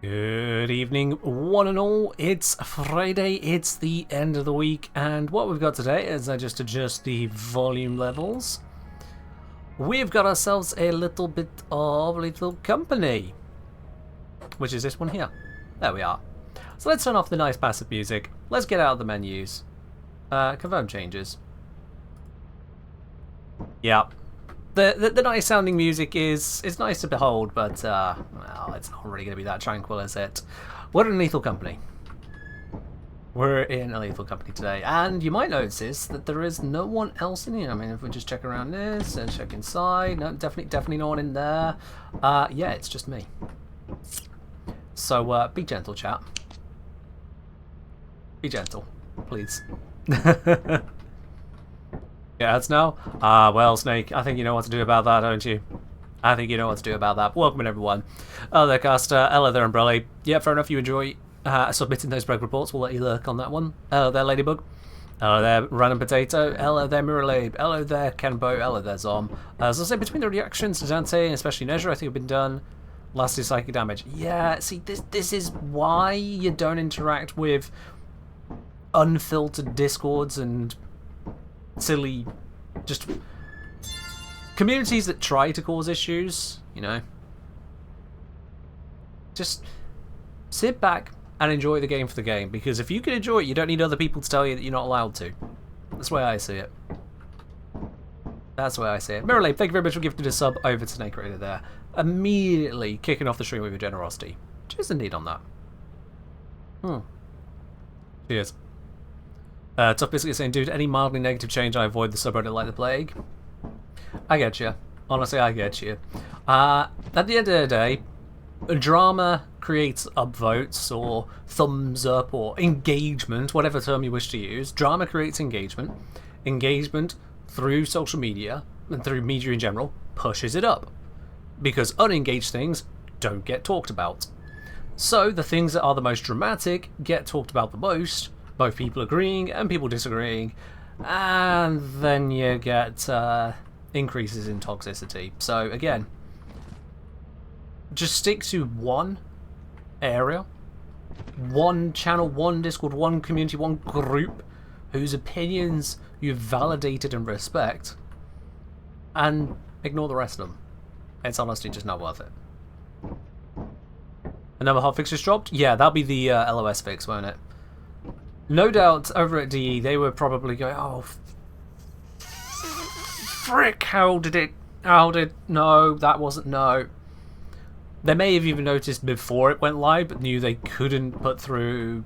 Good evening, one and all. It's Friday, it's the end of the week, and what we've got today, as I just adjust the volume levels, we've got ourselves a little bit of little company, which is this one here. There we are. So let's turn off the nice passive music. Let's get out of the menus. Confirm changes. Yeah. The nice sounding music is nice to behold, but well, it's not really going to be that tranquil, is it? We're in Lethal Company. We're in a Lethal Company today, and you might notice that there is no one else in here. I mean, if we just check around this and check inside, no, definitely no one in there. Yeah, it's just me. So be gentle, chat. Be gentle, please. Yeah, ads now? Well, Snake, I think you know what to do about that, don't you? I think you know what to do about that. Welcome in, everyone. Hello there, Caster. Hello there, Umbrella. Yeah, fair enough, you enjoy submitting those break reports. We'll let you lurk on that one. Hello there, Ladybug. Hello there, Random Potato. Hello there, Miralabe. Hello there, Kenbo. Hello there, Zom. As I say, between the reactions to Dante, and especially Nezra, I think have been done. Last is psychic damage. Yeah, see, this is why you don't interact with unfiltered discords and silly, just communities that try to cause issues, you know. Just sit back and enjoy the game for the game, because if you can enjoy it, you don't need other people to tell you that you're not allowed to. That's the way I see it. That's the way I see it. Miralabe, thank you very much for gifting a sub over to Snake Raider there. Immediately kicking off the stream with your generosity. Cheers indeed on that. Cheers. Tough Biscuit saying, dude, any mildly negative change, I avoid the subreddit like the plague. I get you. Honestly, I get you. At the end of the day, drama creates upvotes or thumbs up or engagement, whatever term you wish to use. Drama creates engagement. Engagement through social media and through media in general pushes it up, because unengaged things don't get talked about. So the things that are the most dramatic get talked about the most, both people agreeing and people disagreeing, and then you get increases in toxicity. So again, just stick to one area, one channel, one Discord, one community, one group whose opinions you validated and respect, and ignore the rest of them. It's honestly just not worth it. Another hotfix just dropped? Yeah, that'll be the LOS fix, won't it? No doubt over at DE they were probably going, oh, frick, no, that wasn't, no. They may have even noticed before it went live, but knew they couldn't put through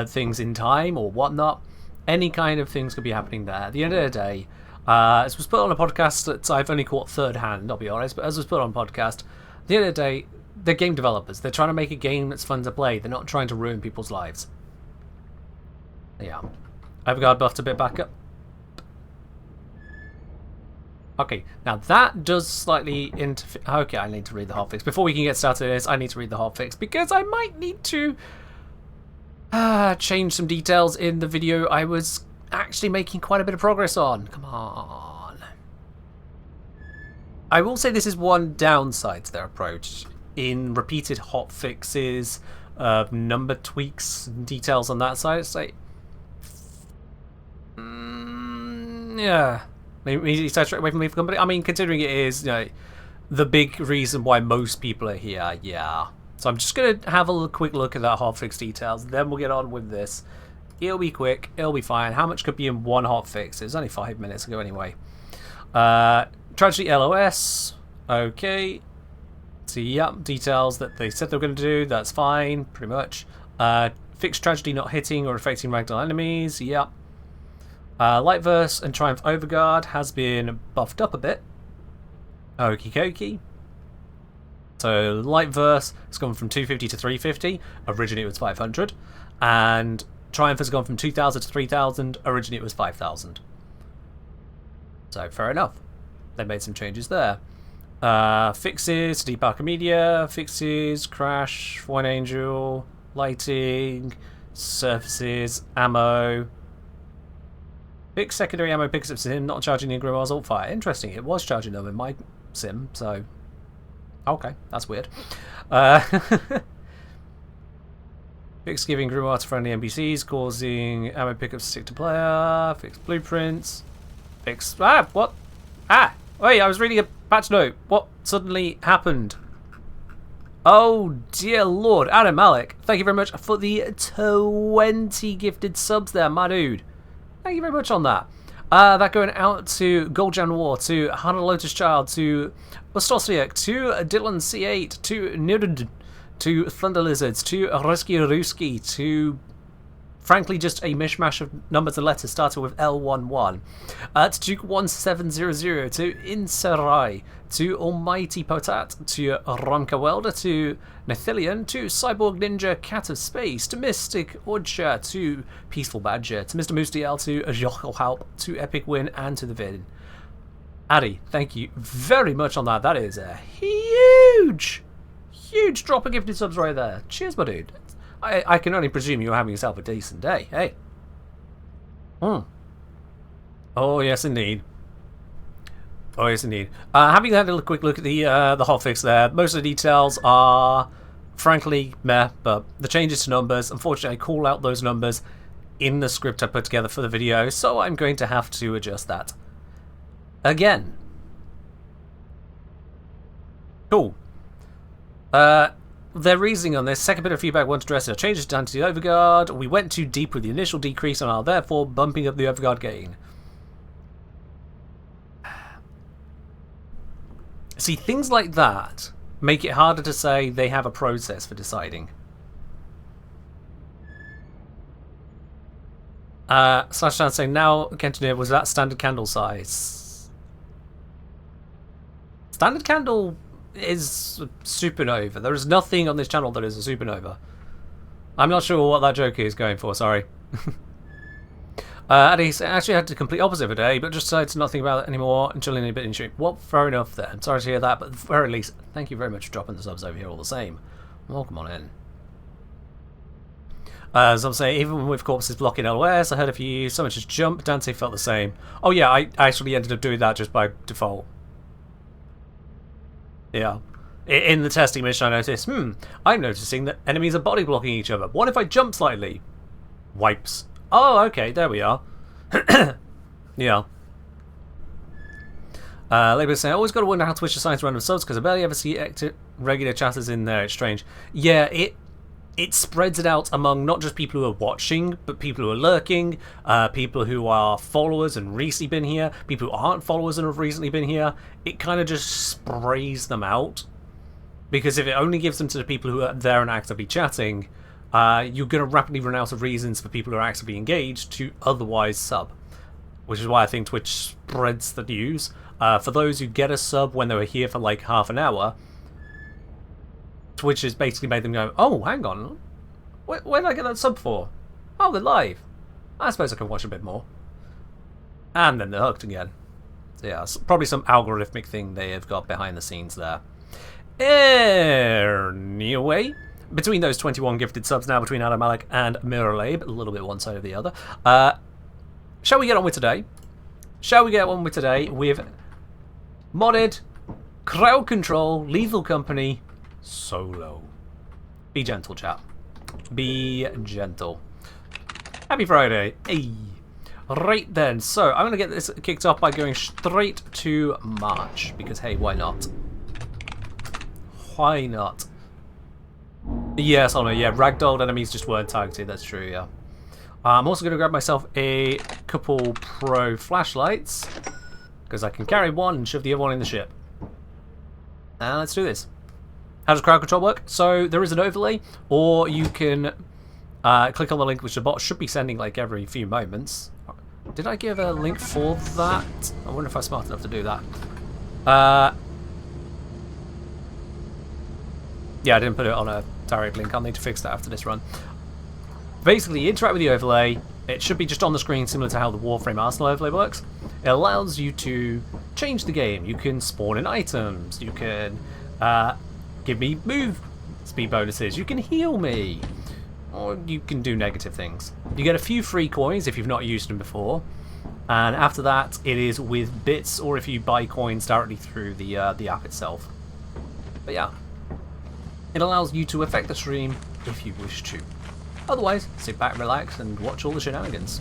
things in time or whatnot. Any kind of things could be happening there. At the end of the day, as was put on a podcast that I've only caught third hand, I'll be honest, but as was put on a podcast, at the end of the day, they're game developers. They're trying to make a game that's fun to play. They're not trying to ruin people's lives. Yeah. Overguard buffed a bit back up. Okay, now that does slightly interfere. Okay, I need to read the hotfix. Before we can get started with this, I need to read the hotfix, because I might need to change some details in the video I was actually making quite a bit of progress on. Come on. I will say this is one downside to their approach. In repeated hotfixes, number tweaks, details on that side, it's like, yeah, maybe start straight away from Lethal Company. I mean, considering it is, you know, the big reason why most people are here, yeah. So I'm just gonna have a quick look at that hotfix details, then we'll get on with this. It'll be quick, it'll be fine. How much could be in one hotfix? It was only 5 minutes ago anyway. Tragedy LOS, okay. So yeah, details that they said they were going to do, that's fine, pretty much. Fixed tragedy not hitting or affecting ragdoll enemies, yeah. Lightverse and Triumph Overguard has been buffed up a bit. Okie dokie. So Lightverse has gone from 250 to 350, originally it was 500. And Triumph has gone from 2,000 to 3,000, originally it was 5,000. So fair enough. They made some changes there. Fixes, Deep Archimedia, fixes, Crash, One Angel, lighting, surfaces, ammo. Fix secondary ammo picks up sim, not charging the Grimoire's alt fire. Interesting, it was charging them in my sim, so okay, that's weird. Fix giving grimoire to friendly NPCs, causing ammo pickups to stick to player. Fix blueprints. Fix... Ah, what? Ah! Wait, I was reading a patch note. What suddenly happened? Oh, dear Lord. Adam Malik, thank you very much for the 20 gifted subs there, my dude. Thank you very much on that. That going out to Goldjan War, to Hannah Lotus Child, to Ostosiak, to Dylan C8, to Nird, to Thunder Lizards, to Rusky Ruski, to frankly just a mishmash of numbers and letters starting with L11, to Duke1700, to Inserai, to Almighty Potat, to Ronka Welder, to Nethilian, to Cyborg Ninja Cat of Space, to Mystic Orcha, to Peaceful Badger, to Mr. Moose DL, to Jochel to Epic Win, and to the Vin. Addy, thank you very much on that. That is a huge drop of gifted subs right there. Cheers, my dude. I can only presume you're having yourself a decent day. Hey. Oh, yes, indeed. Oh, yes, indeed. Having had a quick look at the hotfix there, most of the details are, frankly, meh, but the changes to numbers, unfortunately, I call out those numbers in the script I put together for the video, so I'm going to have to adjust that. Again. Cool. Their reasoning on this, second bit of feedback, want to address it. Changes down to the overguard. We went too deep with the initial decrease and are therefore bumping up the overguard gain. See, things like that make it harder to say they have a process for deciding. Slashdown saying, now, Kentonir, was that standard candle size? Standard candle is a supernova. There is nothing on this channel that is a supernova. I'm not sure what that joke is going for, sorry. And he actually had the complete opposite of a day, but just decided to not think about it anymore and chilling a bit in stream. Well, fair enough then. Sorry to hear that, but at the very least, thank you very much for dropping the subs over here all the same. Welcome on in. As I'm saying, even with corpses blocking LOS, I heard a few, someone just jumped, Dante felt the same. Oh yeah, I actually ended up doing that just by default. Yeah. In the testing mission I noticed, I'm noticing that enemies are body blocking each other. What if I jump slightly? Wipes. Oh, okay, there we are. Yeah. Labour saying, I always got to wonder how Twitch assigns random subs because I barely ever see regular chatters in there. It's strange. Yeah, it spreads it out among not just people who are watching, but people who are lurking, people who are followers and recently been here, people who aren't followers and have recently been here. It kind of just sprays them out. Because if it only gives them to the people who are there and actively chatting, you're going to rapidly run out of reasons for people who are actively engaged to otherwise sub. Which is why I think Twitch spreads the news. For those who get a sub when they were here for like half an hour, Twitch has basically made them go, oh, hang on, where did I get that sub for? Oh, they're live. I suppose I can watch a bit more. And then they're hooked again. So yeah, it's probably some algorithmic thing they have got behind the scenes there. Anyway, between those 21 gifted subs now, between Adam Malik and Miralabe, a little bit one side of the other, shall we get on with today? Shall we get on with today with modded, crowd control, lethal company, solo. Be gentle, chat. Be gentle. Happy Friday. Hey. Right then, so I'm going to get this kicked off by going straight to March, because hey, why not? Why not? Yes, I know, yeah, ragdolled enemies just weren't targeted, that's true, yeah. I'm also going to grab myself a couple pro flashlights, because I can carry one and shove the other one in the ship. And let's do this. How does crowd control work? So there is an overlay, or you can click on the link which the bot should be sending like every few moments. Did I give a link for that? I wonder if I'm smart enough to do that. Yeah, I didn't put it on a direct link. I'll need to fix that after this run. Basically, you interact with the overlay. It should be just on the screen, similar to how the Warframe Arsenal overlay works. It allows you to change the game. You can spawn in items. You can give me move speed bonuses. You can heal me. Or you can do negative things. You get a few free coins if you've not used them before. And after that, it is with bits, or if you buy coins directly through the app itself. But yeah. It allows you to affect the stream if you wish to. Otherwise, sit back, relax, and watch all the shenanigans.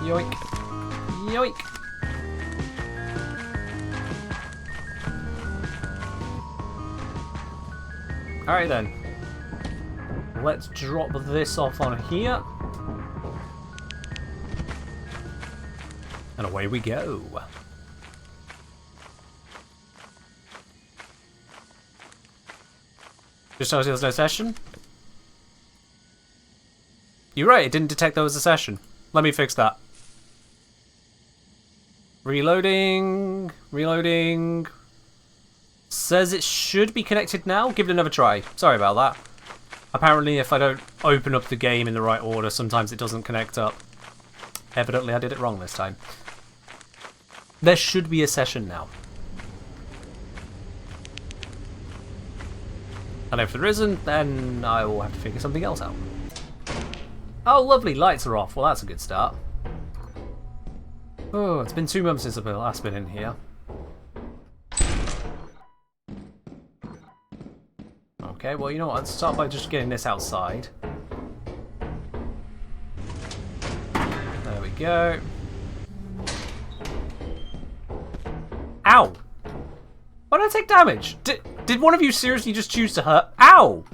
Yoink. Yoink. Alright then. Let's drop this off on here. And away we go. Just tells you there's no session? You're right, it didn't detect there was a session. Let me fix that. Reloading. Reloading. Says it should be connected now. Give it another try. Sorry about that. Apparently if I don't open up the game in the right order, sometimes it doesn't connect up. Evidently I did it wrong this time. There should be a session now. And if there isn't, then I will have to figure something else out. Oh, lovely, lights are off. Well, that's a good start. Oh, it's been 2 months since I've last been in here. Okay, well, you know what? Let's start by just getting this outside. There we go. Ow! Why did I take damage? Did one of you seriously just choose to hurt? Ow!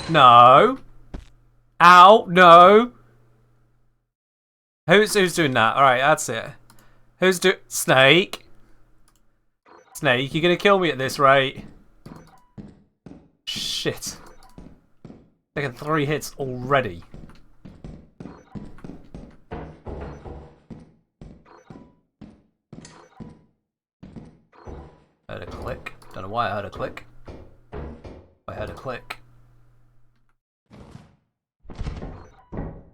No. Ow, no. Who's doing that? Alright, that's it. Who's Snake? Snake, you're gonna kill me at this rate. Shit. Taking 3 hits already. Heard a click. Don't know why I heard a click. I heard a click.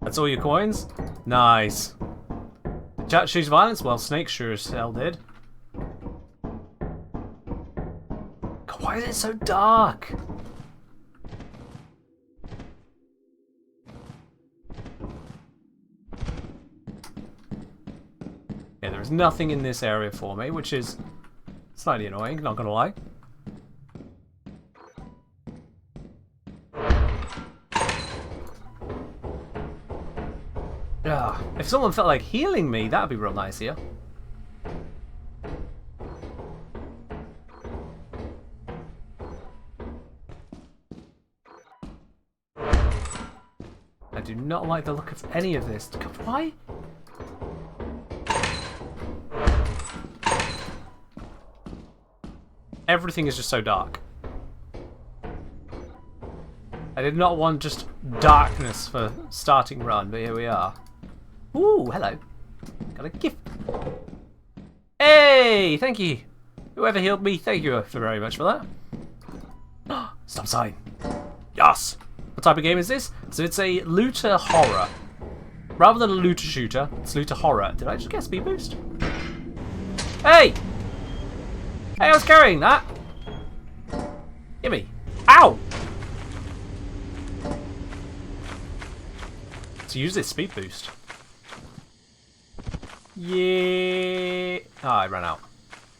That's all your coins? Nice. Chat choose violence? Well, Snake sure as hell did. God, why is it so dark? Yeah, there is nothing in this area for me, which is slightly annoying, not gonna lie. If someone felt like healing me, that'd be real nice here. I do not like the look of any of this. God, why? Everything is just so dark. I did not want just darkness for starting run, but here we are. Ooh, hello. Got a gift. Hey, thank you. Whoever healed me, thank you very much for that. Stop sign. Yes. What type of game is this? So it's a looter horror. Rather than a looter shooter, it's looter horror. Did I just get speed boost? Hey! Hey, I was carrying that. Gimme. Ow! To use this speed boost. Yeah. Oh, I ran out.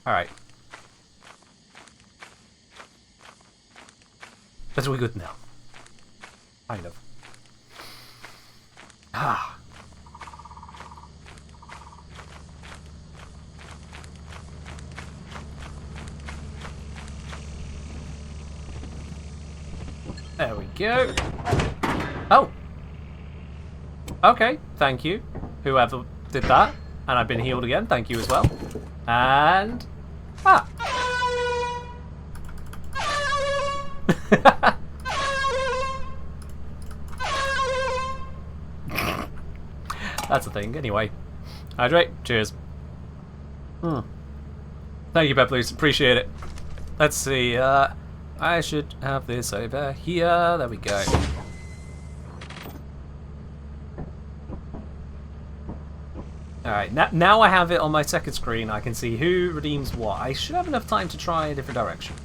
Alright. But we're good now. Kind of. Ah. There we go. Oh. Okay, thank you. Whoever did that. And I've been healed again, thank you as well. And... ah! That's a thing, anyway. Hydrate, cheers. Thank you, Peploose, appreciate it. Let's see, I should have this over here. There we go. Alright, now I have it on my second screen. I can see who redeems what. I should have enough time to try a different direction.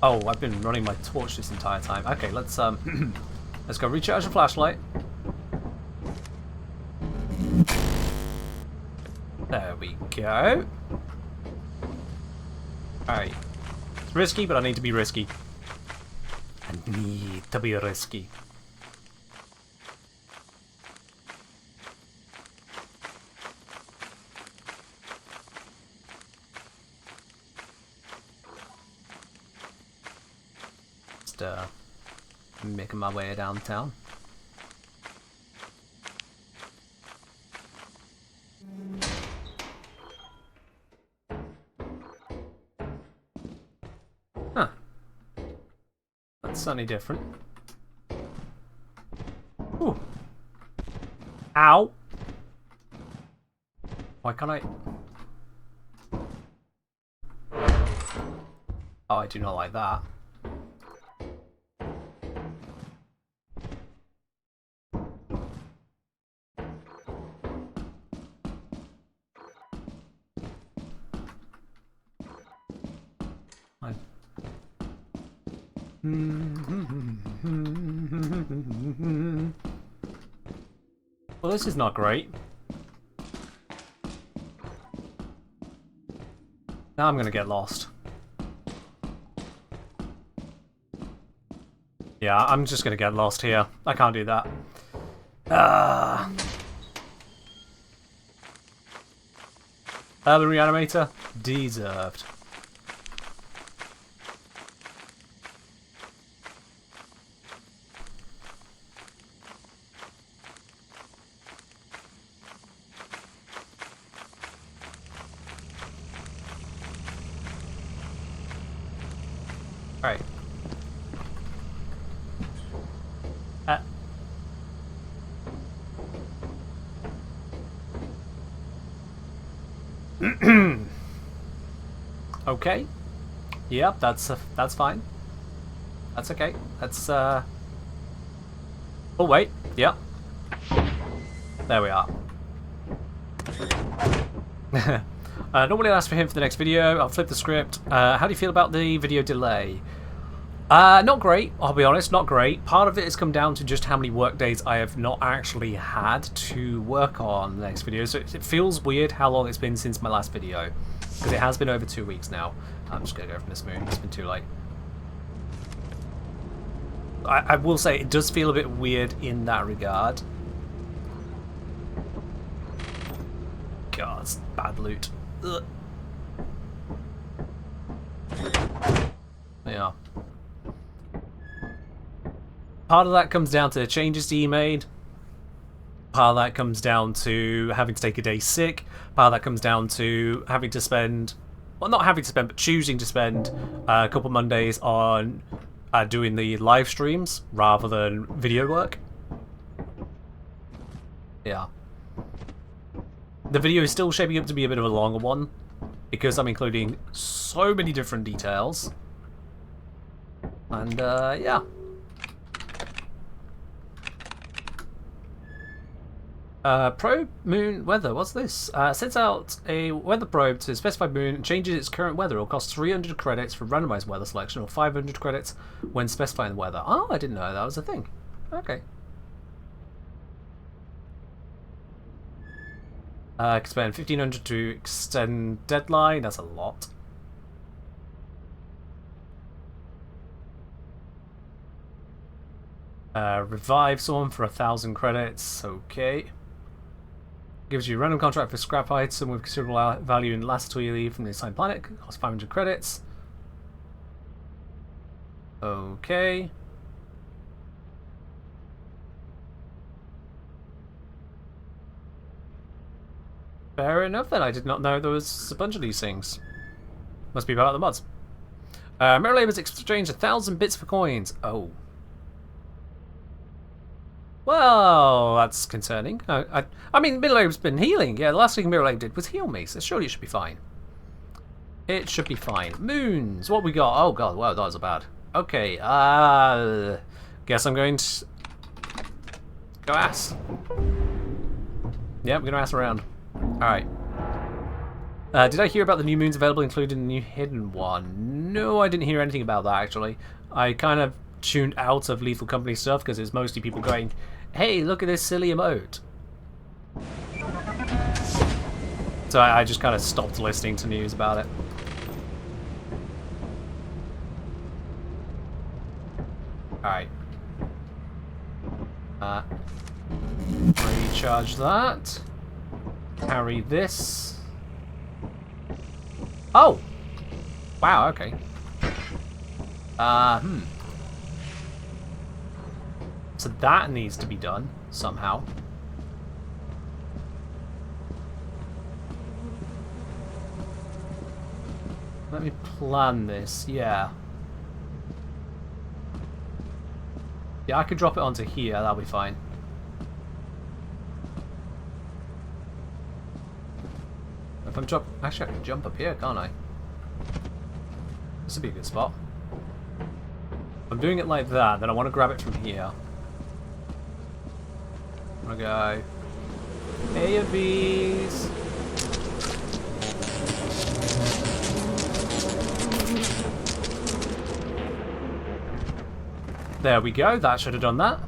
Oh, I've been running my torch this entire time. Okay, let's let's go recharge the flashlight. There we go. Alright. It's risky, but I need to be risky. I need to be risky. Just making my way downtown. Huh. That's certainly different. Ooh. Ow! Why can't I... Oh, I do not like that. Fine. Well, this is not great. Now I'm gonna get lost. Yeah, I'm just gonna get lost here. I can't do that. Urban Reanimator? Deserved. Alright. Okay. Yep, that's fine. That's okay. That's Oh wait. Yep. There we are. Normally I'll ask for him for the next video. I'll flip the script. How do you feel about the video delay? Not great, I'll be honest, not great. Part of it has come down to just how many work days I have not actually had to work on the next video. So it feels weird how long it's been since my last video. Because it has been over 2 weeks now. I'm just going to go from this moon, it's been too late. I will say, it does feel a bit weird in that regard. God, it's bad loot. Ugh. Yeah. Part of that comes down to changes he made. Part of that comes down to having to take a day sick. Part of that comes down to having to spend, well, not having to spend, but choosing to spend a couple Mondays on doing the live streams rather than video work. Yeah. The video is still shaping up to be a bit of a longer one because I'm including so many different details. And, yeah. Probe moon weather. What's this? Sends out a weather probe to a specified moon and changes its current weather. It will cost 300 credits for randomized weather selection or 500 credits when specifying the weather. Oh, I didn't know that was a thing. Okay. Can spend 1500 to extend deadline. That's a lot. Revive someone for 1,000 credits. Okay. Gives you a random contract for scrap item with considerable value and lasts until you leave from the assigned planet. Costs 500 credits. Okay. Fair enough then. I did not know there was a bunch of these things. Must be about the mods. Mirror Labor's exchanged 1,000 bits for coins. Oh. Well, that's concerning. I mean, Mirror Labor's been healing. Yeah, the last thing Mirror Labor did was heal me, so surely it should be fine. It should be fine. Moons. What we got? Oh god, wow, that was bad. Okay, guess I'm going to go ass. Yeah, I'm gonna ass around. Alright. Did I hear about the new moons available, including the new hidden one? No, I didn't hear anything about that, actually. I kind of tuned out of Lethal Company stuff because it's mostly people going, hey, look at this silly emote. So I just kind of stopped listening to news about it. Alright. Recharge that. Carry this. Oh! Wow, okay. So that needs to be done somehow. Let me plan this, yeah. Yeah, I could drop it onto here, that'll be fine. If I'm actually I can jump up here, can't I? This would be a good spot. If I'm doing it like that, then I want to grab it from here. I'm gonna go A of B's. There we go, that should have done that.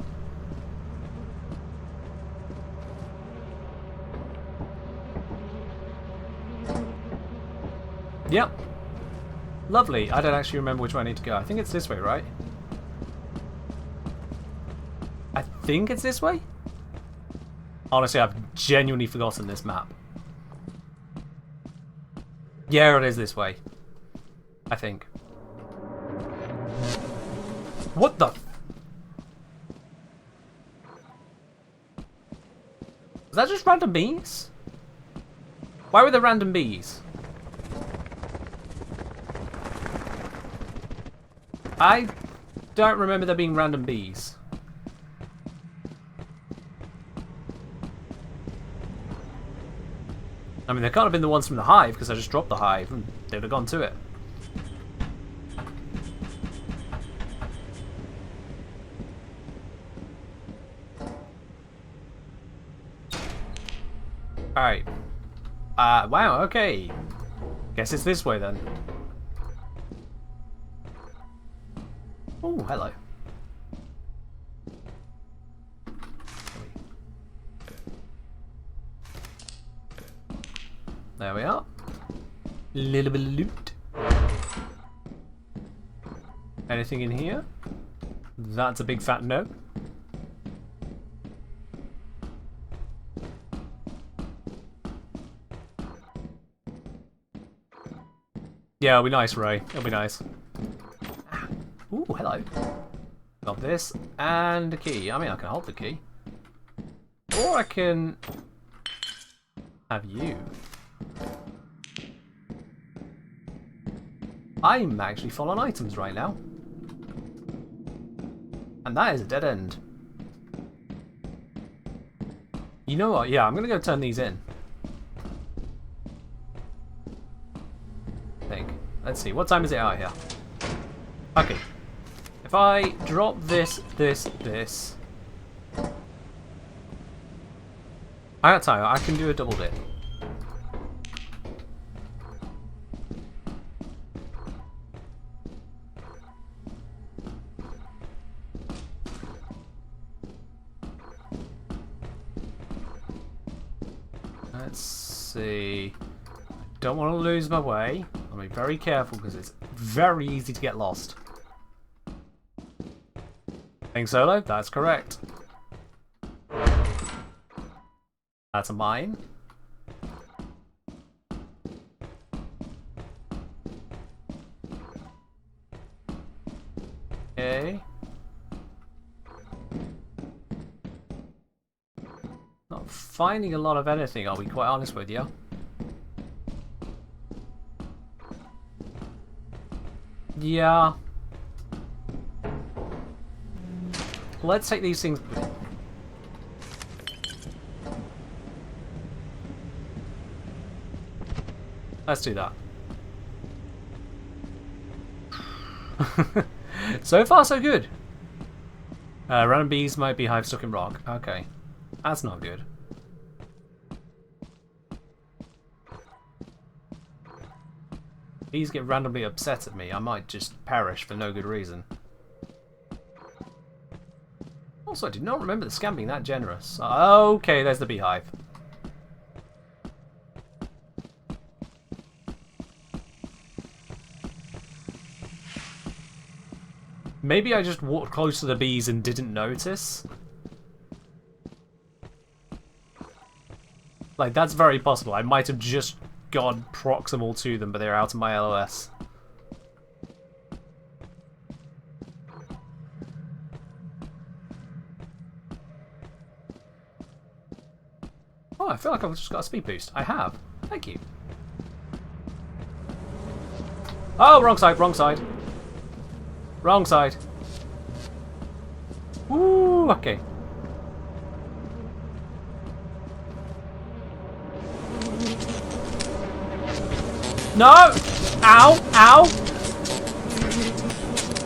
Yep. Lovely. I don't actually remember which way I need to go. I think it's this way, right? I think it's this way? Honestly, I've genuinely forgotten this map. Yeah, it is this way. I think. What the? Is that just random bees? Why were there random bees? I don't remember there being random bees. I mean, they can't have been the ones from the hive because I just dropped the hive and they would have gone to it. Alright. Wow, okay. Guess it's this way then. Oh, hello. There we are. Little bit of loot. Anything in here? That's a big fat no. Yeah, it'll be nice, Ray. It'll be nice. Ooh, hello. Got this and a key. I mean, I can hold the key. Or I can have you. I'm actually full on items right now. And that is a dead end. You know what? Yeah, I'm going to go turn these in. I think. Let's see. What time is it out here? Okay. If I drop this. I gotta tell you, I can do a double dip. Let's see. Don't want to lose my way. I'll be very careful because it's very easy to get lost. Think solo? That's correct. That's a mine. Okay. Not finding a lot of anything, I'll be quite honest with you. Yeah. Let's take these things. Let's do that. So far, so good. Random bees might be hive stuck in rock. Okay. That's not good. Bees get randomly upset at me. I might just perish for no good reason. Also, I did not remember the scam being that generous. Okay, there's the beehive. Maybe I just walked close to the bees and didn't notice. Like, that's very possible. I might have just gone proximal to them, but they're out of my LOS. Oh, I feel like I've just got a speed boost. I have. Thank you. Oh, wrong side, wrong side. Wrong side. Ooh, okay. No! Ow! Ow!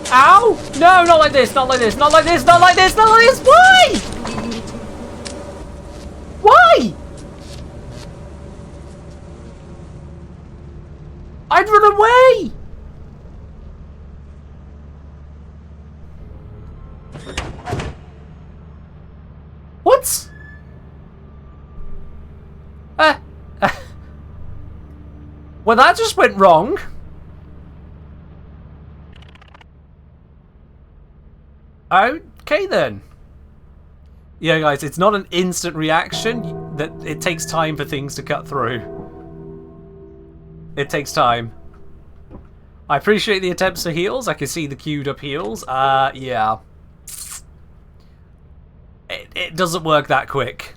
Ow! No, not like this, not like this, not like this, not like this, not like this! Why? Why? I'd run away! What? Well, that just went wrong. Okay then. Yeah, guys, it's not an instant reaction. That it takes time for things to cut through. It takes time. I appreciate the attempts for heals. I can see the queued up heals. Yeah. It doesn't work that quick.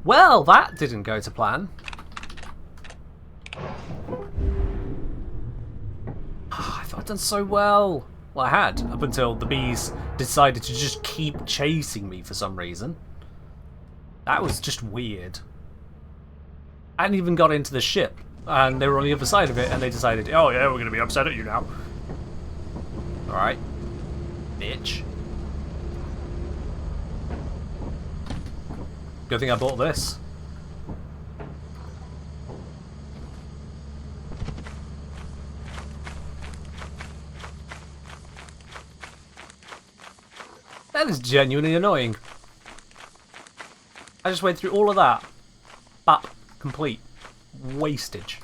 Well, that didn't go to plan. I thought I'd done so well. Well, I had, up until the bees decided to just keep chasing me for some reason. That was just weird. I hadn't even got into the ship, and they were on the other side of it, and they decided, oh yeah, we're going to be upset at you now. Alright. Bitch. Good thing I bought this. That is genuinely annoying. I just went through all of that. Bap. Complete. Wastage.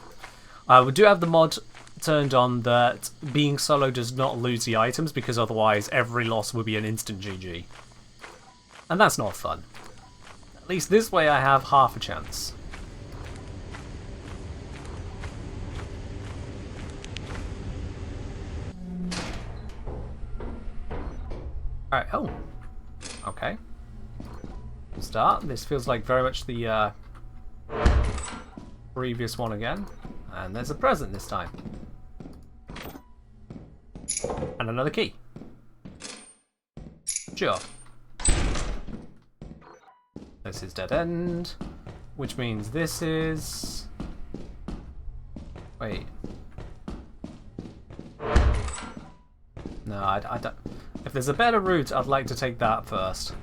We do have the mod turned on that being solo does not lose the items, because otherwise every loss would be an instant GG. And that's not fun. At least this way I have half a chance. Alright, oh. Okay. Start. This feels like very much the previous one again. And there's a present this time. And another key. Sure. This is dead end, which means this is... Wait. No, I don't... If there's a better route, I'd like to take that first.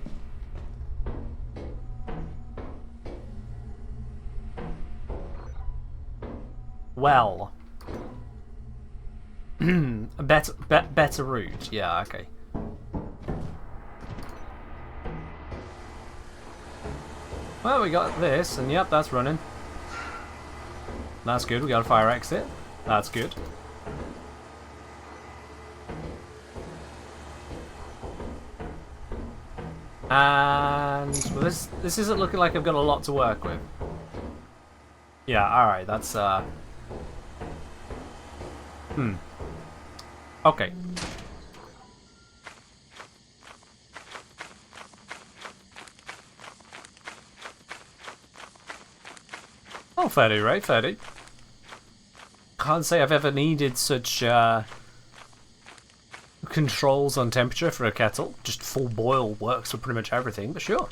Well. A better route. Yeah, okay. Well, we got this, and yep, that's running. That's good, we got a fire exit. That's good. And well, this isn't looking like I've got a lot to work with. Yeah, alright, that's okay. Oh, 30, right? 30. Can't say I've ever needed such controls on temperature for a kettle. Just full boil works for pretty much everything, but sure.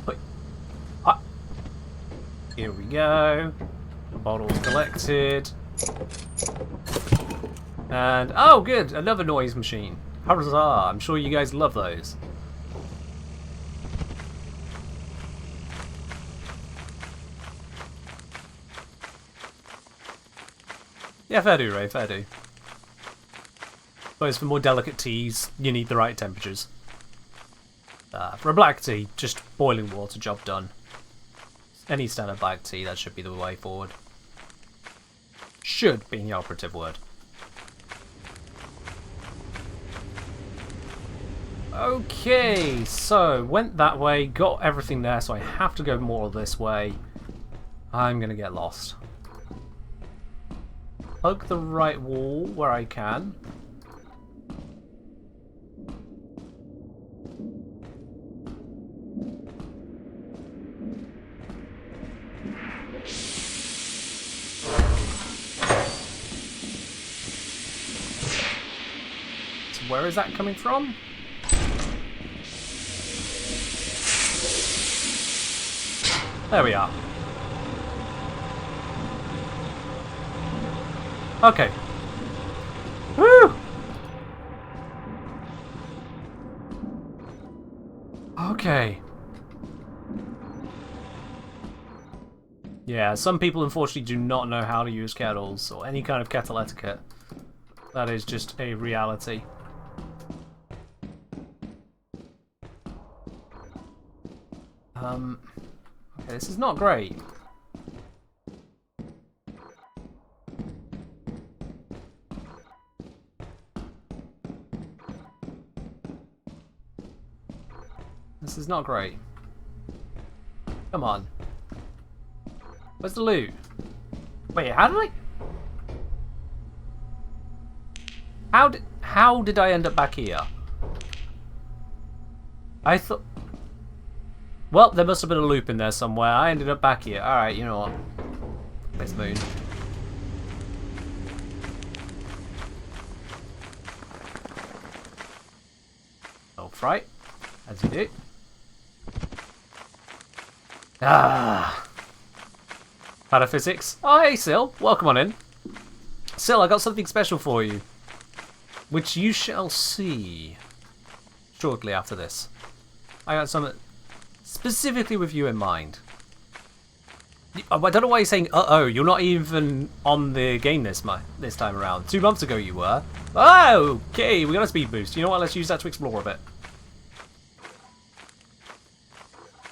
Wait. Ah. Here we go. The bottle's collected. And, oh good, another noise machine. Huzzah, I'm sure you guys love those. Yeah, fair do, Ray, fair do. Suppose for more delicate teas, you need the right temperatures. For a black tea, just boiling water, job done. Any standard black tea, that should be the way forward. Should be the operative word. Okay, so went that way, got everything there, so I have to go more this way. I'm gonna get lost. Hug the right wall where I can. So where is that coming from? There we are. Okay. Woo! Okay. Yeah, some people unfortunately do not know how to use kettles or any kind of kettle etiquette. That is just a reality. Okay, this is not great. This is not great. Come on. Where's the loot? Wait, how did I end up back here? I thought... Well, there must have been a loop in there somewhere. I ended up back here. Alright, you know what? Let's moon. Oh, fright. As you do. Ah. Pataphysics. Oh, hey, Sil. Welcome on in. Sil, I got something special for you. Which you shall see shortly after this. I got something specifically with you in mind. I don't know why you're saying uh-oh. You're not even on the game this time around. 2 months ago you were. Oh, okay. We got a speed boost. You know what? Let's use that to explore a bit.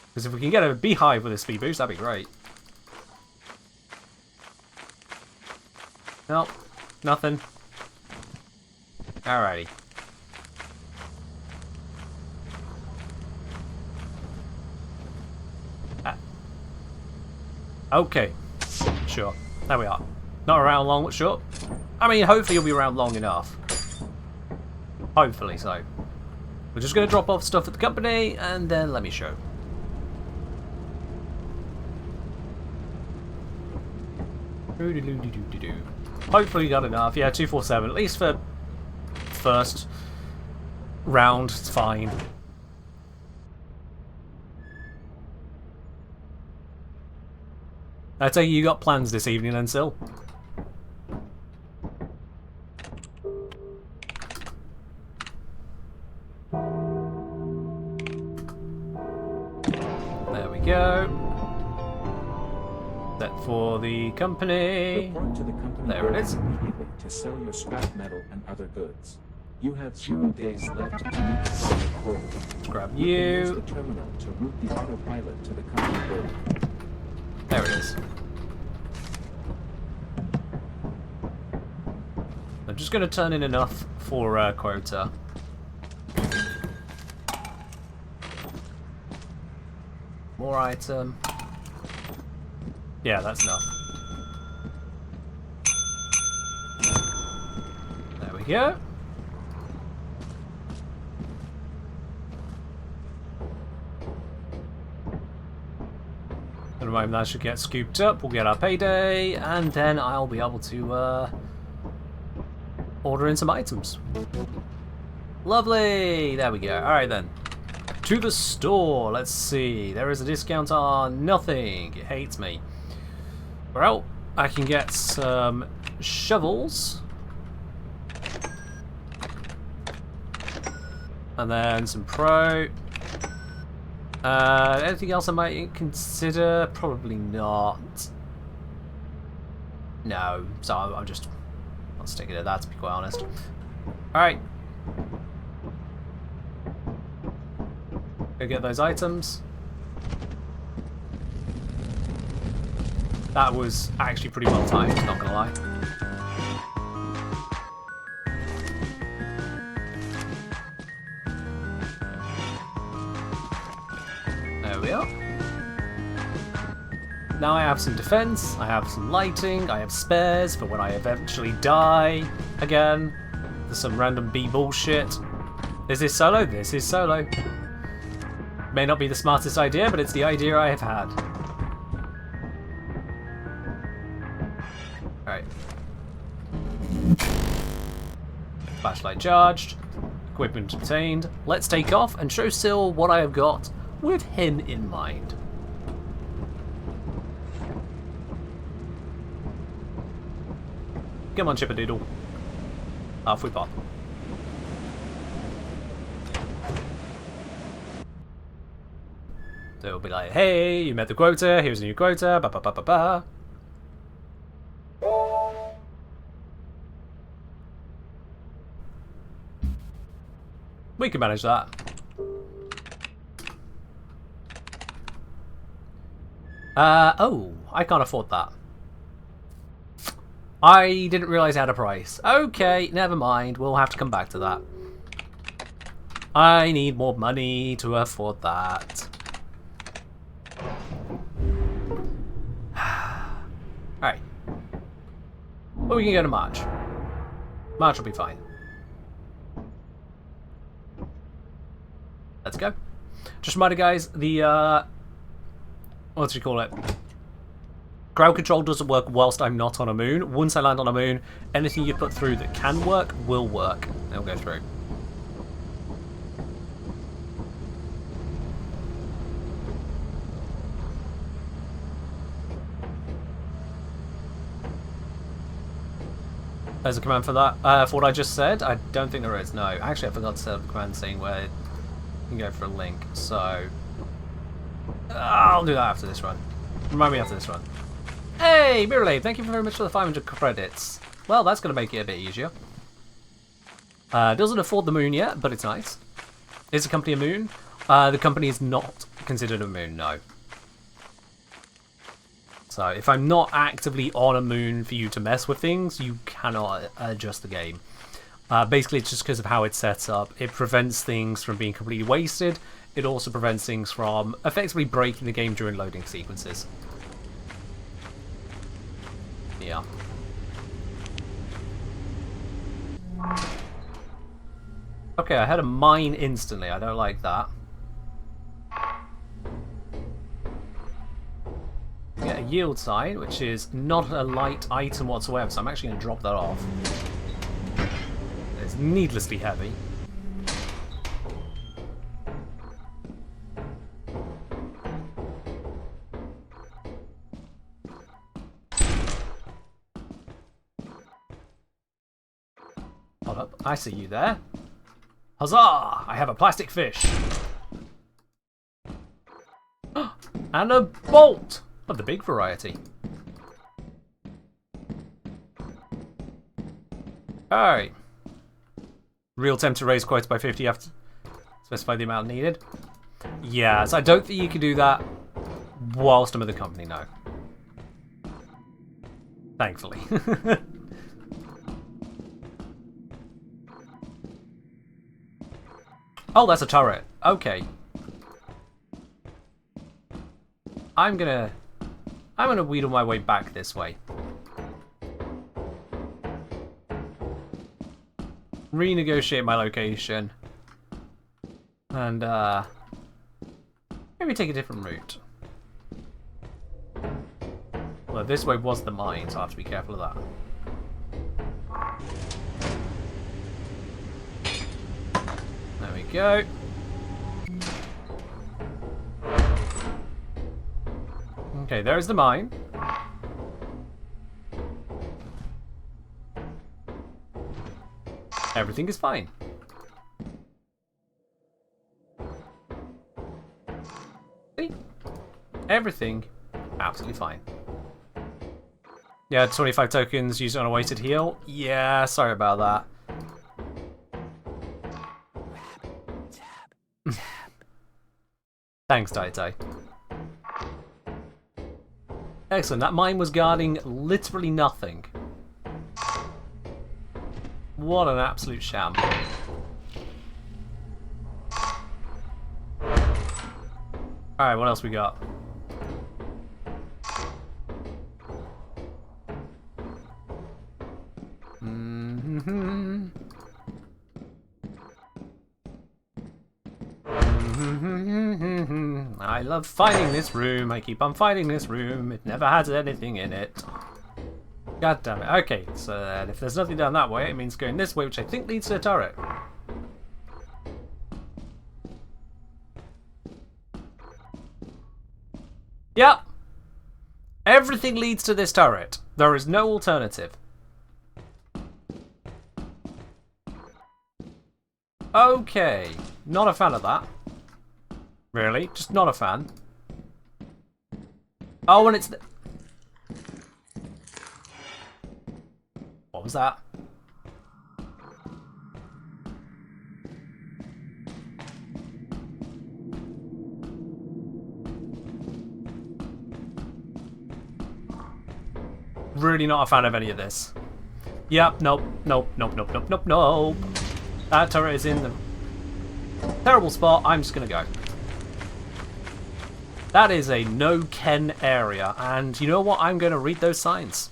Because if we can get a beehive with a speed boost, that'd be great. Nope. Nothing. Alrighty. Okay. Sure. There we are. Not around long, but sure. I mean, hopefully you'll be around long enough. Hopefully so. We're just going to drop off stuff at the company, and then let me show. Hopefully you got enough. Yeah, 247. At least for first round, it's fine. I tell you got plans this evening then, Sil? There we go. Set for the company. Report to the company. There it is. Immediately to sell your scrap metal and other goods. You have 0 days left to meet the project quota. Let's grab You can use you. the terminal to route the autopilot to the company building. There it is. I'm just going to turn in enough for quota. More item. Yeah, that's enough. There we go. At the moment that should get scooped up, we'll get our payday, and then I'll be able to order in some items. Lovely! There we go. Alright then. To the store. Let's see. There is a discount on nothing. It hates me. Well, I can get some shovels. And then some pro. Anything else I might consider? Probably not. No. So I'll stick it at that, to be quite honest. Alright. Go get those items. That was actually pretty well timed, not gonna lie. There we are. Now I have some defense, I have some lighting, I have spares for when I eventually die again. There's some random bee bullshit. Is this solo? This is solo. May not be the smartest idea, but it's the idea I have had. Alright. Flashlight charged. Equipment obtained. Let's take off and show Syl what I have got with him in mind. Come on, Chippadoodle. Off we pop. So it'll be like, hey, you met the quota, here's a new quota, ba ba ba ba ba. We can manage that. Oh, I can't afford that. I didn't realise I had a price. Okay, never mind. We'll have to come back to that. I need more money to afford that. Alright. Well, we can go to March. March will be fine. Let's go. Just a reminder, guys, the, what do you call it? Ground control doesn't work whilst I'm not on a moon. Once I land on a moon, anything you put through that can work will work. It'll go through. There's a command for that. For what I just said, I don't think there is. No, actually I forgot to set up a command saying where you can go for a link. So I'll do that after this run. Remind me after this run. Hey, Mirrorlade, thank you very much for the 500 credits. Well, that's going to make it a bit easier. Doesn't afford the moon yet, but it's nice. Is the company a moon? The company is not considered a moon, no. So, if I'm not actively on a moon for you to mess with things, you cannot adjust the game. Basically, it's just because of how it's set up. It prevents things from being completely wasted. It also prevents things from effectively breaking the game during loading sequences. Yeah. Okay, I had a mine instantly. I don't like that. Get a yield sign, which is not a light item whatsoever, so I'm actually going to drop that off. It's needlessly heavy. Hold up, I see you there. Huzzah! I have a plastic fish. And a bolt! Of the big variety. Alright. Real attempt to raise quotes by 50. You have to specify the amount needed. Yeah, so I don't think you can do that whilst I'm at the company, no. Thankfully. Oh, that's a turret. Okay. I'm gonna wheedle my way back this way. Renegotiate my location. And, maybe take a different route. Well, this way was the mine, so I have to be careful of that. There we go. Okay, there's the mine. Everything is fine. See? Everything absolutely fine. Yeah, 25 tokens used on a wasted heal. Yeah, sorry about that. Thanks, Taito. Excellent. That mine was guarding literally nothing. What an absolute sham. Alright, what else we got? I love finding this room. I keep on finding this room. It never has anything in it. God damn it. Okay, so then if there's nothing down that way, it means going this way, which I think leads to the turret. Yep. Everything leads to this turret. There is no alternative. Okay. Not a fan of that. Really? Just not a fan. Oh, and it's... What was that? Really not a fan of any of this. Yep, nope, nope, nope, nope, nope, nope, nope. That turret is in the terrible spot. I'm just gonna go. That is a no-Ken area, and you know what? I'm gonna read those signs.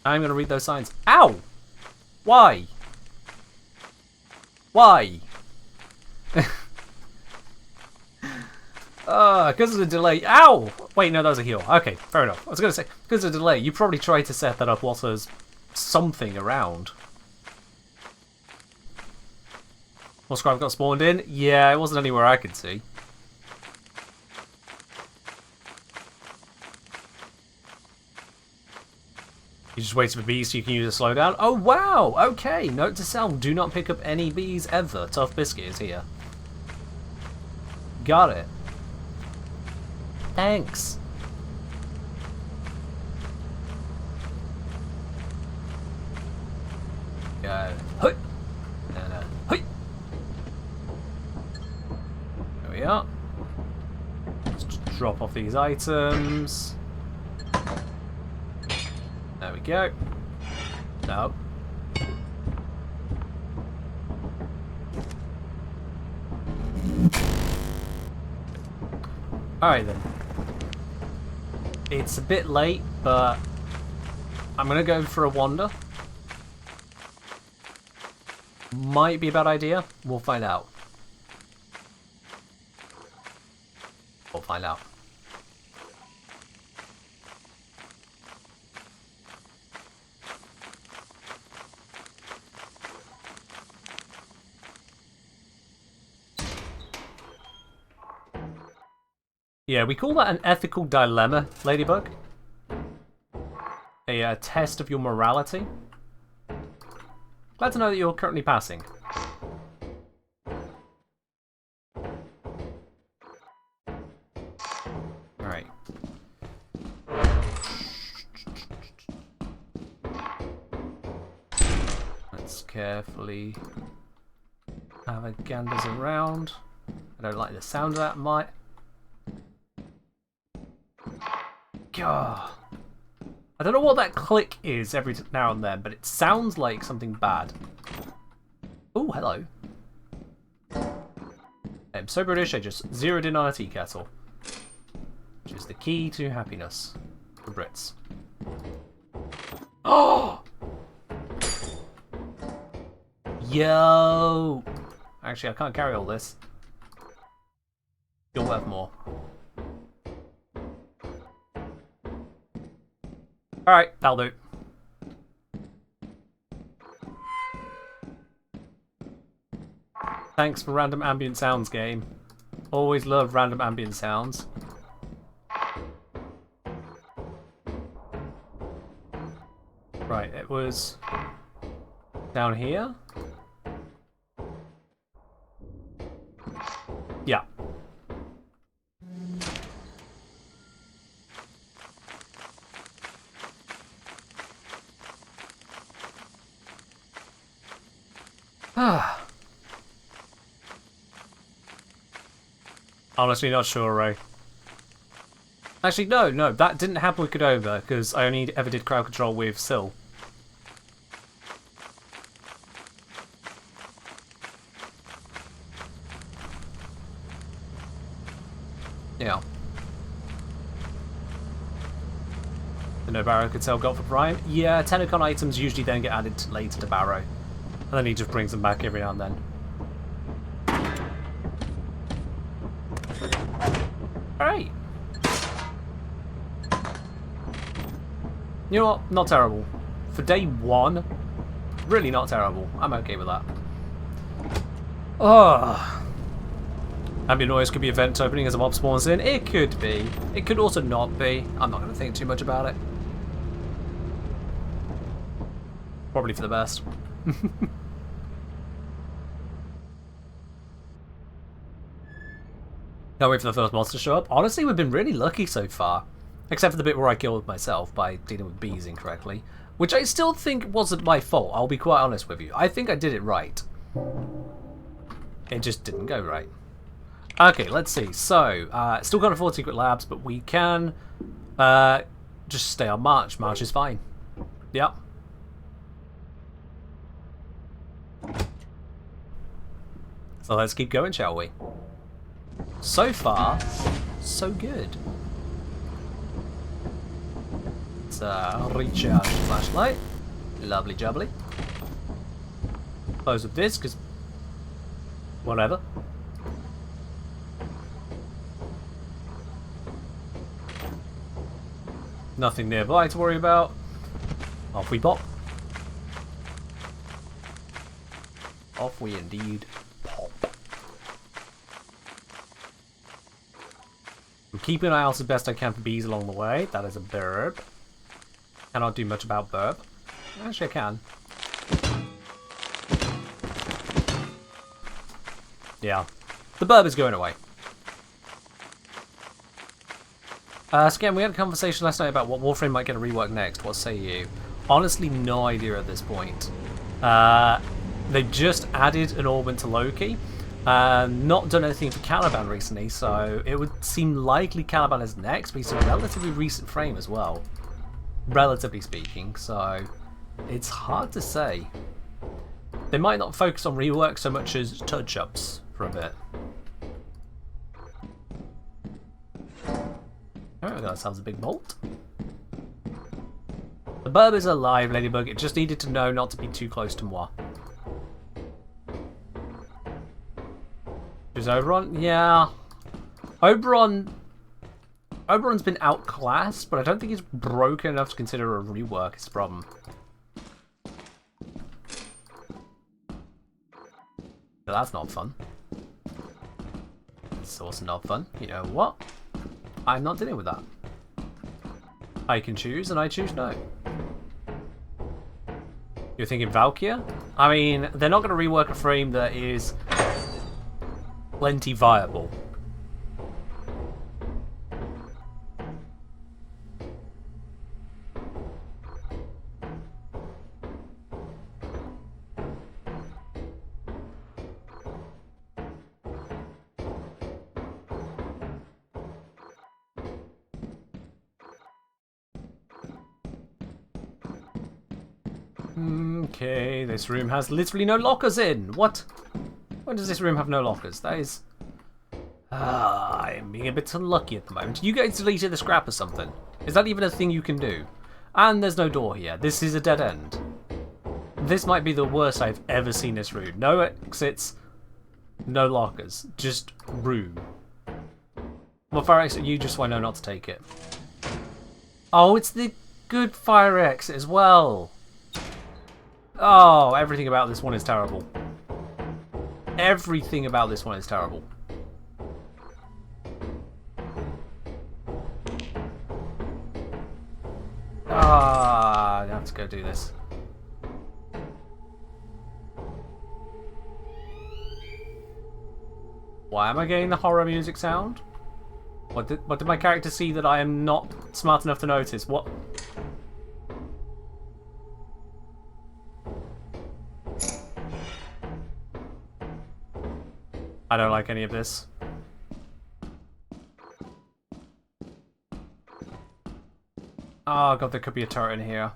I'm gonna read those signs. Ow! Why? Why? Because of the delay. Ow! Wait, no, that was a heal. Okay, fair enough. I was going to say, because of the delay, you probably tried to set that up whilst there's something around. More scribe got spawned in? Yeah, it wasn't anywhere I could see. You just wait for bees so you can use a slowdown. Oh, wow! Okay, note to self, do not pick up any bees ever. Tough Biscuit is here. Got it. Thanks. Go. Hey. And hey. There we are. Just drop off these items. There we go. No. Alright then. It's a bit late, but I'm going to go for a wander. Might be a bad idea. We'll find out. We'll find out. Yeah, we call that an ethical dilemma, Ladybug. A test of your morality. Glad to know that you're currently passing. Alright. Let's carefully have a ganders around. I don't like the sound of that, might. God. I don't know what that click is every now and then, but it sounds like something bad. Oh, hello. I'm so British, I just zeroed in on a tea kettle. Which is the key to happiness for Brits. Oh! Yo! Actually, I can't carry all this. You're worth more. Alright, that'll do. Thanks for random ambient sounds, game. Always love random ambient sounds. Right, it was down here. Yeah. Honestly, not sure, Ray. Actually, no, that didn't happen with Cordova, because I only ever did crowd control with Syl. Yeah. The no Barrow could sell got for Prime. Yeah, Tenacon items usually then get added later to Barrow. And then he just brings them back every now and then. Alright. You know what? Not terrible. For day 1, really not terrible. I'm okay with that. Oh. Ambient noise could be event opening as a mob spawns in. It could be. It could also not be. I'm not going to think too much about it. Probably for the best. Can't wait for the first monster to show up. Honestly, we've been really lucky so far. Except for the bit where I killed myself by dealing with bees incorrectly. Which I still think wasn't my fault, I'll be quite honest with you. I think I did it right. It just didn't go right. Okay, let's see. So, still can't afford secret labs, but we can just stay on march. March is fine. Yep. So let's keep going, shall we? So far, so good. Let's recharge the flashlight. Lovely jubbly. Close up this, because whatever. Nothing nearby to worry about. Off we pop. Off we indeed pop. I'm keeping an eye out as best I can for bees along the way. That is a burb. Cannot do much about burb. Actually, I can. Yeah. The burb is going away. So again, we had a conversation last night about what Warframe might get a rework next. What say you? Honestly, no idea at this point. They've just added an orbit to Loki. Not done anything for Caliban recently, so it would seem likely Caliban is next, but he's a relatively recent frame as well. Relatively speaking, so it's hard to say. They might not focus on rework so much as touch-ups for a bit. Oh, that sounds a big bolt. The burb is alive, Ladybug. It just needed to know not to be too close to moi. Is Oberon? Yeah. Oberon's been outclassed, but I don't think he's broken enough to consider a rework is the problem. But that's not fun. It's also not fun. You know what? I'm not dealing with that. I can choose, and I choose no. You're thinking Valkyria? I mean, they're not going to rework a frame that is plenty viable. Okay, this room has literally no lockers in. What? Why does this room have no lockers? That is... I'm being a bit unlucky at the moment. You guys deleted the scrap or something. Is that even a thing you can do? And there's no door here. This is a dead end. This might be the worst I've ever seen this room. No exits, no lockers, just room. Well, fire exit, you just want to know not to take it. Oh, it's the good fire exit as well. Oh, everything about this one is terrible. Everything about this one is terrible. I have to go do this. Why am I getting the horror music sound? What did my character see that I am not smart enough to notice? What? I don't like any of this. Oh god, there could be a turret in here.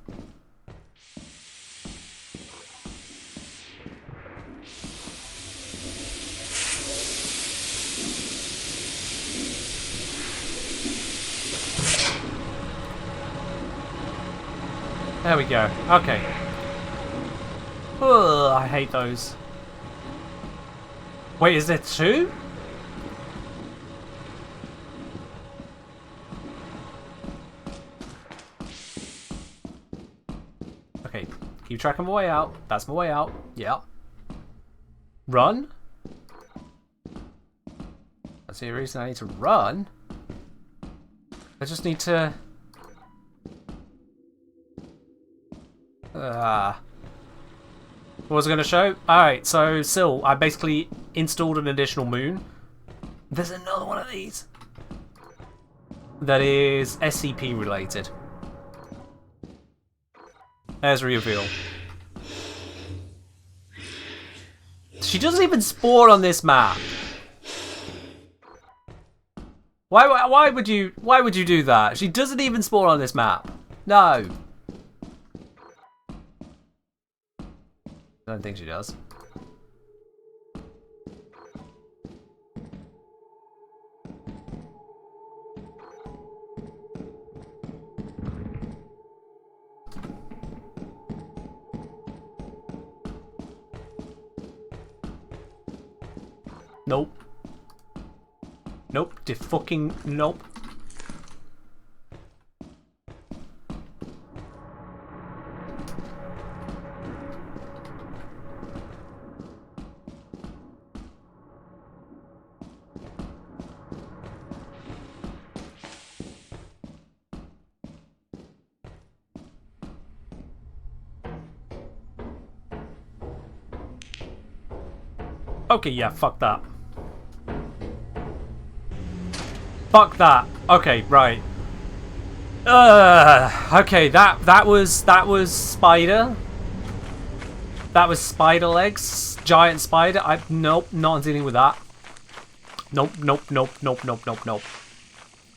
There we go. Okay. Ugh, I hate those. Wait, is there two? Okay, keep tracking my way out. That's my way out. Yeah. Run? That's the reason I need to run. I just need to... What was I going to show? Alright, so still, I basically installed an additional moon. There's another one of these that is SCP related. There's a reveal. She doesn't even spawn on this map. Why would you do that? She doesn't even spawn on this map. No. I don't think she does. Nope. Nope. Fucking nope. Okay, yeah, fuck that. Fuck that. Okay, right. Okay, that was spider. That was spider legs. Giant spider. Nope, not dealing with that. Nope. Nope. Nope. Nope. Nope. Nope. Nope.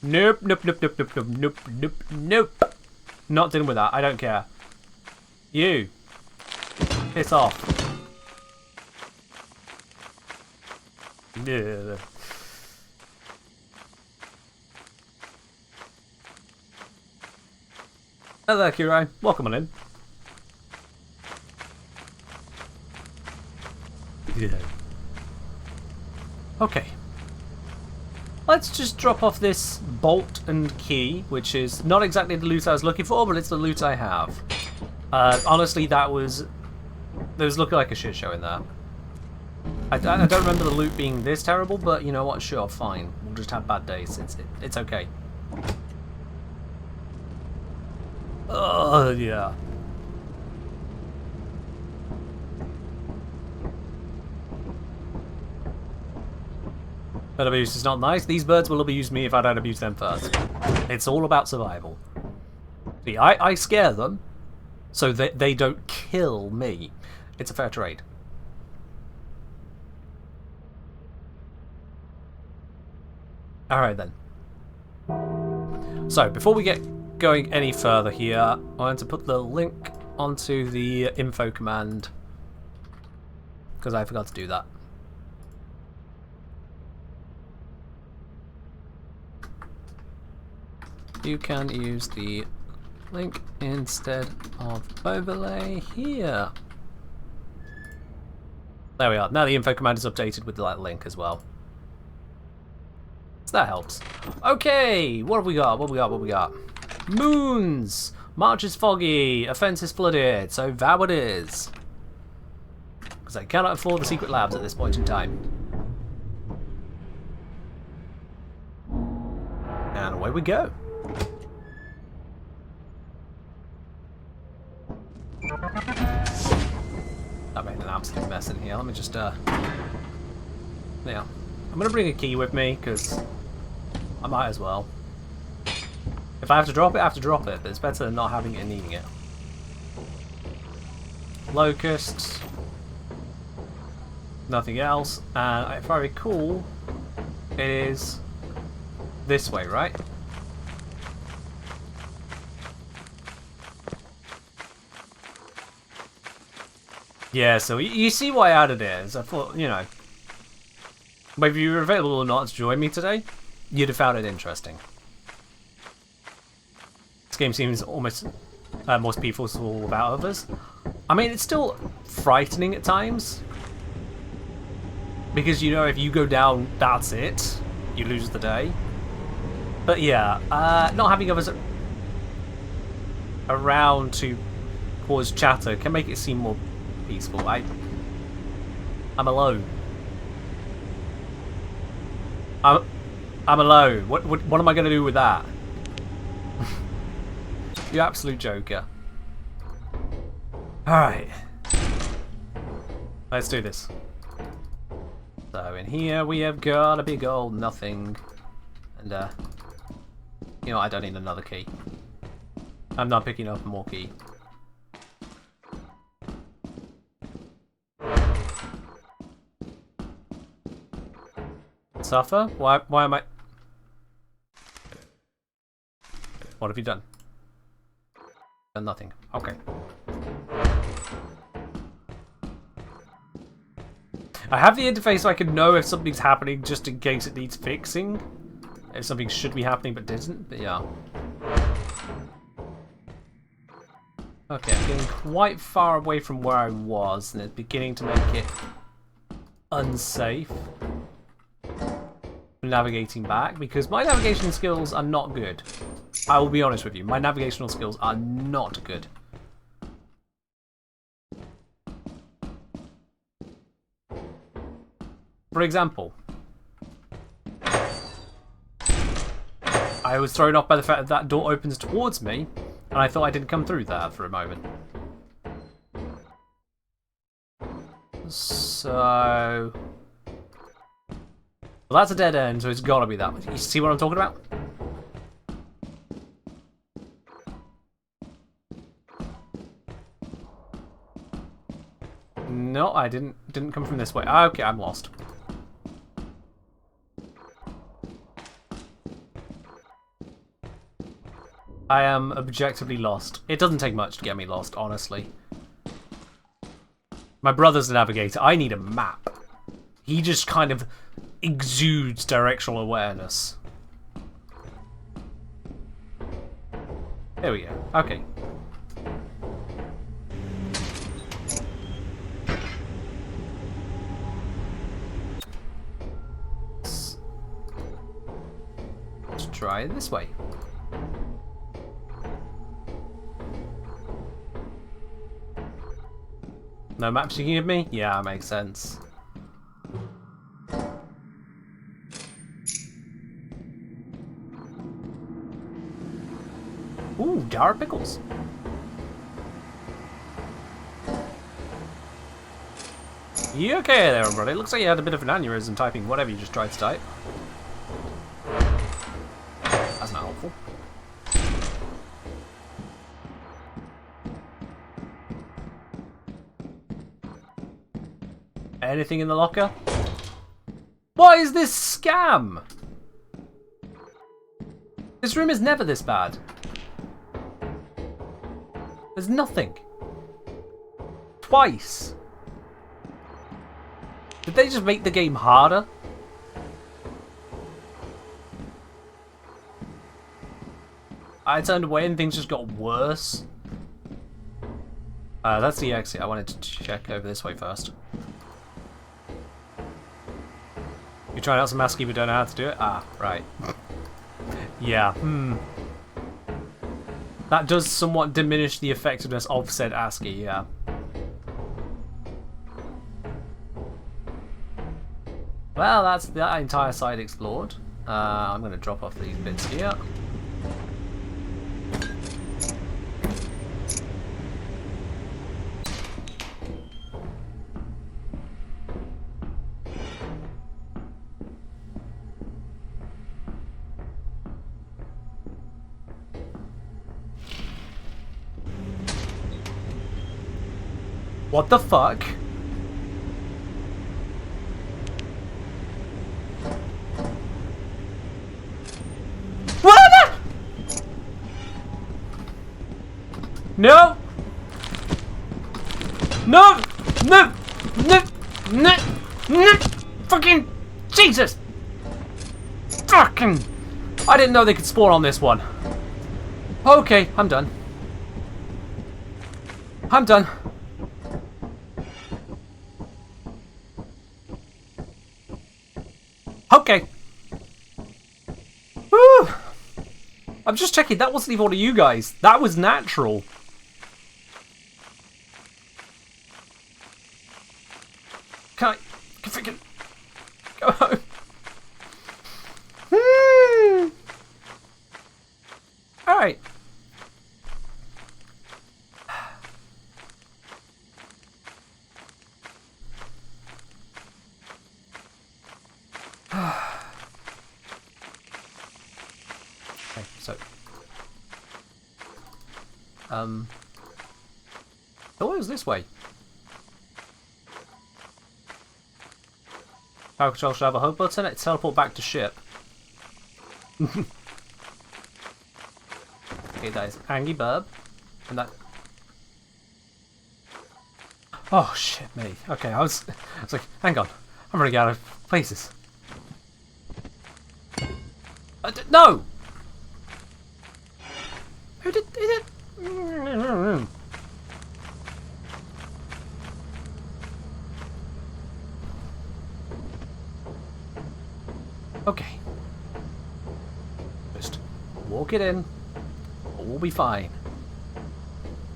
Nope. Nope. Nope. Nope. Nope. Nope. Nope. Nope. Nope. Not dealing with that. I don't care. You. Piss off. Yeah. Hello, Kirai. Welcome on in. Yeah. Okay. Let's just drop off this bolt and key, which is not exactly the loot I was looking for, but it's the loot I have. Honestly, there was looking like a shit show in there. I don't remember the loot being this terrible, but you know what? Sure, fine. We'll just have bad days. It's okay. Oh, yeah. Bird abuse is not nice. These birds will abuse me if I don't abuse them first. It's all about survival. See, I scare them so that they don't kill me. It's a fair trade. Alright then. So, before we get going any further here, I want to put the link onto the info command, because I forgot to do that. You can use the link instead of overlay here. There we are. Now the info command is updated with that link as well. So that helps. Okay, what have we got? What have we got? Moons! March is foggy, offense is flooded, so vow it is. Because I cannot afford the secret labs at this point in time. And away we go. I made an absolute mess in here. Let me just, yeah. I'm going to bring a key with me, because I might as well. If I have to drop it, I have to drop it, but it's better than not having it and needing it. Locusts. Nothing else. And if I recall, it is this way, right? Yeah, so you see why I added it. Is I thought, you know, whether you were available or not to join me today, you'd have found it interesting. This game seems almost more peaceful without others. I mean, it's still frightening at times. Because, you know, if you go down, that's it. You lose the day. But yeah, not having others around to cause chatter can make it seem more peaceful. I'm alone. I'm alone. What am I going to do with that? You absolute joker. Alright. Let's do this. So in here we have got a big old nothing. And you know, I don't need another key. I'm not picking up more key. Suffer? Why am I... What have you done? Done nothing. Okay. I have the interface so I can know if something's happening just in case it needs fixing. If something should be happening but didn't, but yeah. Okay, I'm getting quite far away from where I was and it's beginning to make it unsafe. Navigating back because my navigation skills are not good. I will be honest with you, my navigational skills are not good. For example, I was thrown off by the fact that that door opens towards me and I thought I didn't come through there for a moment. So... Well, that's a dead end, so it's gotta be that one. You see what I'm talking about? No, I didn't come from this way. Okay, I'm lost. I am objectively lost. It doesn't take much to get me lost, honestly. My brother's the navigator. I need a map. He just kind of exudes directional awareness. There we go. Okay. Let's try it this way. No maps you can give me? Yeah, makes sense. Ooh, jar of pickles. You okay there, everybody? Looks like you had a bit of an aneurysm typing whatever you just tried to type. That's not helpful. Anything in the locker? What is this scam? This room is never this bad. There's nothing. Twice. Did they just make the game harder? I turned away and things just got worse. That's the exit. I wanted to check over this way first. You're trying out some ASCII but don't know how to do it? Ah, right. Yeah, That does somewhat diminish the effectiveness of said ASCII, yeah. Well, that's that entire side explored. I'm going to drop off these bits here. What the fuck? What? No! No! No! No! No! No! Fucking Jesus! Fucking! I didn't know they could spawn on this one. Okay, I'm done. I'm done. Okay. Woo! I'm just checking, that wasn't even one of you guys. That was natural. Can I freaking go home? Alright. Okay, so oh, it was this way. Power control should have a home button. It teleport back to ship. Okay, that is Angry Burb, and that. Oh shit, me. Okay, I was like, hang on, I'm running out of places. No. Who did? Okay. Just walk it in. We'll be fine.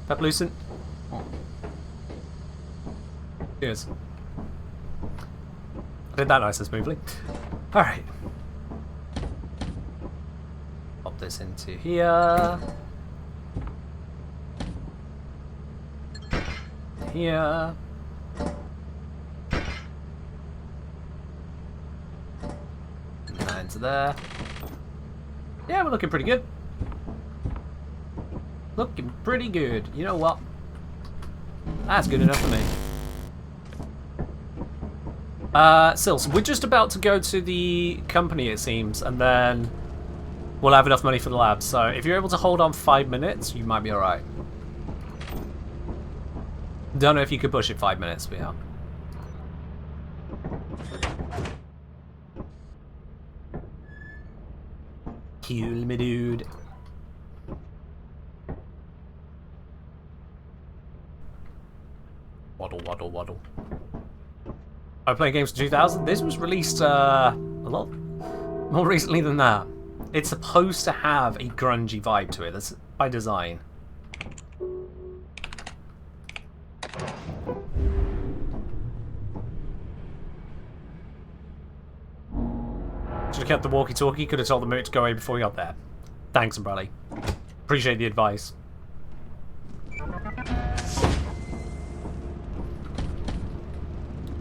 Pep Lucent. Oh. Cheers. I did that nice and smoothly. Alright. Pop this into here. Here. And into there. Yeah, we're looking pretty good. Looking pretty good. You know what? That's good enough for me. Sils, we're just about to go to the company, it seems, and then we'll have enough money for the lab. So if you're able to hold on 5 minutes, you might be alright. Don't know if you could push it 5 minutes, but yeah. Kill me, dude. Waddle, waddle, waddle. I played games in 2000. This was released a lot more recently than that. It's supposed to have a grungy vibe to it. That's by design. Should have kept the walkie-talkie. Could have told the moot to go away before we got there. Thanks, Umbrella. Appreciate the advice.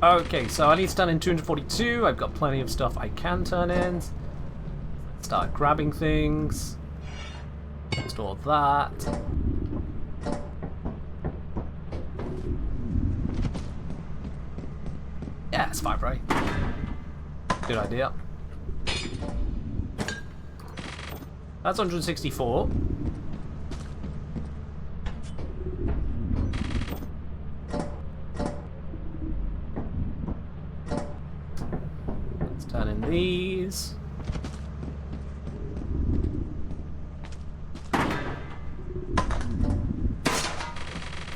Okay, so I need to turn in 242. I've got plenty of stuff I can turn in. Start grabbing things. Store that. Yeah, it's 5, right? Good idea. That's 164. Let's turn in these.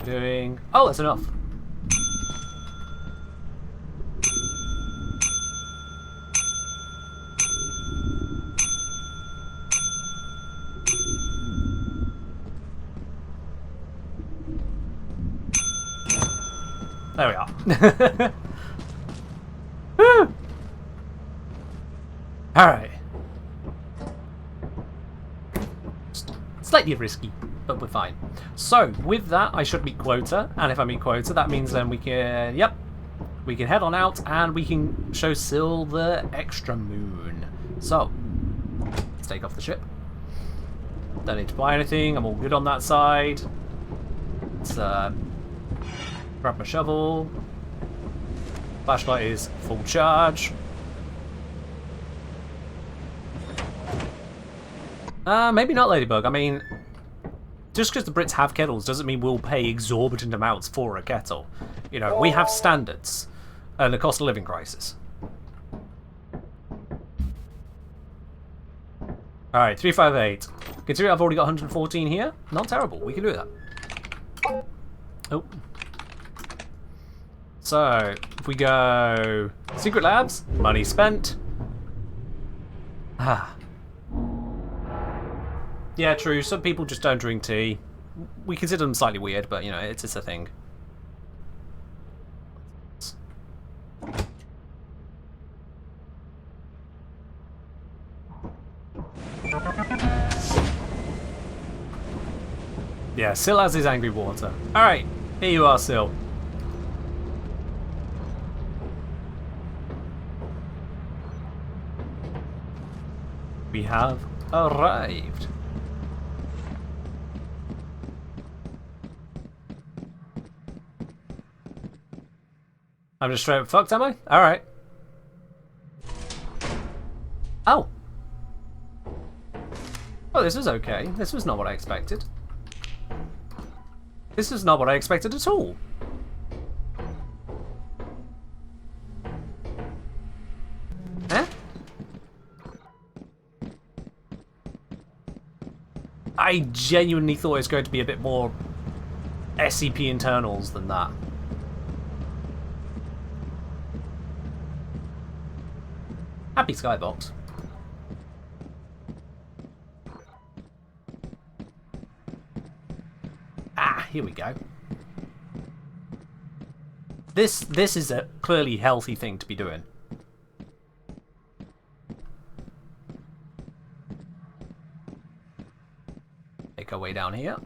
Doing. Oh, that's enough. There we are. Woo! Alright. Slightly risky, but we're fine. So, with that, I should meet quota, and if I meet quota, that means then we can, yep, we can head on out, and we can show Sil the extra moon. So, let's take off the ship. Don't need to buy anything, I'm all good on that side. Let's, grab my shovel. Flashlight is full charge. Maybe not Ladybug. I mean, just because the Brits have kettles doesn't mean we'll pay exorbitant amounts for a kettle. You know, we have standards and a cost of living crisis. Alright, 358. Considering I've already got 114 here, not terrible. We can do that. Oh. So, if we go Secret Labs, money spent. Ah. Yeah, true. Some people just don't drink tea. We consider them slightly weird, but, you know, it's just a thing. Yeah, Syl has his angry water. Alright, here you are, Syl. We have arrived. I'm just straight up fucked, am I? Alright. Oh. Oh, this was okay. This was not what I expected. This is not what I expected at all. Eh? I genuinely thought it was going to be a bit more SCP internals than that. Happy Skybox. Ah, here we go. This is a clearly healthy thing to be doing. Make our way down here.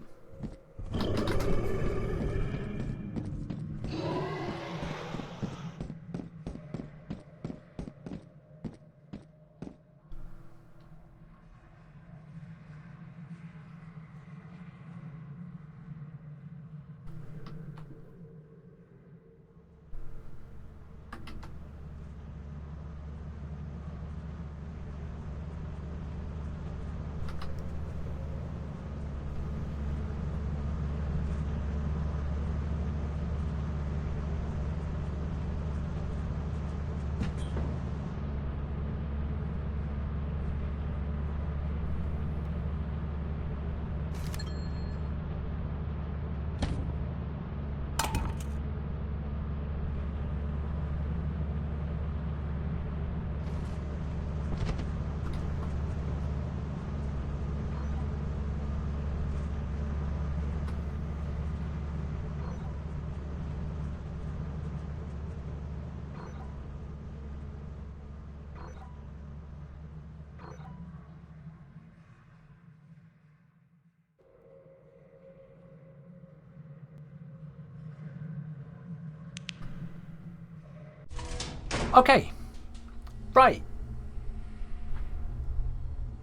Okay. Right.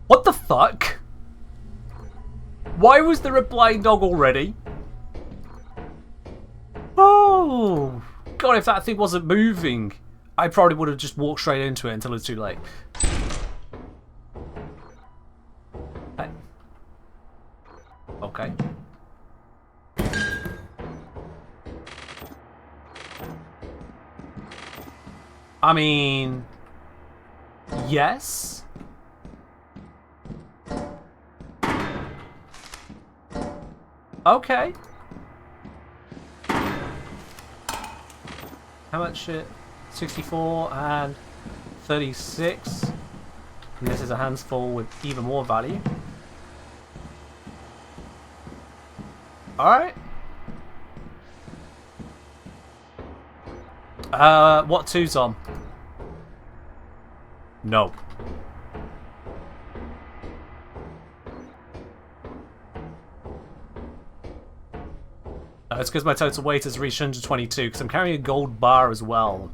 What the fuck? Why was there a blind dog already? Oh! God, if that thing wasn't moving, I probably would have just walked straight into it until it's too late. Okay. I mean, yes. Okay. How much shit? 64 and 36. And this is a handful with even more value. Alright. What to, Tom? No. It's because my total weight has reached 122, because I'm carrying a gold bar as well.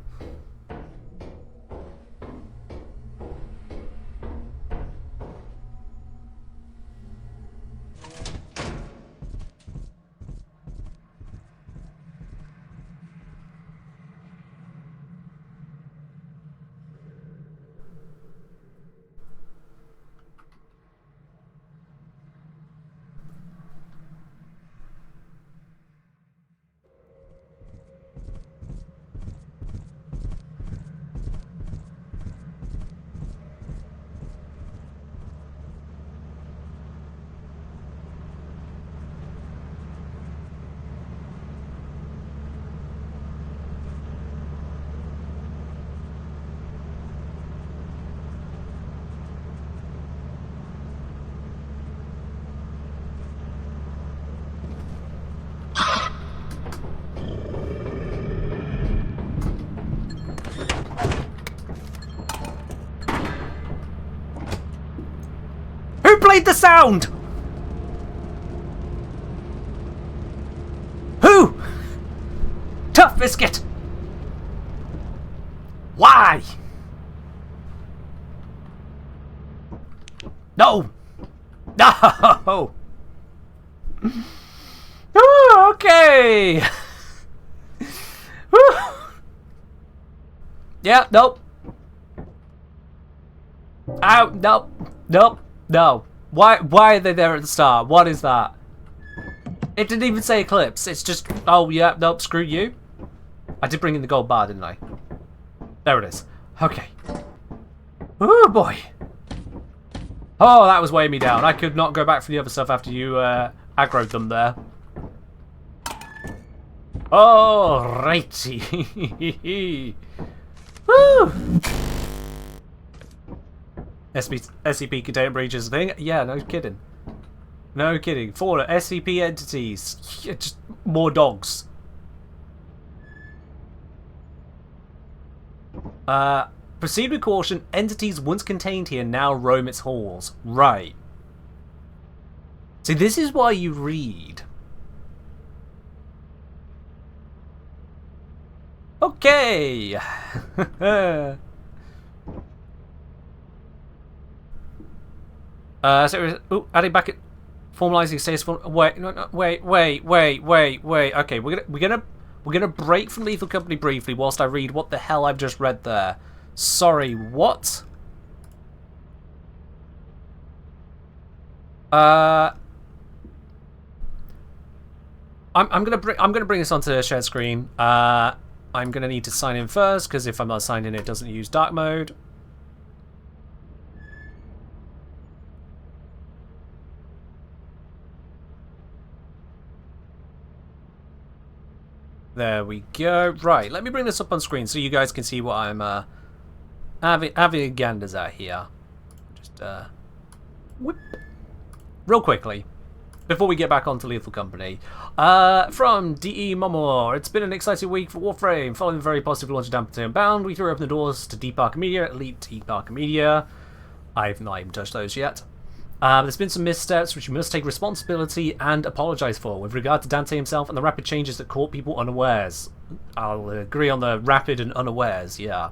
played the sound? Who? Tough Biscuit. Why? No. No. Ooh, okay. Yeah, nope. Ow, nope. Nope. No. Why are they there at the start? What is that? It didn't even say Eclipse. It's just, oh yeah, nope, screw you. I did bring in the gold bar, didn't I? There it is. Okay. Oh boy. Oh, that was weighing me down. I could not go back for the other stuff after you aggroed them there. Alrighty. Woo! SCP containment breach is a thing? Yeah, no kidding. No kidding. Fallen SCP entities. Just more dogs. Proceed with caution. Entities once contained here now roam its halls. Right. See, this is why you read. Okay. Adding back at formalizing status. Wait, no, wait. Okay, we're gonna break from Lethal Company briefly whilst I read what the hell I've just read there. Sorry, what? I'm gonna bring this onto the shared screen. I'm gonna need to sign in first because if I'm not signed in, it doesn't use dark mode. There we go. Right, let me bring this up on screen so you guys can see what I'm having a ganders at here. Just whip. Real quickly, before we get back onto Lethal Company. From DE Momor, it's been an exciting week for Warframe. Following the very positive launch of Damp Bound, we threw open the doors to Deep Arc Media, Elite Deep Arc Media. I've not even touched those yet. There's been some missteps which we must take responsibility and apologise for with regard to Dante himself and the rapid changes that caught people unawares. I'll agree on the rapid and unawares, yeah.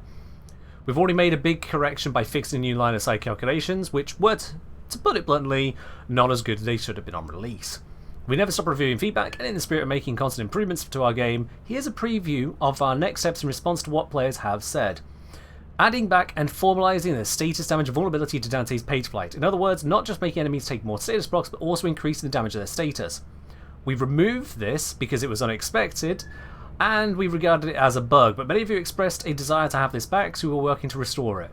We've already made a big correction by fixing new line of sight calculations, which were, to put it bluntly, not as good as they should have been on release. We never stop reviewing feedback, and in the spirit of making constant improvements to our game, here's a preview of our next steps in response to what players have said. Adding back and formalising the status damage vulnerability to Dante's page flight. In other words, not just making enemies take more status blocks, but also increasing the damage of their status. We removed this because it was unexpected, and we regarded it as a bug, but many of you expressed a desire to have this back, so we were working to restore it.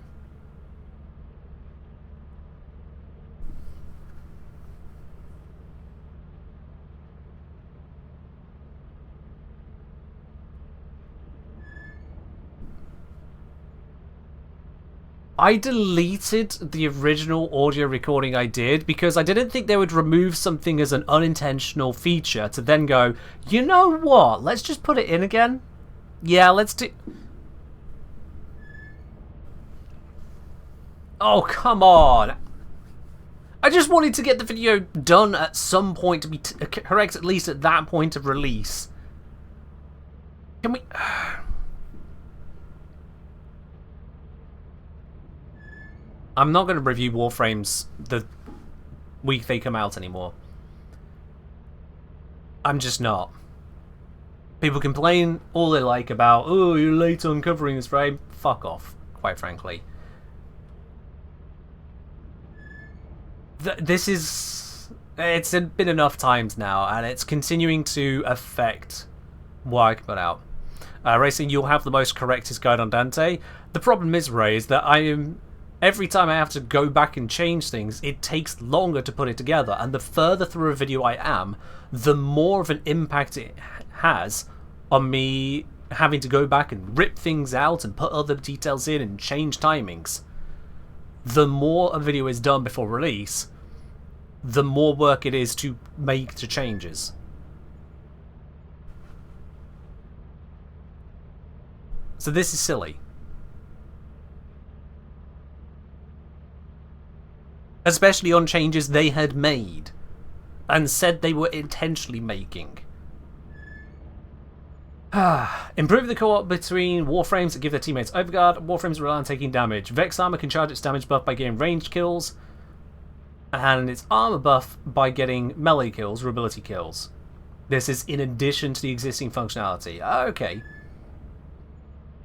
I deleted the original audio recording I did because I didn't think they would remove something as an unintentional feature to then go, you know what, let's just put it in again. Yeah, let's do... Oh, come on. I just wanted to get the video done at some point to be correct, at least at that point of release. Can we... I'm not going to review Warframes the week they come out anymore. I'm just not. People complain all they like about, oh, you're late on covering this frame. Fuck off, quite frankly. This is... It's been enough times now, and it's continuing to affect what I can put out. Racing, you'll have the most correctest guide on Dante. The problem is, Ray, is that I am... Every time I have to go back and change things, it takes longer to put it together, and the further through a video I am, the more of an impact it has on me having to go back and rip things out and put other details in and change timings. The more a video is done before release, the more work it is to make the changes. So this is silly. especially on changes they had made and said they were intentionally making. Improve the co-op between Warframes that give their teammates overguard. Warframes rely on taking damage. Vex armor can charge its damage buff by getting ranged kills, and its armor buff by getting melee kills or ability kills. This is in addition to the existing functionality. Okay.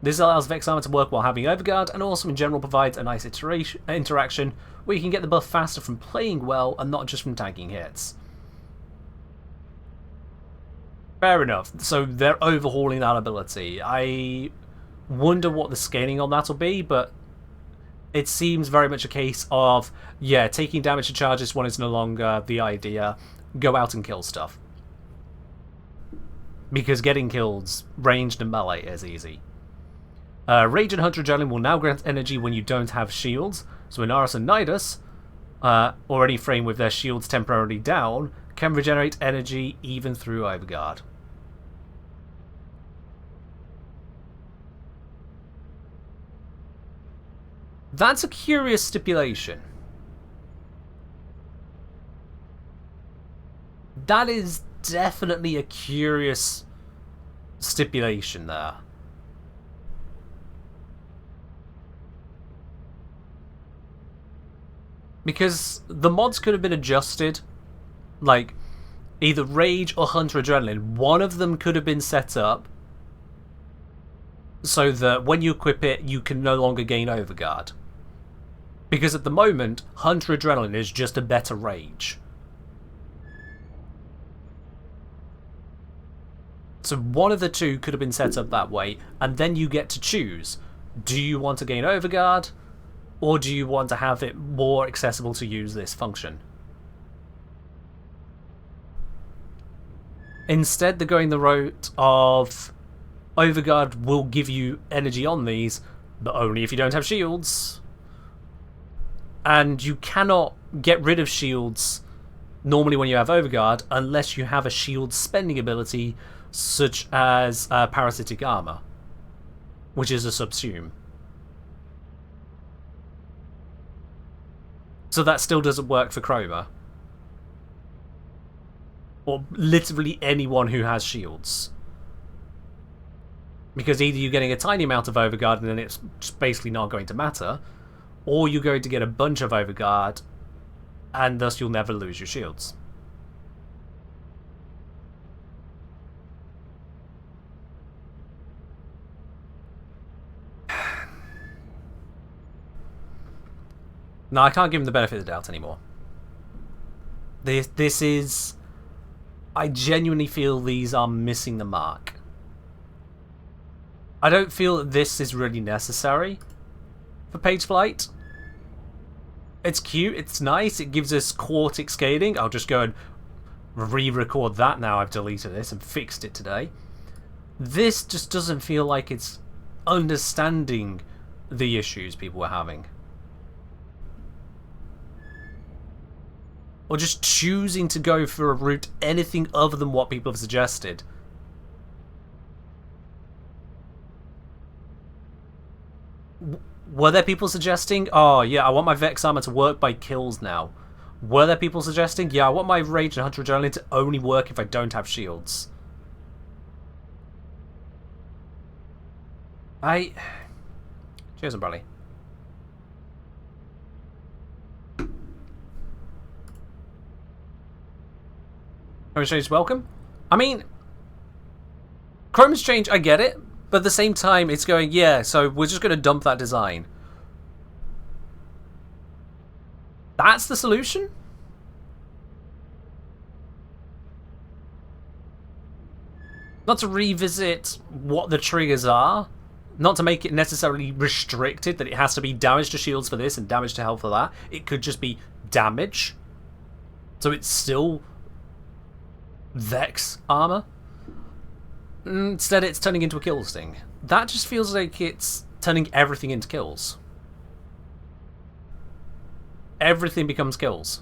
This allows Vex armor to work while having overguard, and also in general provides a nice interaction where you can get the buff faster from playing well and not just from tagging hits. Fair enough. So they're overhauling that ability. I wonder what the scaling on that will be, but it seems very much a case of, yeah, taking damage to charges when it's no longer the idea. Go out and kill stuff. Because getting kills, ranged and melee, is easy. Rage and Hunter Adrenaline will now grant energy when you don't have shields. So Inaris and Nidus, or any frame with their shields temporarily down, can regenerate energy even through overguard. That's a curious stipulation. That is definitely a curious stipulation there. Because the mods could have been adjusted, like either Rage or Hunter Adrenaline. One of them could have been set up so that when you equip it, you can no longer gain overguard. Because at the moment, Hunter Adrenaline is just a better Rage. So one of the two could have been set up that way, and then you get to choose. Do you want to gain overguard, or do you want to have it more accessible to use this function? Instead, they're going the route of overguard will give you energy on these, but only if you don't have shields. And you cannot get rid of shields normally when you have overguard unless you have a shield spending ability such as parasitic armor, which is a subsume. So that still doesn't work for Chroma. Or literally anyone who has shields. Because either you're getting a tiny amount of overguard and then it's just basically not going to matter, or you're going to get a bunch of overguard and thus you'll never lose your shields. No, I can't give him the benefit of the doubt anymore. This is... I genuinely feel these are missing the mark. I don't feel that this is really necessary for page flight. It's cute, it's nice, it gives us quartic scaling. I'll just go and re-record that now I've deleted this and fixed it today. This just doesn't feel like it's understanding the issues people were having. Or just choosing to go for a route anything other than what people have suggested. Were there people suggesting, oh yeah, I want my Vex armor to work by kills now? Were there people suggesting, yeah, I want my Rage and Hunter Adrenaline to only work if I don't have shields? Cheers, Umbrelli. Change, welcome. I mean, Chrome's change, I get it, but at the same time, it's going, yeah, so we're just going to dump that design. That's the solution? Not to revisit what the triggers are, not to make it necessarily restricted, that it has to be damage to shields for this and damage to health for that. It could just be damage. So it's still Vex armor. Instead it's turning into a kill sting. That just feels like it's turning everything into kills. Everything becomes kills.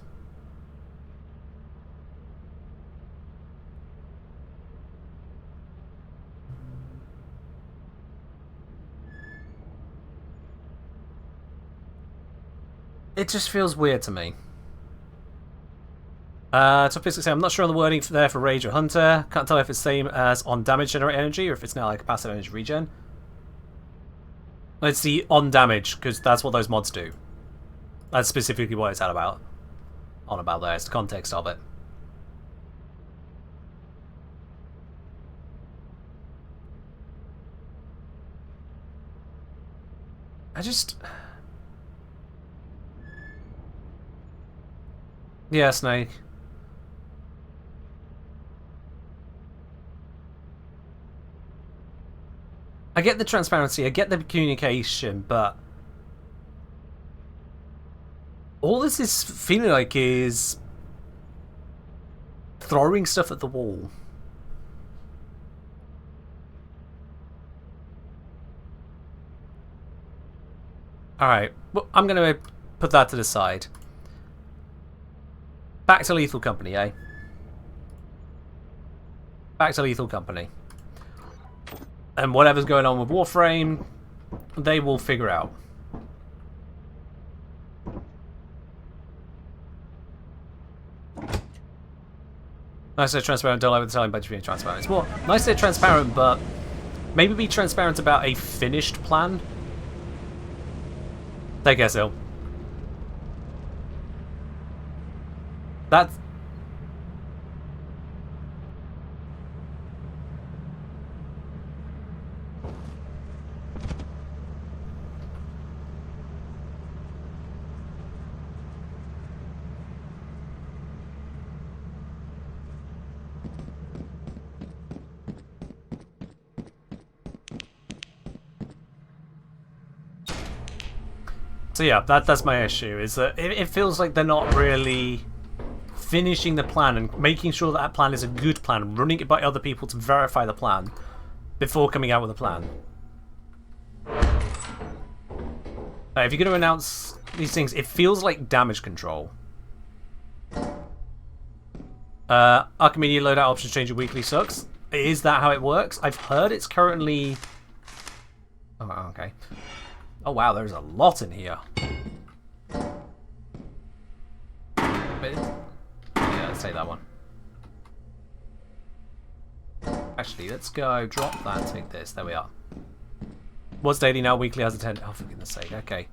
It just feels weird to me. Top physics, I'm not sure on the wording for there for Rage or Hunter. Can't tell if it's the same as on damage generate energy or if it's now like a passive energy regen. Let's see on damage, because that's what those mods do. That's specifically what it's on about there. It's the context of it. Yeah, Snake. I get the transparency, I get the communication, but all this is feeling like is throwing stuff at the wall. Alright, well, I'm going to put that to the side. Back to Lethal Company, eh? Back to Lethal Company. And whatever's going on with Warframe, they will figure out. Nice to transparent, don't like with the selling budget being transparent. It's more nice to transparent, but maybe be transparent about a finished plan. Take care, Sil. That's... So yeah, that's my issue, is that it feels like they're not really finishing the plan and making sure that plan is a good plan, running it by other people to verify the plan before coming out with a plan. If you're going to announce these things, it feels like damage control. Archimedes loadout options change weekly sucks. Is that how it works? I've heard it's currently... Oh, okay. Oh wow, there's a lot in here. Yeah, let's take that one. Actually, let's go drop that, take this. There we are. What's daily now? Weekly has a 10. Oh, for goodness sake. Okay.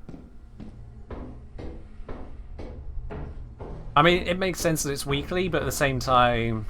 I mean, it makes sense that it's weekly, but at the same time...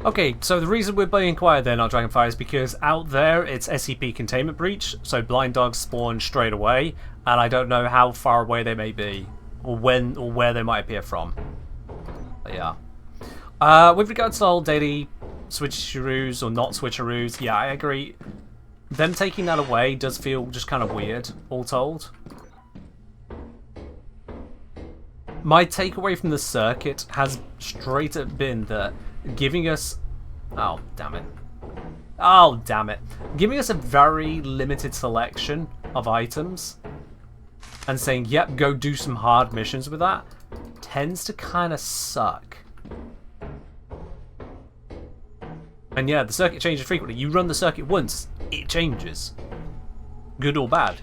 Okay, so the reason we're being quiet there, not Dragonfire, is because out there it's SCP containment breach, so blind dogs spawn straight away, and I don't know how far away they may be, or when, or where they might appear from. But yeah. With regards to the whole daily switcheroos or not switcheroos, yeah, I agree. Them taking that away does feel just kind of weird, all told. My takeaway from the circuit has straight up been that giving us... Oh, damn it. Oh, damn it. Giving us a very limited selection of items and saying, yep, go do some hard missions with that, tends to kind of suck. And yeah, the circuit changes frequently. You run the circuit once, it changes. Good or bad.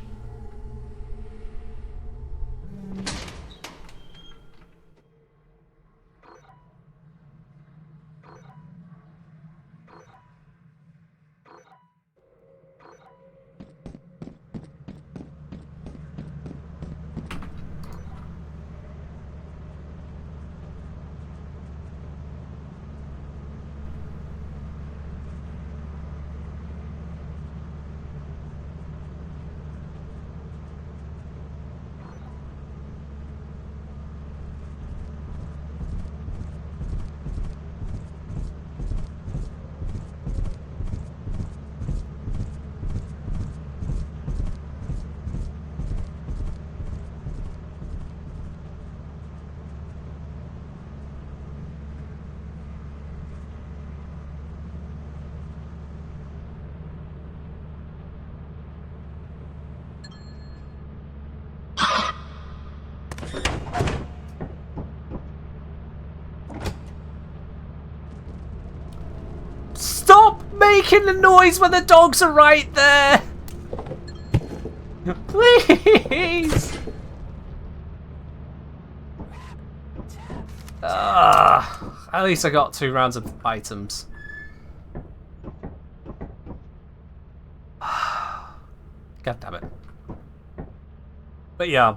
Stop making the noise when the dogs are right there! Please! At least I got 2 rounds of items. God damn it. But yeah.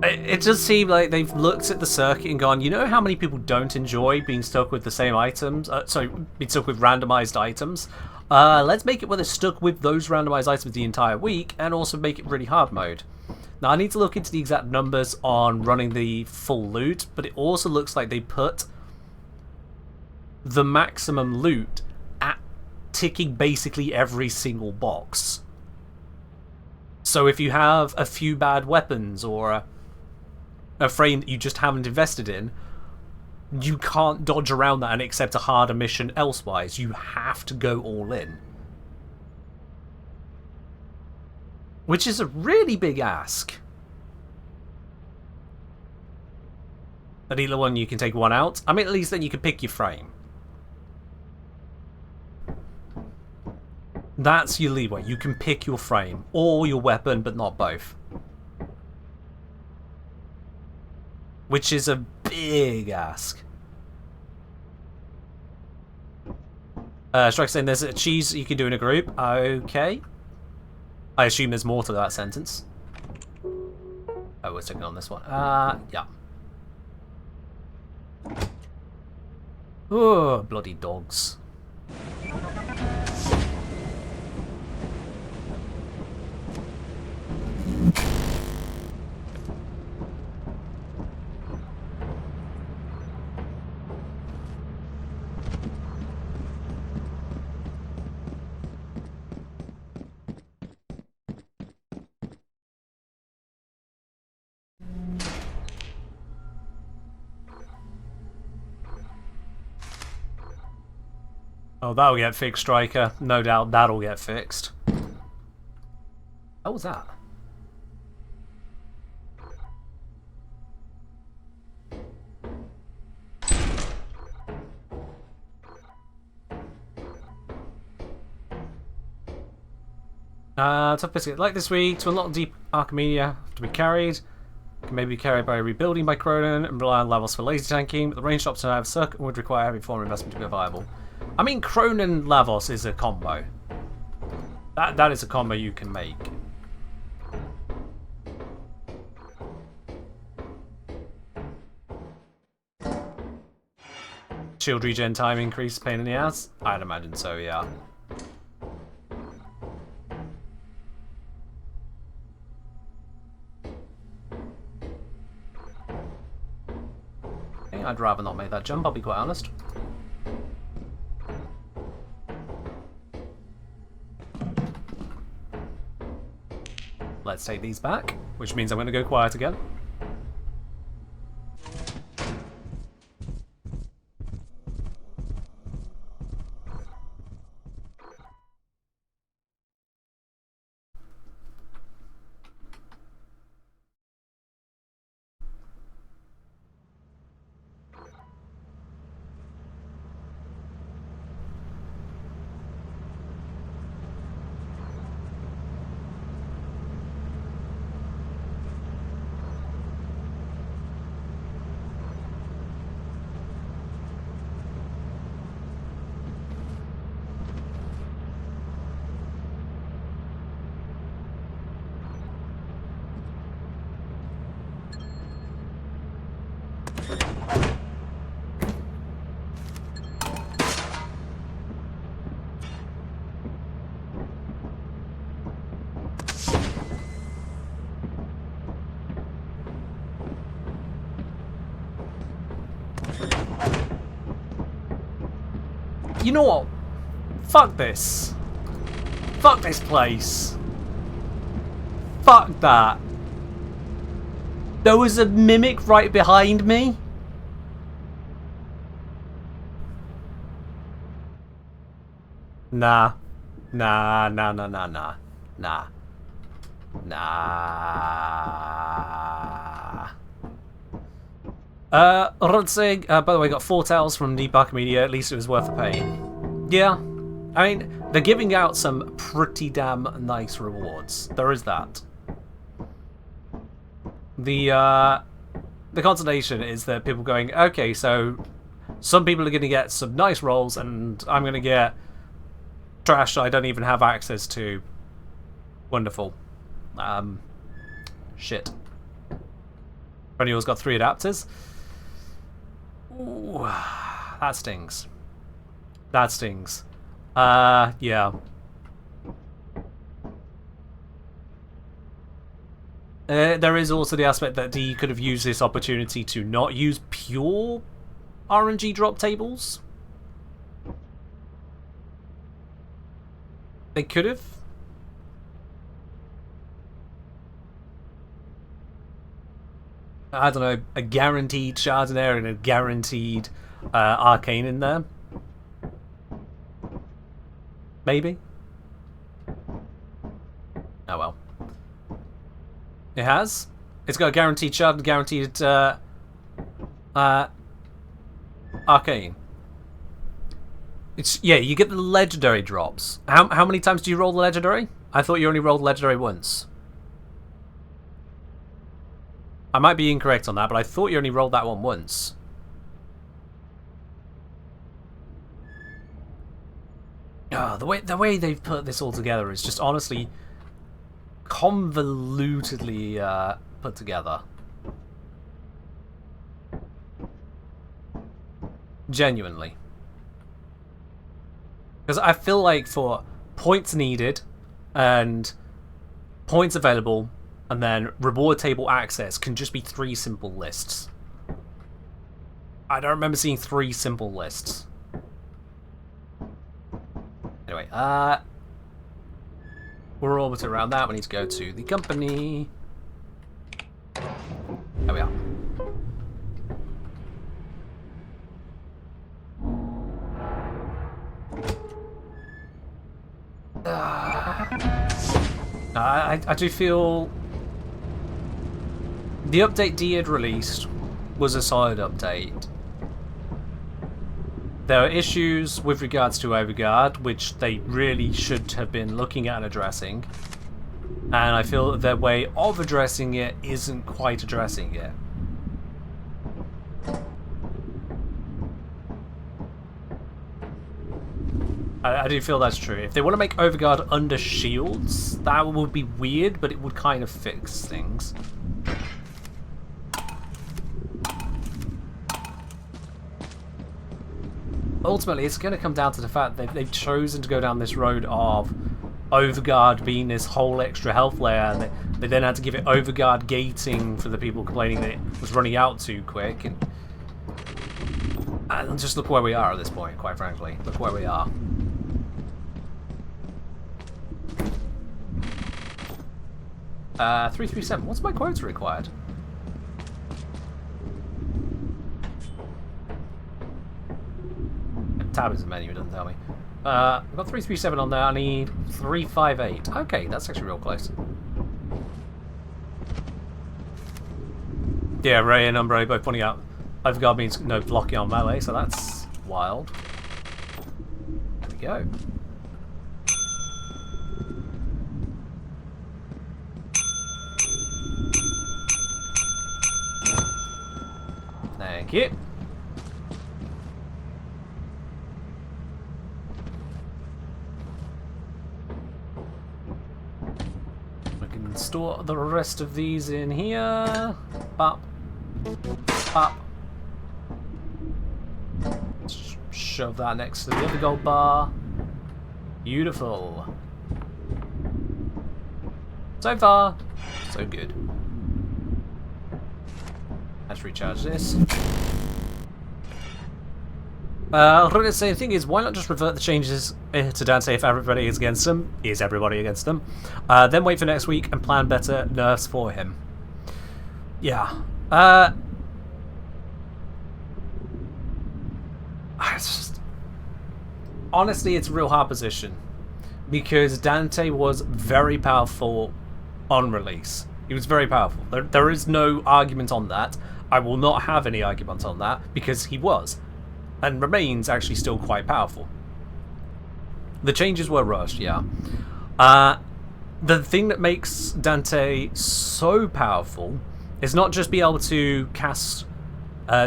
It does seem like they've looked at the circuit and gone, you know how many people don't enjoy being stuck with the same items? Sorry, being stuck with randomized items? Let's make it where they're stuck with those randomized items the entire week and also make it really hard mode. Now, I need to look into the exact numbers on running the full loot, but it also looks like they put the maximum loot at ticking basically every single box. So if you have a few bad weapons or a frame that you just haven't invested in, you can't dodge around that and accept a harder mission elsewise. You have to go all in. Which is a really big ask. At either one you can take one out. I mean, at least then you can pick your frame. That's your leeway. You can pick your frame or your weapon, but not both. Which is a big ask. Strike saying there's a cheese you can do in a group. Okay. I assume there's more to that sentence. Oh, we're sticking on this one. Yeah. Oh, bloody dogs. Oh, that'll get fixed, Striker. No doubt that'll get fixed. What was that? Tough biscuit. Like this week, to unlock deep Archimedia to be carried. Can maybe be carried by rebuilding by Cronin and rely on levels for laser tanking, but the range drops to have circuit would require heavy form investment to be viable. I mean, Cronin Lavos is a combo. That is a combo you can make. Shield regen time increase, pain in the ass? I'd imagine so, yeah. I think I'd rather not make that jump, I'll be quite honest. Let's take these back, which means I'm going to go quiet again. You know what? Fuck this. Fuck this place. Fuck that. There was a mimic right behind me. Nah. Nah, nah, nah, nah, nah. Nah. Nah. Rutzig, by the way, got 4 towels from the Barker Media. At least it was worth the pain. Yeah. I mean, they're giving out some pretty damn nice rewards. There is that. The consolation is that people going, okay, so some people are going to get some nice rolls, and I'm going to get trash I don't even have access to. Wonderful. Shit. Renewal's got 3 adapters. Ooh, that stings. That stings. Yeah. There is also the aspect that he could have used this opportunity to not use pure RNG drop tables. They could have. I don't know, a guaranteed Chardonnay and a guaranteed Arcane in there. Maybe. Oh well. It has. It's got a guaranteed Chardonnay, guaranteed Arcane. It's, yeah, you get the legendary drops. How many times do you roll the legendary? I thought you only rolled legendary once. I might be incorrect on that, but I thought you only rolled that one once. Oh, the way they've put this all together is just honestly convolutedly put together. Genuinely. Because I feel like for points needed and points available and then reward table access can just be 3 simple lists. I don't remember seeing 3 simple lists. Anyway, we're orbiting around that. We need to go to the company. There we are. I do feel the update D had released was a solid update. There are issues with regards to Overguard, which they really should have been looking at and addressing. And I feel that their way of addressing it isn't quite addressing it. I do feel that's true. If they want to make Overguard under shields, that would be weird, but it would kind of fix things. Ultimately, it's going to come down to the fact that they've chosen to go down this road of Overguard being this whole extra health layer, and they then had to give it Overguard gating for the people complaining that it was running out too quick. And just look where we are at this point, quite frankly. Look where we are. Uh, 337. What's my quota required? Tab is a menu, it doesn't tell me. I've got 337 on there. I need 358. Okay, that's actually real close. Yeah, Ray and Umbre both pointing out Overguard means no blocking on melee, so that's wild. There we go. Thank you. We can store the rest of these in here. Pop. Pop. Shove that next to the other gold bar. Beautiful. So far, so good. Let's recharge this. I was going to say, the thing is, why not just revert the changes to Dante if everybody is against him? Is everybody against them? Then wait for next week and plan better nerfs for him. Yeah. Honestly, it's a real hard position. Because Dante was very powerful on release. He was very powerful. There is no argument on that. I will not have any argument on that, because he was. And remains actually still quite powerful. The changes were rushed, yeah. The thing that makes Dante so powerful is not just be able to cast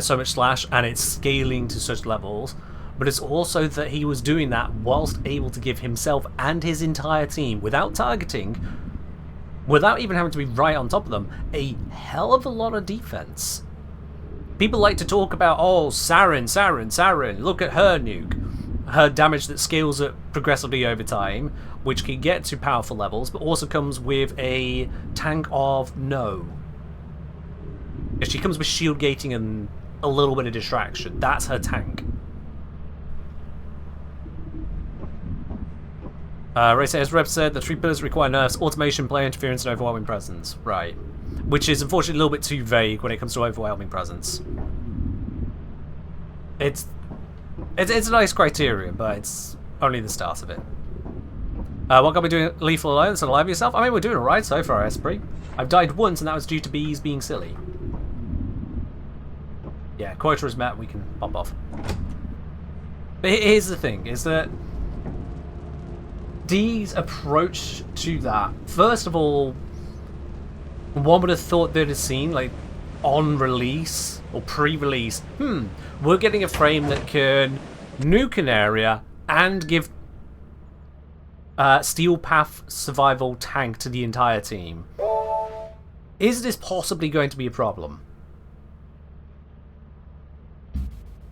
so much slash and it's scaling to such levels, but it's also that he was doing that whilst able to give himself and his entire team, without targeting, without even having to be right on top of them, a hell of a lot of defense. People like to talk about, oh, Saren, look at her nuke. Her damage that scales up progressively over time, which can get to powerful levels, but also comes with a tank of no. She comes with shield gating and a little bit of distraction. That's her tank. Ray says, Rep said the 3 pillars require nerfs, automation, player interference, and overwhelming presence. Right. Which is unfortunately a little bit too vague when it comes to overwhelming presence. It's a nice criterion, but it's only the start of it. What can we do? Lethal Alliance and Alive Yourself? I mean, we're doing alright so far, Esprit. I've died once, and that was due to bees being silly. Yeah, quota is met, we can pop off. But here's the thing, is that Dee's approach to that, first of all, one would have thought they'd have seen, like, on release, or pre-release, we're getting a frame that can nuke an area and give Steel Path survival tank to the entire team. Is this possibly going to be a problem?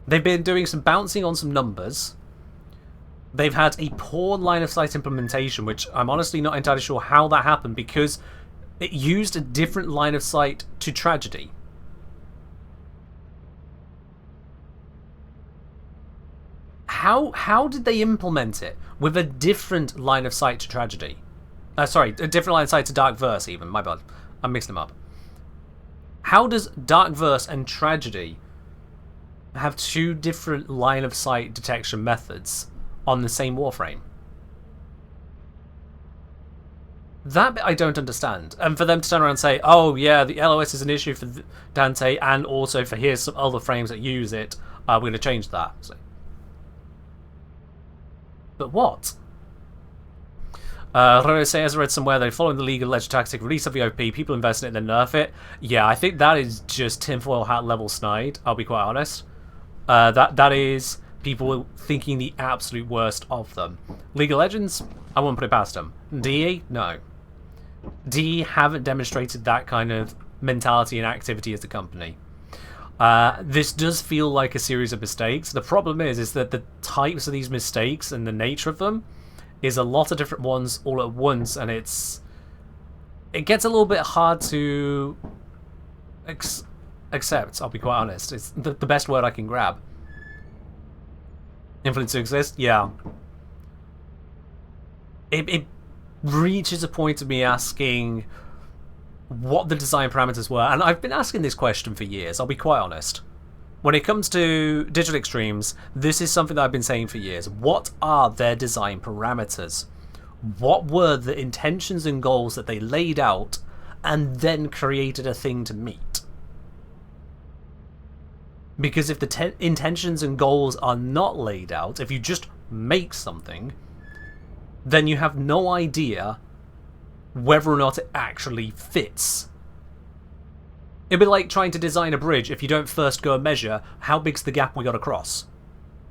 They've been doing some bouncing on some numbers. They've had a poor line of sight implementation, which I'm honestly not entirely sure how that happened, because it used a different line of sight to Tragedy. How did they implement it with a different line of sight to Tragedy? Sorry, a different line of sight to Dark Verse even, my bad. I'm mixing them up. How does Dark Verse and Tragedy have two different line of sight detection methods on the same warframe? That bit I don't understand. And for them to turn around and say, oh yeah, the LOS is an issue for Dante and also for here's some other frames that use it, we're going to change that. So, but what? Roro says, I read somewhere that following the League of Legends tactic release of the OP, people invest in it and then nerf it. Yeah, I think that is just tinfoil hat level snide, I'll be quite honest. That is people thinking the absolute worst of them. League of Legends, I wouldn't put it past them. DE, no. DE haven't demonstrated that kind of mentality and activity as a company. This does feel like a series of mistakes. The problem is that the types of these mistakes and the nature of them is a lot of different ones all at once, and it gets a little bit hard to accept, I'll be quite honest. It's the best word I can grab. Influence to exist? Yeah. It reaches a point of me asking what the design parameters were, and I've been asking this question for years, I'll be quite honest. When it comes to Digital Extremes, this is something that I've been saying for years. What are their design parameters? What were the intentions and goals that they laid out and then created a thing to meet? Because if the intentions and goals are not laid out, if you just make something, then you have no idea whether or not it actually fits. It'd be like trying to design a bridge if you don't first go and measure how big's the gap we got to cross.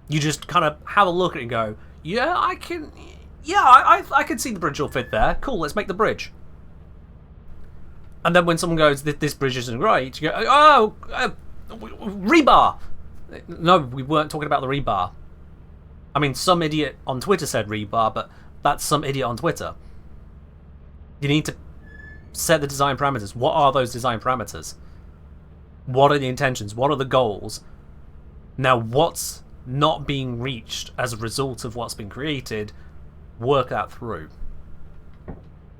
You just kind of have a look at it and go, yeah, I can see the bridge will fit there. Cool, let's make the bridge. And then when someone goes, this bridge isn't right, you go, oh, rebar. No, we weren't talking about the rebar. I mean, some idiot on Twitter said rebar, but that's some idiot on Twitter. You need to set the design parameters. What are those design parameters? What are the intentions? What are the goals? Now, what's not being reached as a result of what's been created? Work that through.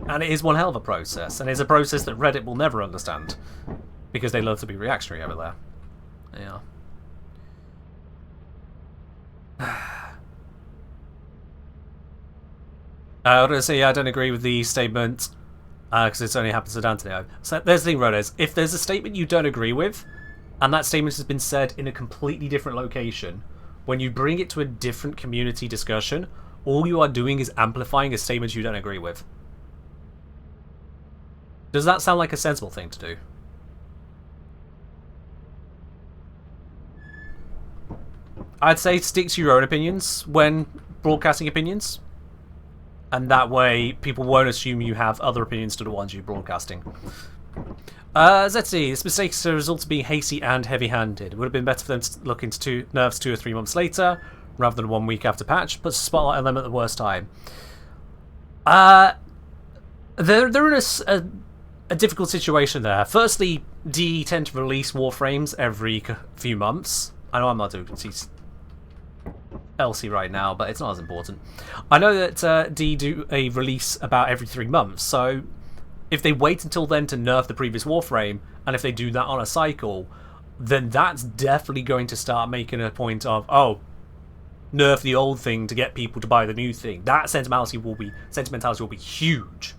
And it is one hell of a process, and it's a process that Reddit will never understand, because they love to be reactionary over there. Yeah. I was going to say, yeah, I don't agree with the statement, because it's only happened to Dan today. So there's the thing, Reddit. If there's a statement you don't agree with, and that statement has been said in a completely different location, when you bring it to a different community discussion, all you are doing is amplifying a statement you don't agree with. Does that sound like a sensible thing to do? I'd say stick to your own opinions when broadcasting opinions. And that way, people won't assume you have other opinions to the ones you're broadcasting. Let's see. This mistake is a result of being hasty and heavy-handed. It would have been better for them to look into nerfs 2 or 3 months later, rather than 1 week after patch. Puts a spotlight on them at the worst time. They're in a difficult situation there. Firstly, D tend to release Warframes every few months. I know I'm not doing LC right now, but it's not as important. I know that D do a release about every 3 months, so if they wait until then to nerf the previous Warframe, and if they do that on a cycle, then that's definitely going to start making a point of, oh, nerf the old thing to get people to buy the new thing. That sentimentality will be huge.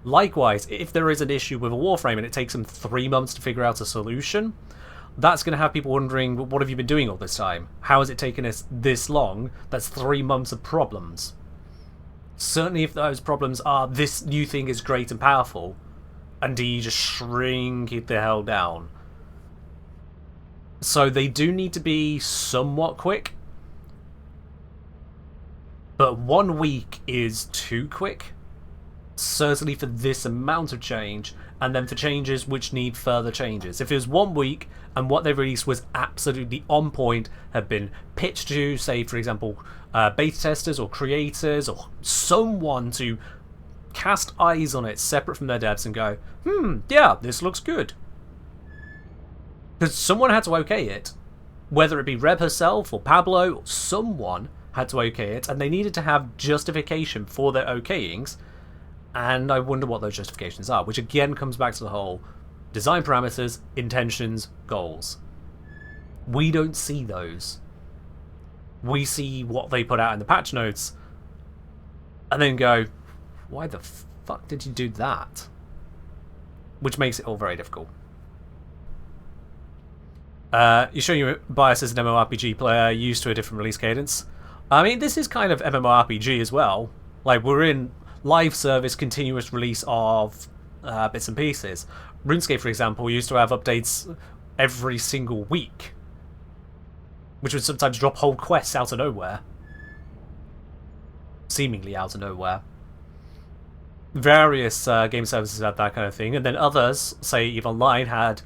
Likewise, if there is an issue with a Warframe and it takes them 3 months to figure out a solution, that's going to have people wondering, what have you been doing all this time? How has it taken us this long? That's 3 months of problems. Certainly if those problems are, this new thing is great and powerful, and do you just shrink it the hell down? So they do need to be somewhat quick. But 1 week is too quick. Certainly for this amount of change, and then for changes which need further changes. If it was 1 week and what they released was absolutely on point, had been pitched to, say, for example, beta testers or creators or someone to cast eyes on it separate from their devs and go, yeah, this looks good. Because someone had to okay it, whether it be Reb herself or Pablo, or someone had to okay it, and they needed to have justification for their okayings. And I wonder what those justifications are, which again comes back to the whole design parameters, intentions, goals. We don't see those. We see what they put out in the patch notes, and then go, why the fuck did you do that? Which makes it all very difficult. You show your bias as an MMORPG player, used to a different release cadence. I mean, this is kind of MMORPG as well. Like, we're in live service continuous release of bits and pieces. RuneScape, for example, used to have updates every single week, which would sometimes drop whole quests out of nowhere. Seemingly out of nowhere. Various game services had that kind of thing, and then others, say EVE Online, had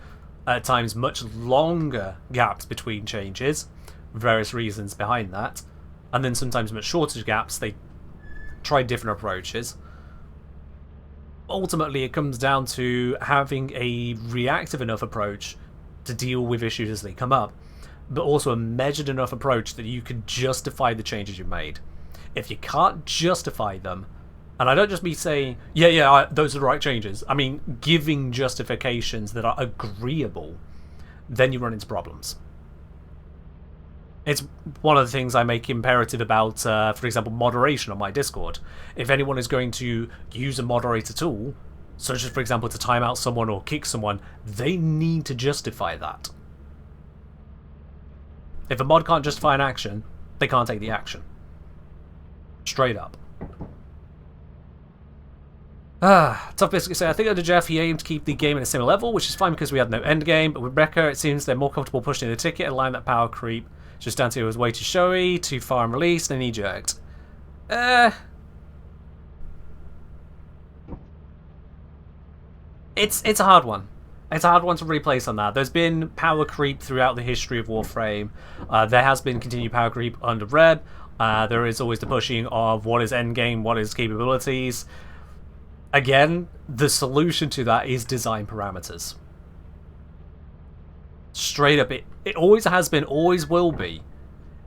at times much longer gaps between changes, various reasons behind that, and then sometimes much shorter gaps. They tried different approaches. Ultimately, it comes down to having a reactive enough approach to deal with issues as they come up, but also a measured enough approach that you can justify the changes you've made. If you can't justify them, and I don't just mean saying, those are the right changes, I mean giving justifications that are agreeable, then you run into problems. It's one of the things I make imperative about, for example, moderation on my Discord. If anyone is going to use a moderator tool, such as, for example, to time out someone or kick someone, they need to justify that. If a mod can't justify an action, they can't take the action. Straight up. Tough basically say, I think under Jeff he aimed to keep the game at a similar level, which is fine because we had no end game, but with Rebecca it seems they're more comfortable pushing the ticket and allowing that power creep. Just Dante was way too showy, too far in release, and he jerked. It's a hard one. It's a hard one to replace on that. There's been power creep throughout the history of Warframe. There has been continued power creep under Reb. There is always the pushing of what is endgame, what is capabilities. Again, the solution to that is design parameters. Straight up, it always has been, always will be.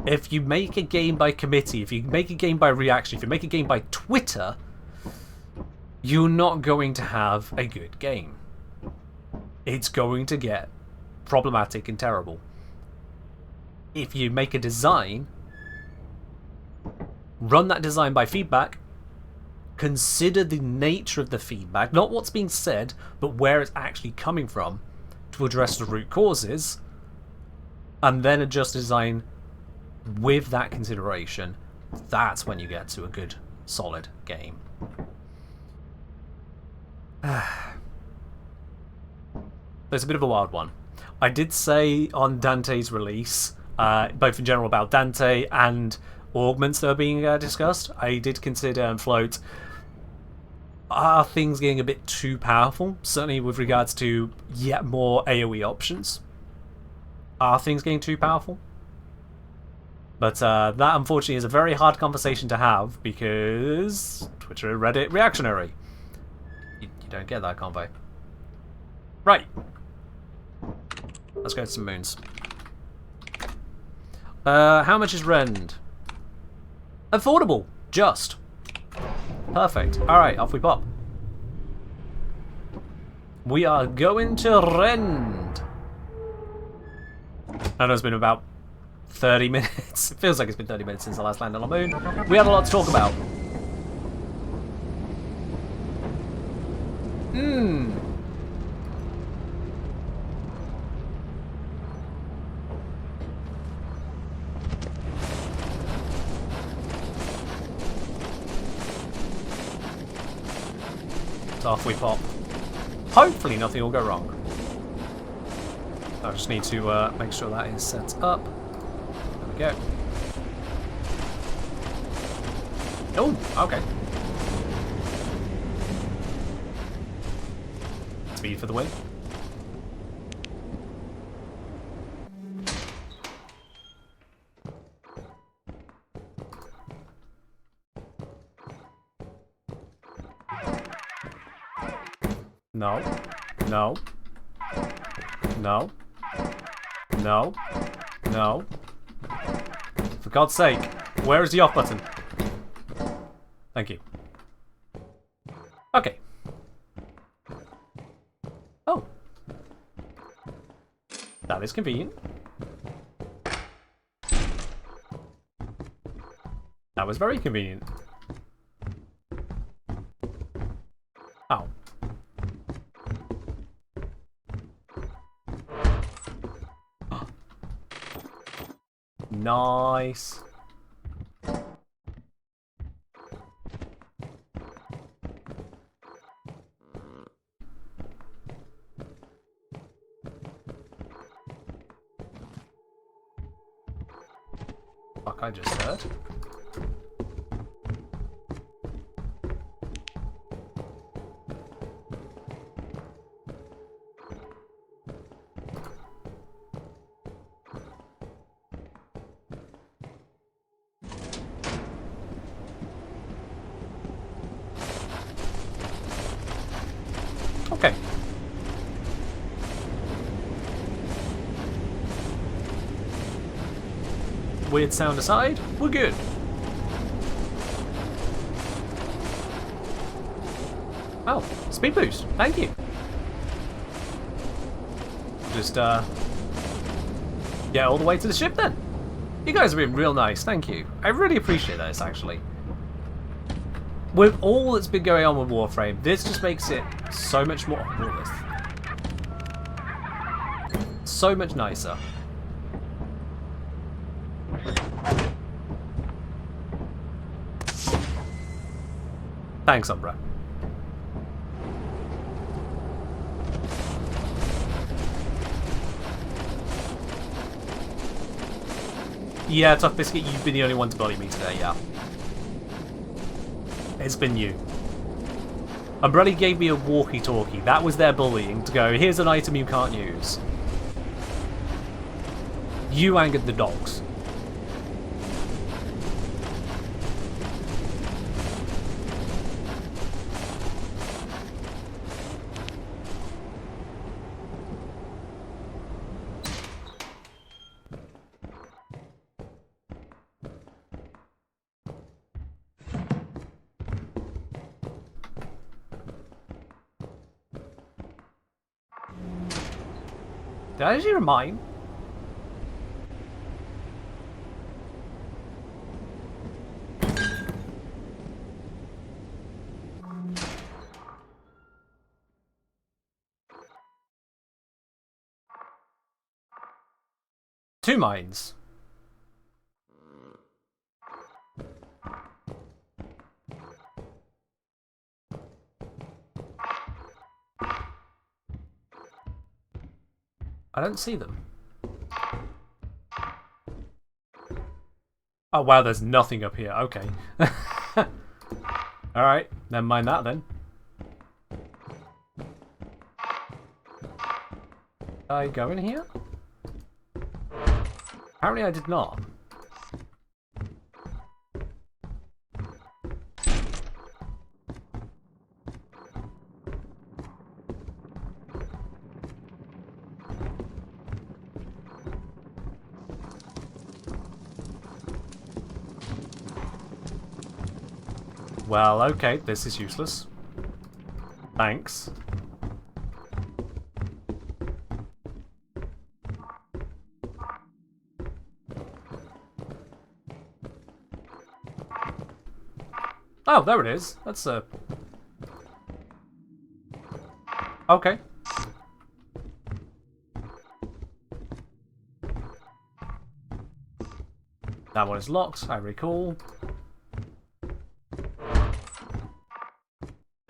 If you make a game by committee, if you make a game by reaction, if you make a game by Twitter, you're not going to have a good game. It's going to get problematic and terrible. If you make a design, run that design by feedback, consider the nature of the feedback, not what's being said, but where it's actually coming from, to address the root causes, and then adjust design with that consideration. That's when you get to a good, solid game. There's a bit of a wild one. I did say on Dante's release, both in general about Dante and augments that are being discussed, I did consider and float, are things getting a bit too powerful? Certainly with regards to yet more AoE options. Are things getting too powerful? But that unfortunately is a very hard conversation to have because Twitter and Reddit reactionary. You don't get that convo. Right. Let's go to some moons. How much is rend? Affordable. Just. Perfect. Alright, off we pop. We are going to rend. I know it's been about 30 minutes. It feels like it's been 30 minutes since I last landed on the moon. We had a lot to talk about. So off we pop. Hopefully nothing will go wrong. I just need to make sure that is set up. There we go. Oh, okay. Speed for the win. No. No. No. No. No. For God's sake, where is the off button? Thank you. Okay. Oh. That is convenient. That was very convenient. Oh. Nice. Fuck, I just heard. Okay. Weird sound aside, we're good. Oh, speed boost. Thank you. Just get all the way to the ship then. You guys have been real nice. Thank you. I really appreciate this actually. With all that's been going on with Warframe, this just makes it so much more... so much nicer. Thanks, Umbra. Yeah, Tough Biscuit, you've been the only one to bully me today, yeah. It's been you. Umbrella gave me a walkie-talkie. That was their bullying to go, here's an item you can't use. You angered the dogs. Did I actually mine? Two mines. I don't see them. Oh wow, there's nothing up here. Okay. Alright, never mind that then. Did I go in here? Apparently I did not. Well, okay, this is useless. Thanks. Oh, there it is. That's a... Okay. That one is locked, I recall.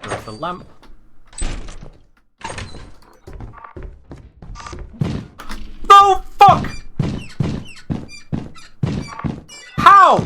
There's the lamp. Oh, fuck! How?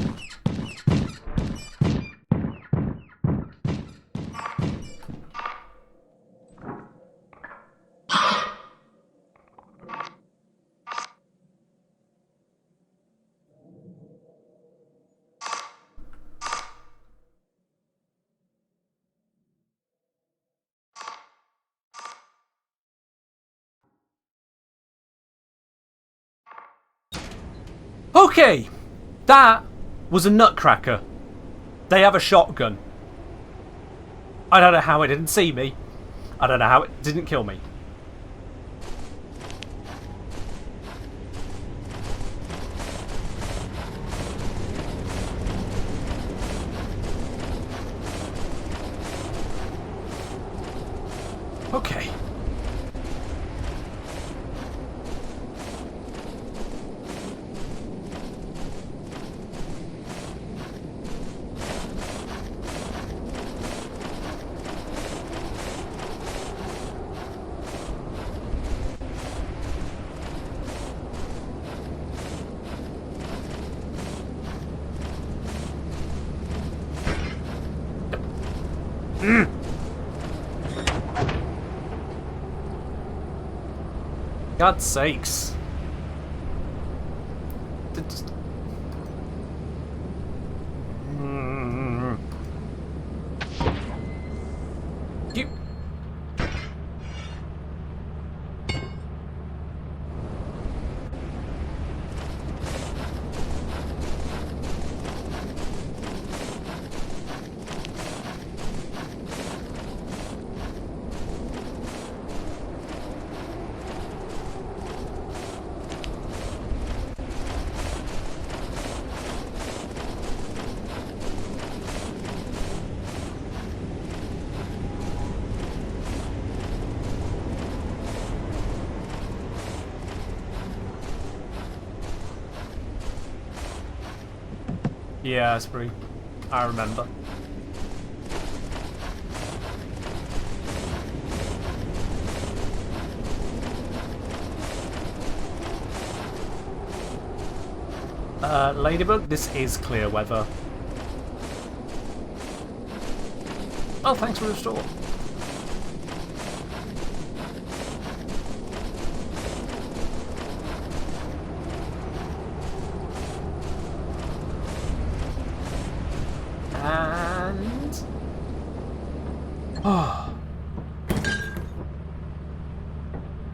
Okay, that was a nutcracker. They have a shotgun. I don't know how it didn't see me. I don't know how it didn't kill me. Okay. God's sakes. You... Yeah, Spree. I remember. Ladybug, this is clear weather. Oh, thanks for the restore. And... oh.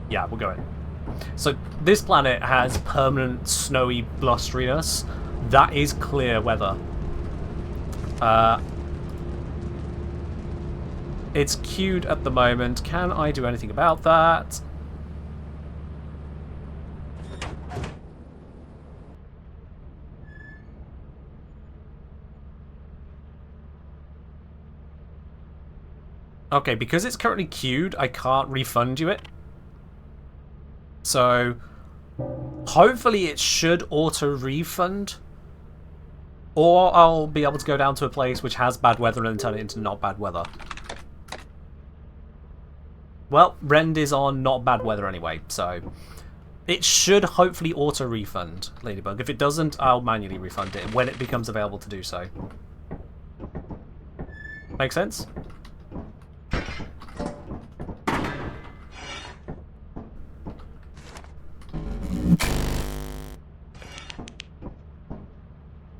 Yeah, we'll go in. So this planet has permanent snowy blusteriness. That is clear weather. It's queued at the moment. Can I do anything about that? Okay, because it's currently queued, I can't refund you it. So, hopefully it should auto-refund. Or I'll be able to go down to a place which has bad weather and then turn it into not bad weather. Well, Rend is on not bad weather anyway, so... It should hopefully auto-refund, Ladybug. If it doesn't, I'll manually refund it when it becomes available to do so. Make sense?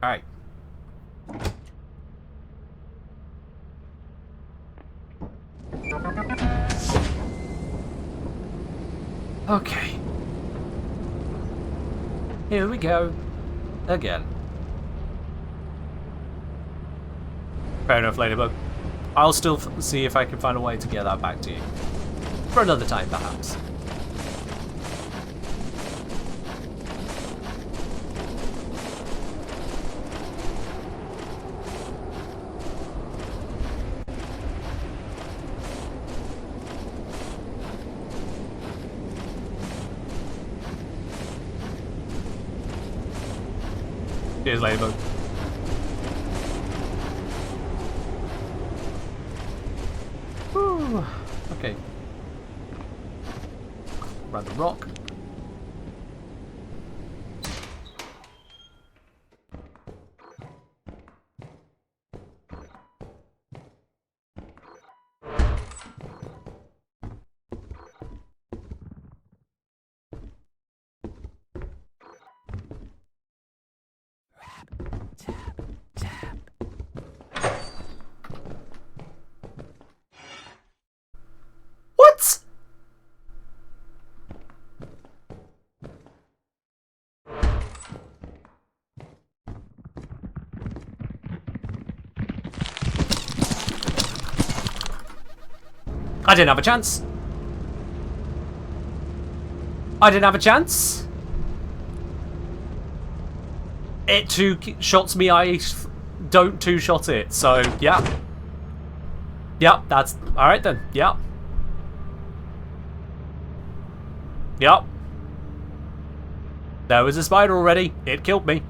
Alright. Okay. Here we go. Again. Fair enough, Ladybug. I'll still see if I can find a way to get that back to you. For another time, perhaps. Cheers, Ladybug. Whew. Okay. Grab the rock. What? I didn't have a chance. I didn't have a chance. It two-shots me, I don't two-shot it, so yeah. Yep, that's... Alright then, yep. Yep. There was a spider already. It killed me.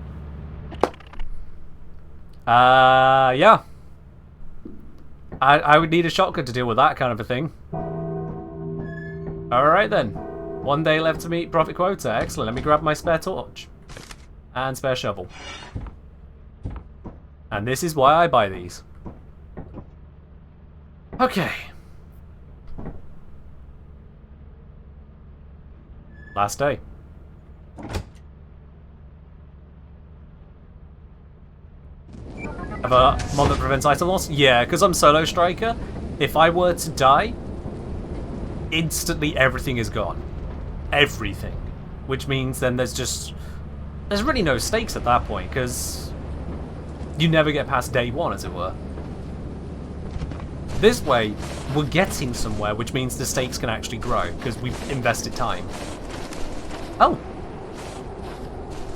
Yeah. I would need a shotgun to deal with that kind of a thing. Alright then. 1 day left to meet profit quota. Excellent. Let me grab my spare torch. And spare shovel. And this is why I buy these. Okay. Last day. Have a mod that prevents item loss? Yeah, because I'm solo striker. If I were to die, instantly everything is gone. Everything. Which means then there's really no stakes at that point, because you never get past day one, as it were. This way, we're getting somewhere, which means the stakes can actually grow, because we've invested time. Oh!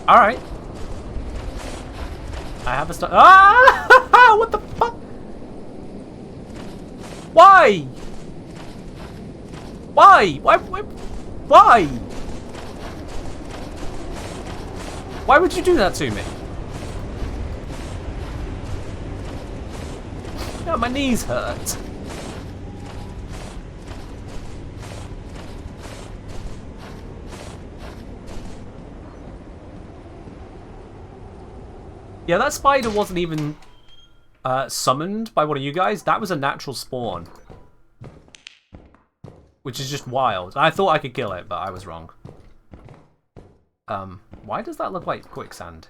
Alright. I have a start. Ah! What the fuck? Why? Why? Why? Why would you do that to me? Yeah, my knees hurt. Yeah, that spider wasn't even summoned by one of you guys. That was a natural spawn. Which is just wild. I thought I could kill it, but I was wrong. Why does that look like quicksand?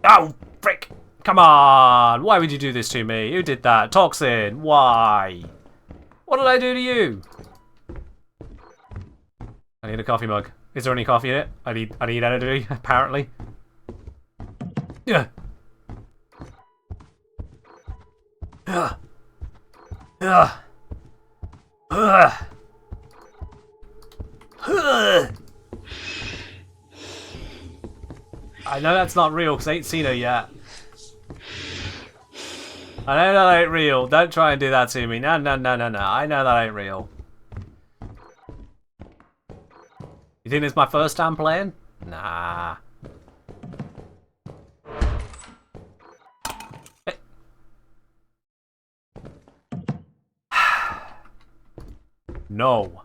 Oh, frick! Come on! Why would you do this to me? Who did that? Toxin! Why? What did I do to you? I need a coffee mug. Is there any coffee in it? I need energy, apparently. Yeah. Ugh. Ugh. Ugh. Ugh. I know that's not real because I ain't seen her yet. I know that ain't real. Don't try and do that to me. No, no, no, no, no. I know that ain't real. You think it's my first time playing? Nah. No.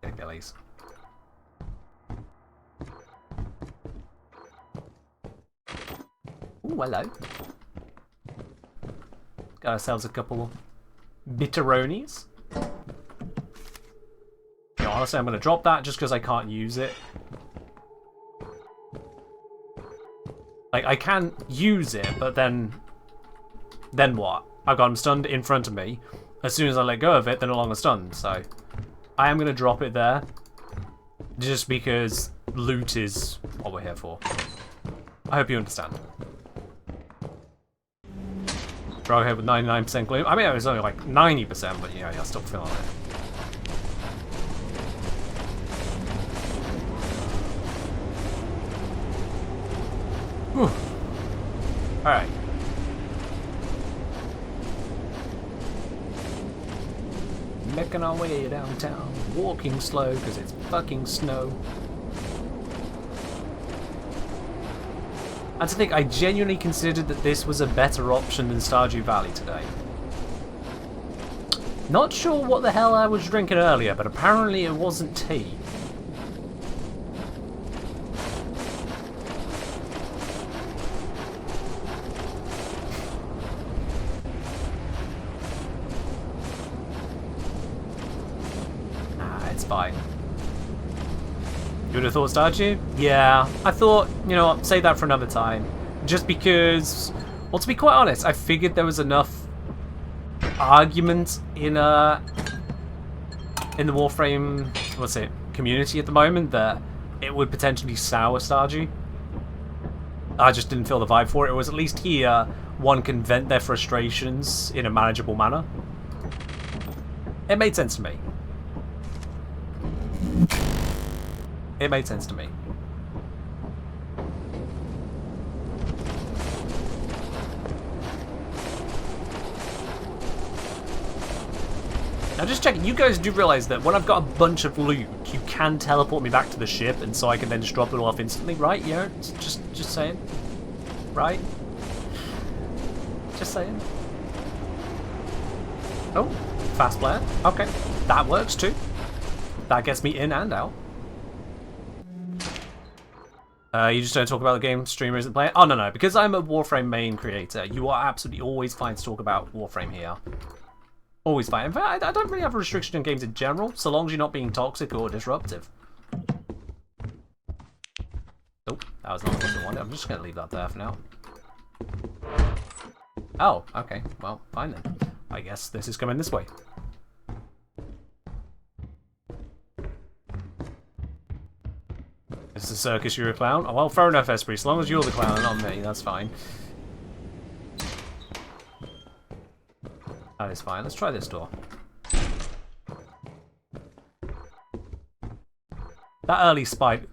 Okay, Billies. Ooh, hello. Got ourselves a couple bitteronis. You know, honestly, I'm going to drop that just because I can't use it. Like, I can use it, but then what? I've got him stunned in front of me. As soon as I let go of it, they're no longer stunned, so I am going to drop it there. Just because loot is what we're here for. I hope you understand. Drag ahead with 99% gloom. I mean, it was only like 90%, but yeah, you're still feeling it. Whew. Alright. Making our way downtown, walking slow because it's fucking snow. And to think, I genuinely considered that this was a better option than Stardew Valley today. Not sure what the hell I was drinking earlier, but apparently it wasn't tea. Fine. You would have thought Stardew? Yeah, I thought, you know what, save that for another time. Just because, well, to be quite honest, I figured there was enough argument in the Warframe, what's it, community at the moment that it would potentially sour Stardew. I just didn't feel the vibe for it. It was at least here one can vent their frustrations in a manageable manner. It made sense to me. It made sense to me. Now just checking, you guys do realise that when I've got a bunch of loot, you can teleport me back to the ship and so I can then just drop it all off instantly, right? Yeah, just saying. Right? Just saying. Oh, fast player. Okay, that works too. That gets me in and out. You just don't talk about the game streamer isn't playing? Oh, no. Because I'm a Warframe main creator, you are absolutely always fine to talk about Warframe here. Always fine. In fact, I don't really have a restriction on games in general, so long as you're not being toxic or disruptive. Oh, that was not what I wanted. I'm just going to leave that there for now. Oh, okay. Well, fine then. I guess this is coming this way. It's a circus, you're a clown? Oh, well, fair enough, Esprit. As long as you're the clown and not me, that's fine. That is fine. Let's try this door. That early spike.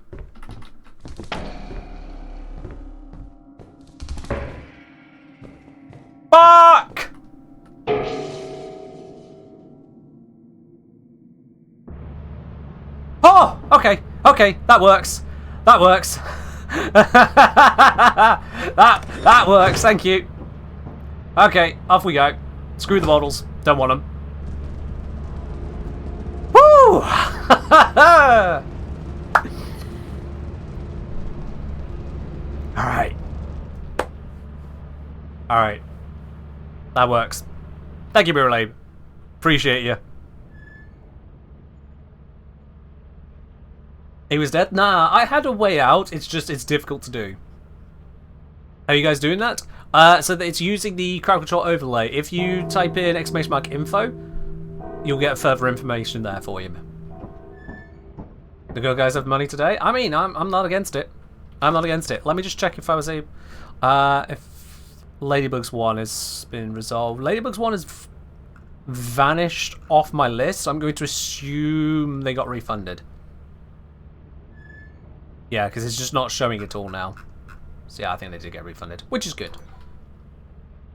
Fuck! Oh! Okay. Okay, that works. That works. that works, thank you. Okay, off we go. Screw the models. Don't want them. Woo! Alright. Alright. That works. Thank you, Mirror. Appreciate you. He was dead? Nah, I had a way out. It's just, it's difficult to do. Are you guys doing that? So it's using the crowd control overlay. If you type in !info, you'll get further information there for you. The girl guys have money today? I mean, I'm not against it. I'm not against it. Let me just check if I was able... if Ladybugs 1 has been resolved. Ladybugs 1 has vanished off my list. So I'm going to assume they got refunded. Yeah, because it's just not showing it all now. So yeah, I think they did get refunded, which is good.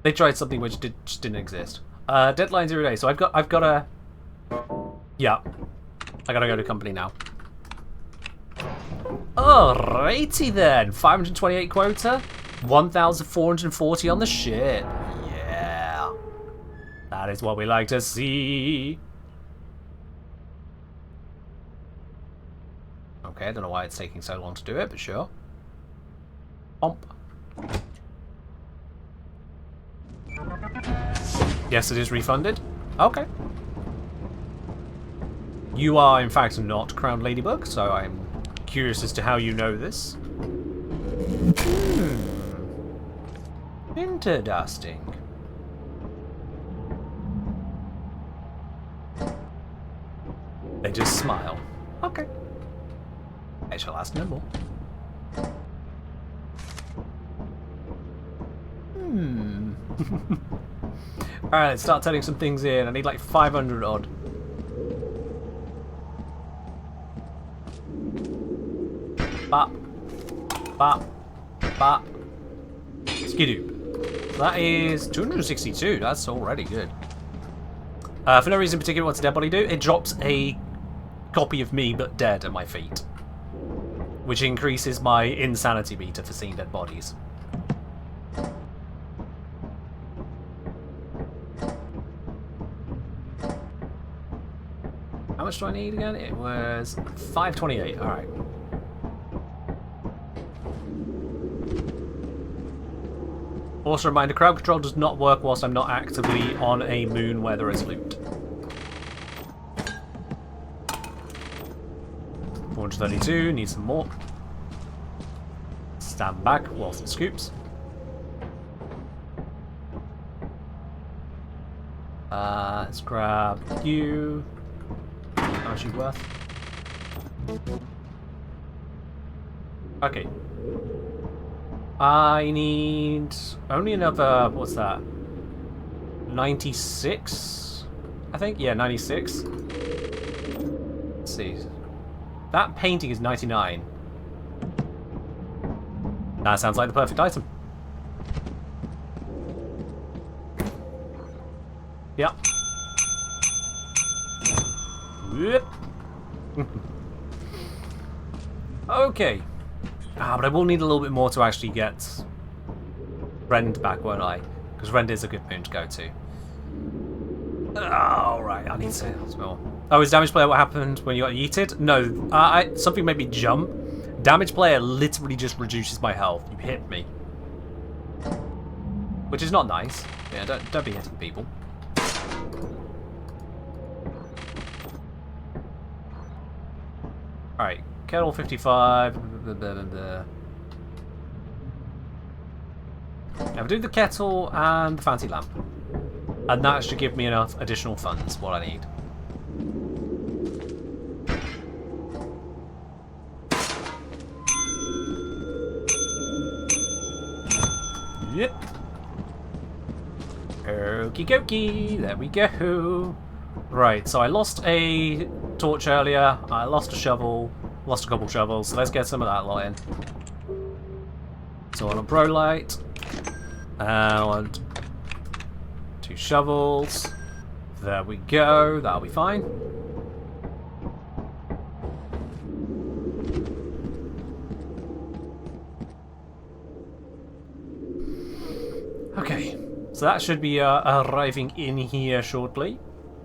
They tried something which just didn't exist. Deadline 0 days. So I've got a. Yeah, I gotta go to company now. Alrighty then, 528 quota, 1,440 on the ship. Yeah, that is what we like to see. Okay, I don't know why it's taking so long to do it, but sure. Bump. Yes, it is refunded. Okay. You are, in fact, not Crowned Ladybug, so I'm curious as to how you know this. Interesting. They just smile. Okay. I shall ask no more. Alright, let's start turning some things in. I need like 500 odd. Bop. Bop. Bop. Skidoop. That is 262. That's already good. For no reason in particular, what's a dead body do? It drops a copy of me, but dead, at my feet. Which increases my insanity meter for seeing dead bodies. How much do I need again? It was 528. Alright. Also, reminder, crowd control does not work whilst I'm not actively on a moon where there is loot. 432, need some more. Stand back whilst it scoops. Let's grab you. How much are you worth? Okay. I need only another, what's that? 96? I think? Yeah, 96. Let's see. That painting is 99. That sounds like the perfect item. Yep. Whoop. Okay. But I will need a little bit more to actually get Rend back, won't I? Because Rend is a good moon to go to. Alright, I need to smell. Oh, is damage player what happened when you got yeeted? No, something made me jump. Damage player literally just reduces my health. You hit me. Which is not nice. Yeah, don't be hitting people. Alright, kettle 55. Now we do the kettle and the fancy lamp. And that should give me enough additional funds, what I need. Yep. Okie dokie, there we go. Right, so I lost a torch earlier, I lost a shovel, lost a couple shovels, so let's get some of that lot in. So on a bro light, and 2 shovels, there we go, that'll be fine. Okay, so that should be arriving in here shortly.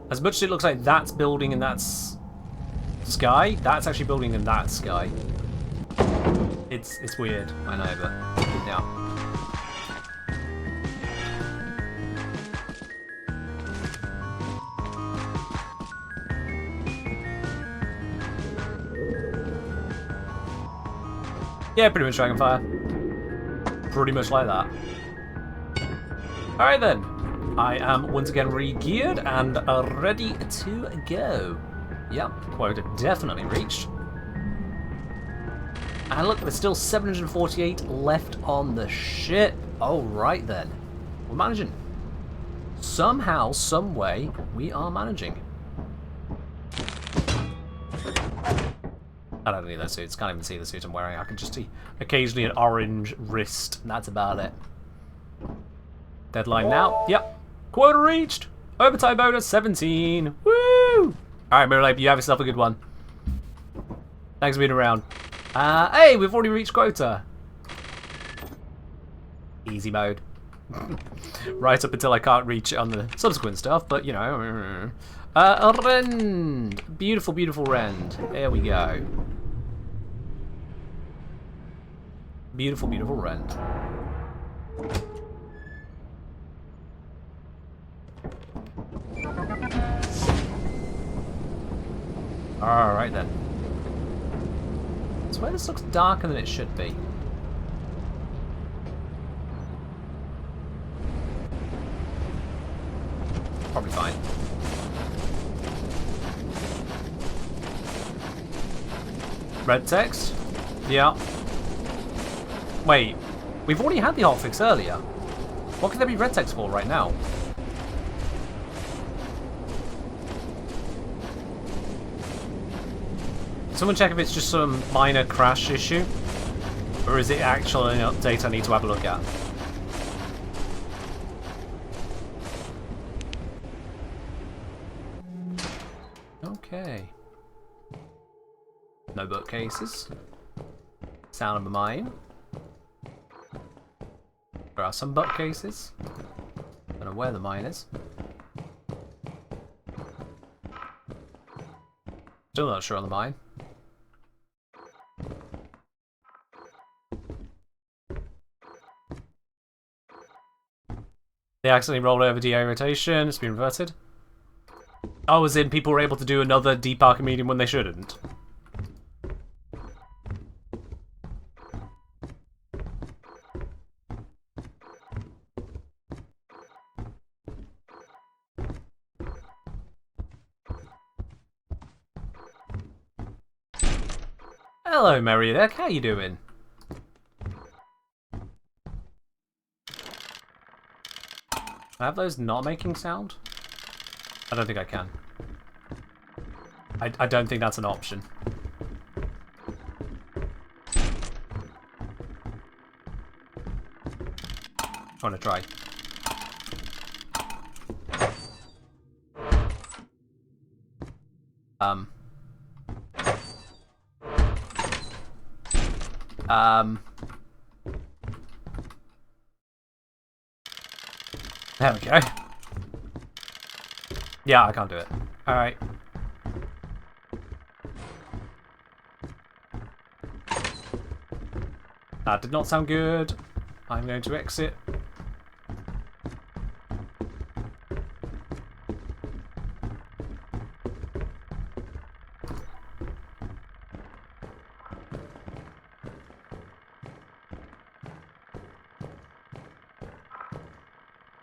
As much as it looks like that's building in that sky, that's actually building in that sky. It's weird, I know, but yeah. Yeah, pretty much Dragonfire. Pretty much like that. Alright then. I am once again re-geared and ready to go. Yep, quota definitely reached. And look, there's still 748 left on the ship. Alright then. We're managing. Somehow, some way, we are managing. I don't need those suits. Can't even see the suit I'm wearing. I can just see occasionally an orange wrist, and that's about it. Deadline now. Yep. Quota reached. Overtime bonus 17. Woo! Alright, Mirrorlape, you have yourself a good one. Thanks for being around. Hey, we've already reached quota. Easy mode. Right up until I can't reach it on the subsequent stuff, but you know. A rend. Beautiful, beautiful rend. There we go. Beautiful, beautiful rend. Alright then. I swear this looks darker than it should be. Probably fine. Red text? Yeah. Wait, we've already had the hotfix earlier. What could there be red text for right now? Someone check if it's just some minor crash issue, or is it actually an update I need to have a look at? Okay. No bookcases. Sound of a mine. There are some bookcases. Don't know where the mine is. Still not sure on the mine. They accidentally rolled over DA rotation. It's been reverted. Oh, as in people were able to do another deep arc medium when they shouldn't. Hello, Merrideck. How you doing? Can I have those not making sound? I don't think I can. I don't think that's an option. I want to try. There we go. Yeah, I can't do it. Alright. That did not sound good. I'm going to exit.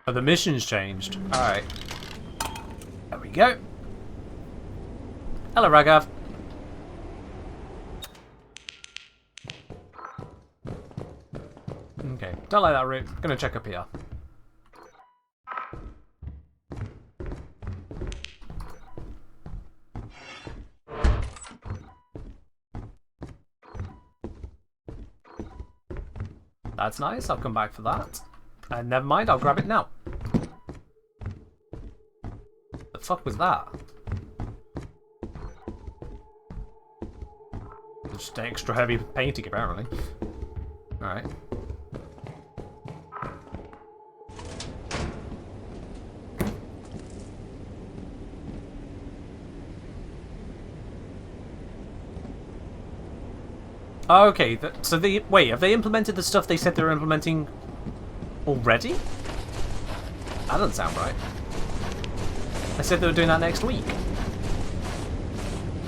Oh, the mission's changed. Alright. There we go. Hello, Ragav. Okay, don't like that route. Gonna check up here. That's nice, I'll come back for that. And never mind, I'll grab it now. The fuck was that? Just extra heavy painting, apparently. Alright. Okay, so wait, have they implemented the stuff they said they were implementing already? That doesn't sound right. They said they were doing that next week.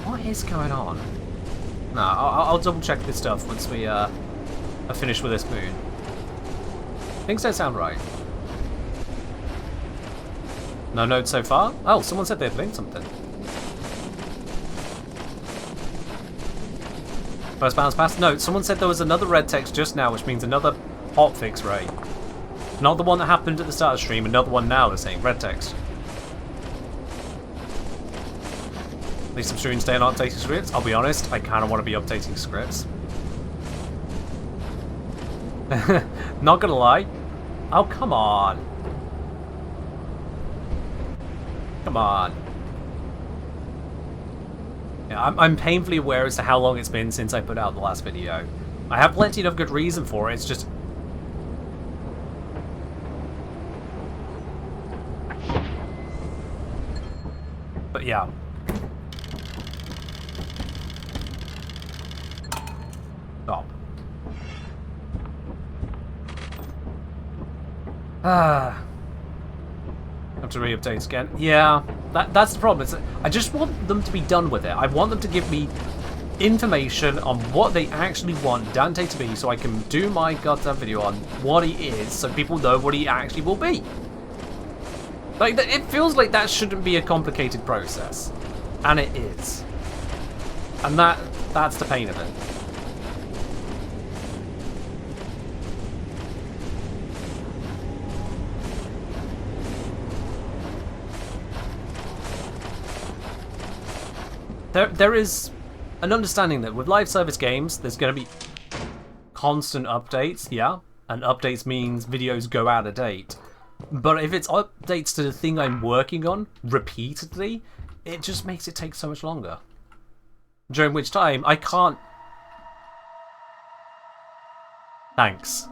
What is going on? No, I'll double check this stuff once we are finished with this moon. Things don't sound right. No notes so far? Oh, someone said they'd linked something. First bounce pass? No, someone said there was another red text just now, which means another hotfix ray. Not the one that happened at the start of the stream, another one now they're saying red text. At least I'm sure you can stay on updating scripts. I'll be honest, I kind of want to be updating scripts. Not gonna lie. Oh, come on. Come on. Yeah, I'm painfully aware as to how long it's been since I put out the last video. I have plenty of good reason for it, it's just... But yeah. Stop. Have to re-update again. Yeah, that's the problem. I just want them to be done with it. I want them to give me information on what they actually want Dante to be, so I can do my goddamn video on what he is, so people know what he actually will be. Like, it feels like that shouldn't be a complicated process, and it is. And that's the pain of it. There is an understanding that with live service games, there's going to be constant updates, yeah? And updates means videos go out of date. But if it's updates to the thing I'm working on repeatedly, it just makes it take so much longer. During which time, I can't... Thanks.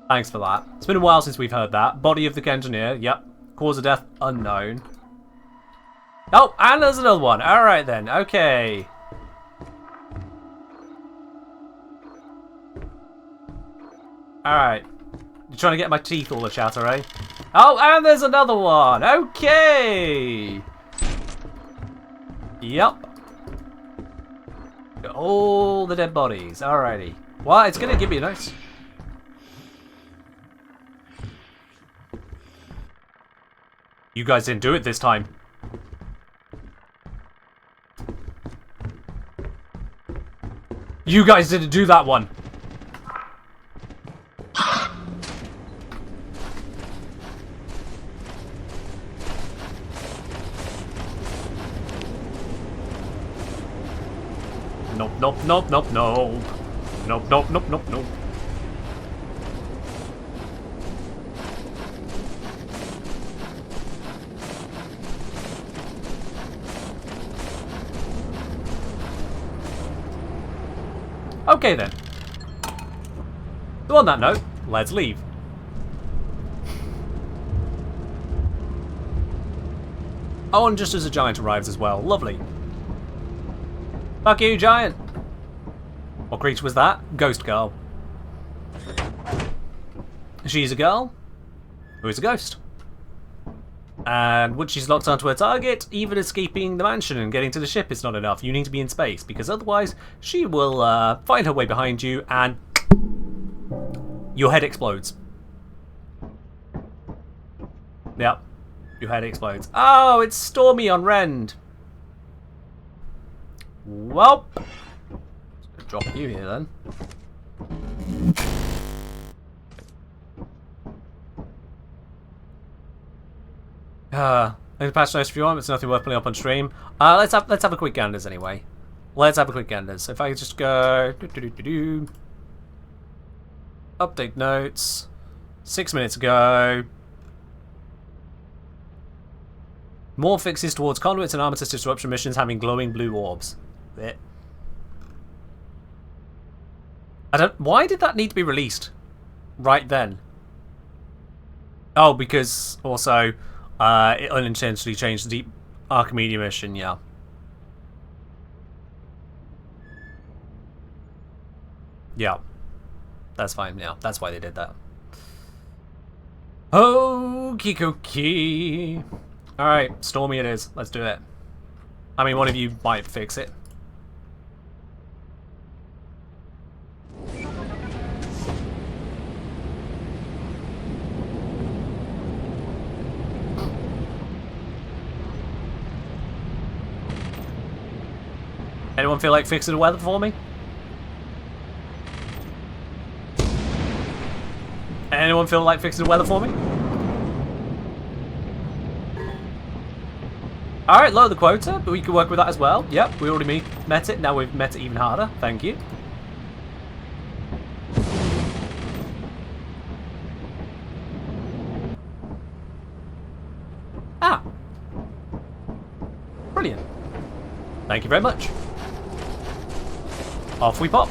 Thanks for that. It's been a while since we've heard that. Body of the engineer, yep. Cause of death, unknown. Oh, and there's another one. Alright then, okay. Alright. You're trying to get my teeth all the chatter, eh? Oh, and there's another one. Okay. Yep. Got all the dead bodies. Alrighty. Well, it's going to give me a nice... You guys didn't do it this time. You guys didn't do that one. Nope, nope, nope, nope, nope. Nope, nope, nope, nope, nope. Okay then. So on that note, let's leave. Oh, and just as a giant arrives as well. Lovely. Fuck you, giant. What creature was that? Ghost girl. She's a girl who is a ghost. And once she's locked onto her target, even escaping the mansion and getting to the ship is not enough. You need to be in space, because otherwise she will find her way behind you and your head explodes. Yep, your head explodes. Oh, it's Stormy on Rend. Well, just gonna drop you here then. Any patch notes if you want, it's nothing worth putting up on stream. Let's have a quick ganders anyway. Let's have a quick ganders. If I could just go update notes 6 minutes ago. More fixes towards conduits and armistice disruption missions having glowing blue orbs. Bit. Why did that need to be released right then? Oh, because also it unintentionally changed the Deep Archimedes mission, yeah. Yeah. That's fine, yeah. That's why they did that. Okie dokie. Alright, Stormy it is. Let's do it. I mean, one of you might fix it. Anyone feel like fixing the weather for me? Anyone feel like fixing the weather for me? Alright, lower the quota, but we can work with that as well. Yep, we already met it. Now we've met it even harder. Thank you. Ah. Brilliant. Thank you very much. Off we pop.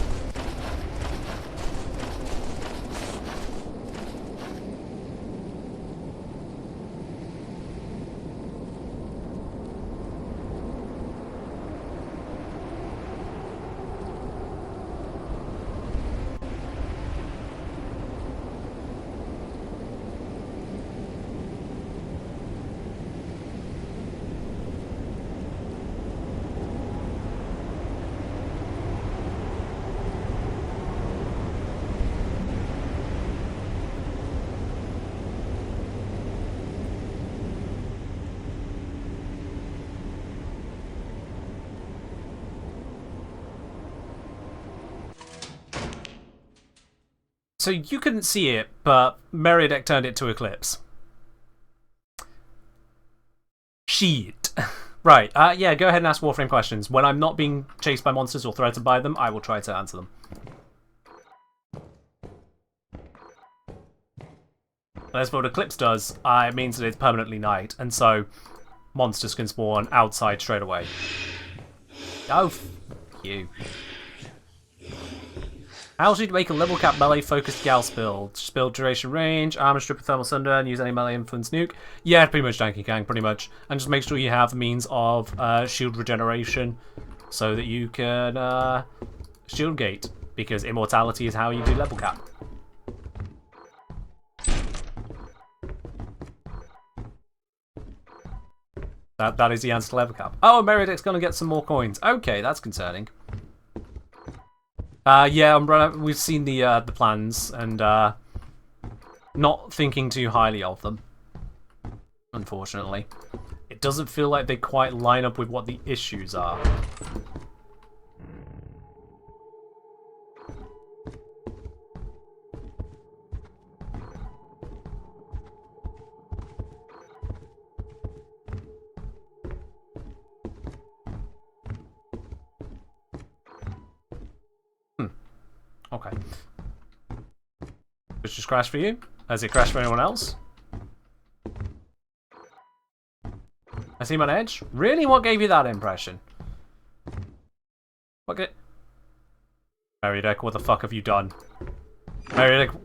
So you couldn't see it, but Meriadeck turned it to Eclipse. Shit. Right, yeah, go ahead and ask Warframe questions. When I'm not being chased by monsters or threatened by them, I will try to answer them. That's what Eclipse does. It means that it's permanently night, and so monsters can spawn outside straight away. Oh, f you. How should you make a level cap melee focused Gauss build? Just build duration range, armor strip with thermal sunder, and use any melee influence nuke. Yeah, pretty much Danky Kang, pretty much. And just make sure you have means of shield regeneration so that you can shield gate, because immortality is how you do level cap. That is the answer to level cap. Oh, Meriadeck's gonna get some more coins. Okay, that's concerning. Yeah, Umbrella, we've seen the plans, and not thinking too highly of them, unfortunately. It doesn't feel like they quite line up with what the issues are. Okay. It's just crashed for you? Has it crashed for anyone else? I see him on edge? Really? What gave you that impression? What get... Meriadeck, what the fuck have you done? Meriadeck...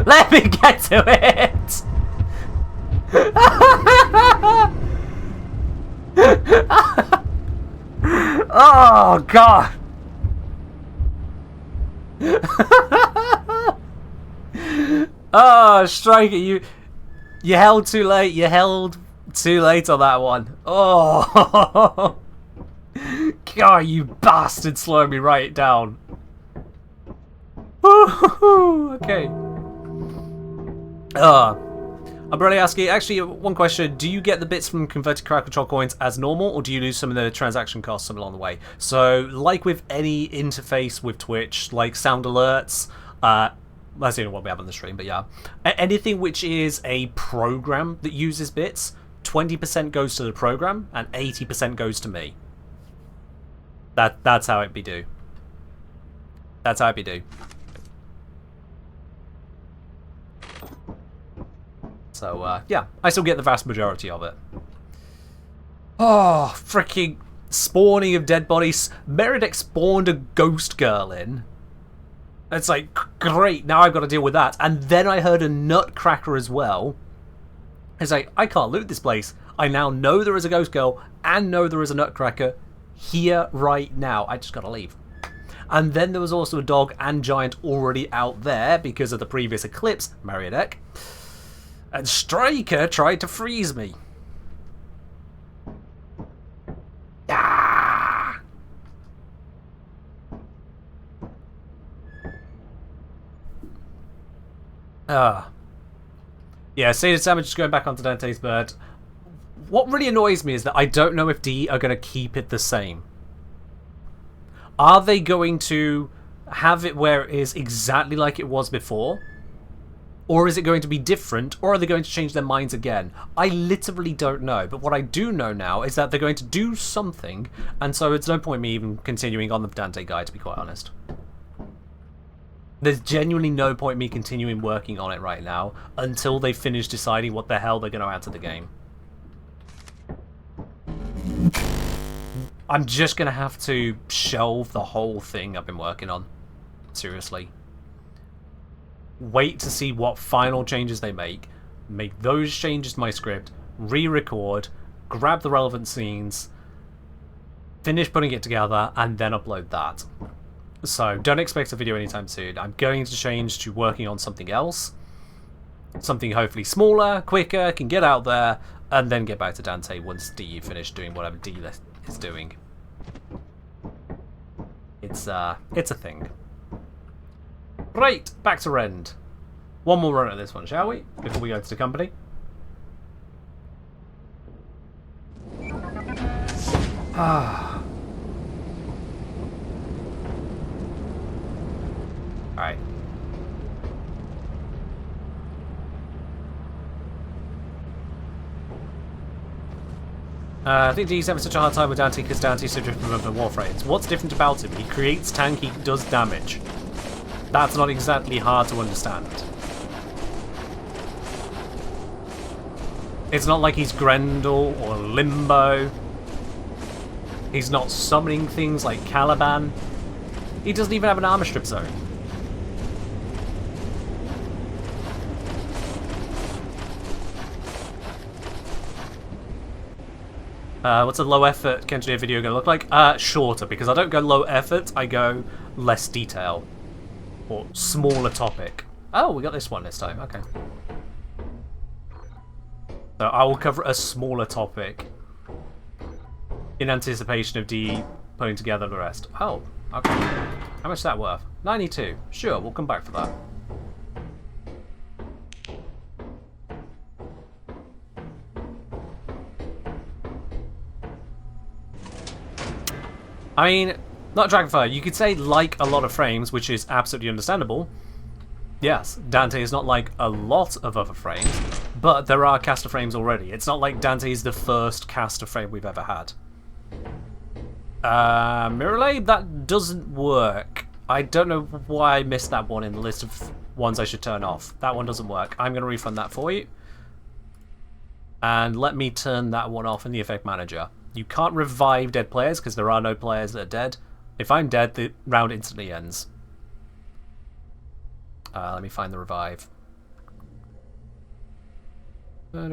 Let me get to it! Oh, God! Oh, Striker, you held too late. You held too late on that one. Oh, God, you bastard! Slowing me right down. Okay. I'm really asking. Actually, one question: do you get the bits from converted crowd control coins as normal, or do you lose some of the transaction costs along the way? So, like with any interface with Twitch, like sound alerts, that's the only one we have on the stream, but yeah, anything which is a program that uses bits, 20% goes to the program and 80% goes to me. That's how it be do. That's how it be do. So, yeah, I still get the vast majority of it. Oh, freaking spawning of dead bodies. Meredith spawned a ghost girl in. It's like, great, now I've got to deal with that. And then I heard a nutcracker as well. It's like, I can't loot this place. I now know there is a ghost girl and know there is a nutcracker here right now. I just got to leave. And then there was also a dog and giant already out there because of the previous eclipse, Meredith. And Striker tried to freeze me. Ah! Yeah, Sated Sandwich is going back onto Dante's bird. What really annoys me is that I don't know if D are going to keep it the same. Are they going to have it where it is exactly like it was before? Or is it going to be different, or are they going to change their minds again? I literally don't know, but what I do know now is that they're going to do something, and so it's no point me even continuing on the Dante guide, to be quite honest. There's genuinely no point me continuing working on it right now until they finish deciding what the hell they're going to add to the game. I'm just going to have to shelve the whole thing I've been working on. Seriously. Wait to see what final changes they make those changes to my script, re-record, grab the relevant scenes, finish putting it together, and then upload that. So don't expect a video anytime soon. I'm going to change to working on something else. Something hopefully smaller, quicker, can get out there, and then get back to Dante once D finished doing whatever D is doing. It's a thing. Right, back to Rend. One more run at this one, shall we? Before we go to the company. Ah. Alright. I think D's having such a hard time with Dante because Dante's so different from other Warframes. What's different about him? He creates tank, he does damage. That's not exactly hard to understand. It's not like he's Grendel or Limbo. He's not summoning things like Caliban. He doesn't even have an armor strip zone. What's a low effort Kenjir video going to look like? Shorter, because I don't go low effort, I go less detail. Or smaller topic. Oh, we got this one this time, okay. So I will cover a smaller topic in anticipation of D putting together the rest. Oh, okay. How much is that worth? 92. Sure, we'll come back for that. I mean, not Dragonfire. You could say like a lot of frames, which is absolutely understandable. Yes, Dante is not like a lot of other frames, but there are caster frames already. It's not like Dante is the first caster frame we've ever had. Mirrorlay, that doesn't work. I don't know why I missed that one in the list of ones I should turn off. That one doesn't work. I'm going to refund that for you. And let me turn that one off in the effect manager. You can't revive dead players because there are no players that are dead. If I'm dead, the round instantly ends. Let me find the revive. There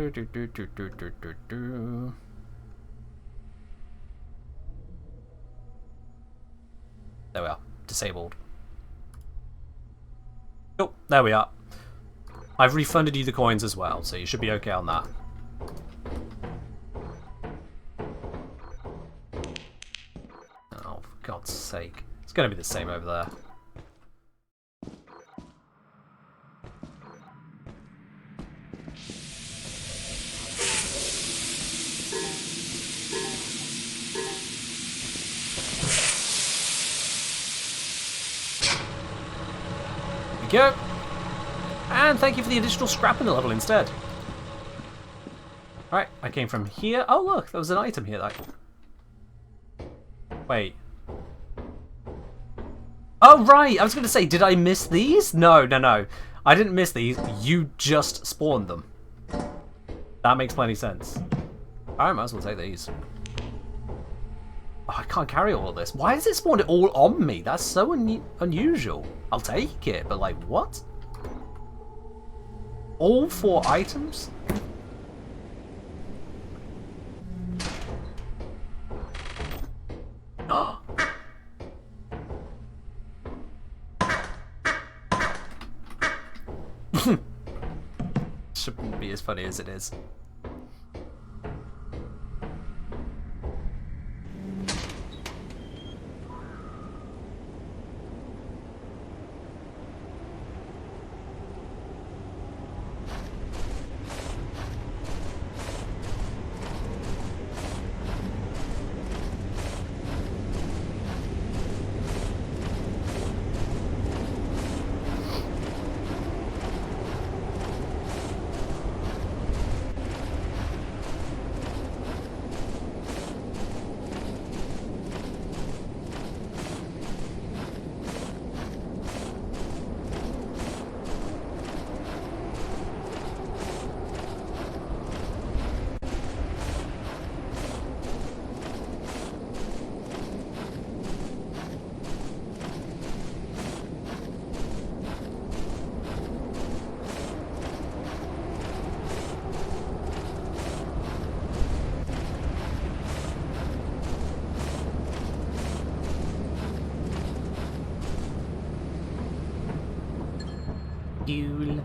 we are. Disabled. Oh, there we are. I've refunded you the coins as well, so you should be okay on that. Oh, for God's sake. It's going to be the same over there. There we go. And thank you for the additional scrap in the level instead. Alright, I came from here. Oh, look, there was an item here. Wait. Oh, right. I was going to say, did I miss these? No. I didn't miss these. You just spawned them. That makes plenty sense. I might as well take these. Oh, I can't carry all of this. Why has it spawned it all on me? That's so unusual. I'll take it, but like, what? All 4 items? Shouldn't be as funny as it is. Fuel.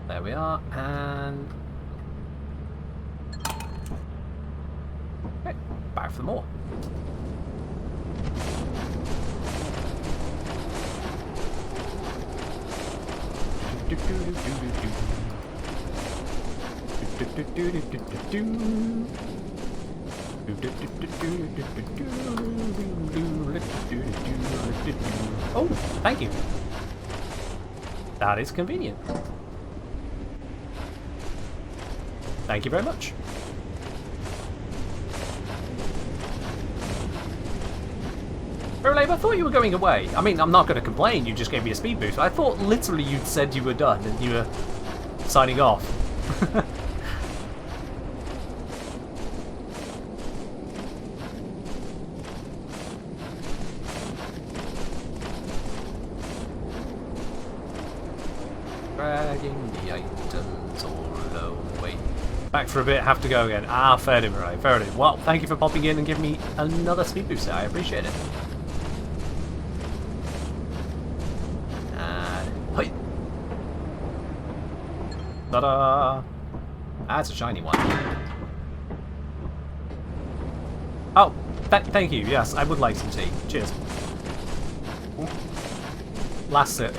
There we are, and okay, back for more. Oh, thank you. That is convenient. Thank you very much. Verlabe, I thought you were going away. I mean, I'm not going to complain, you just gave me a speed boost. I thought literally you'd said you were done and you were signing off. Dragging the items all away. Back for a bit, have to go again. Ah, fair enough, right, fair enough. Well, thank you for popping in and giving me another speed boost. I appreciate it. And hey, ta-da! That's a shiny one. Oh, thank you. Yes, I would like some tea. Cheers. Ooh. Last sip.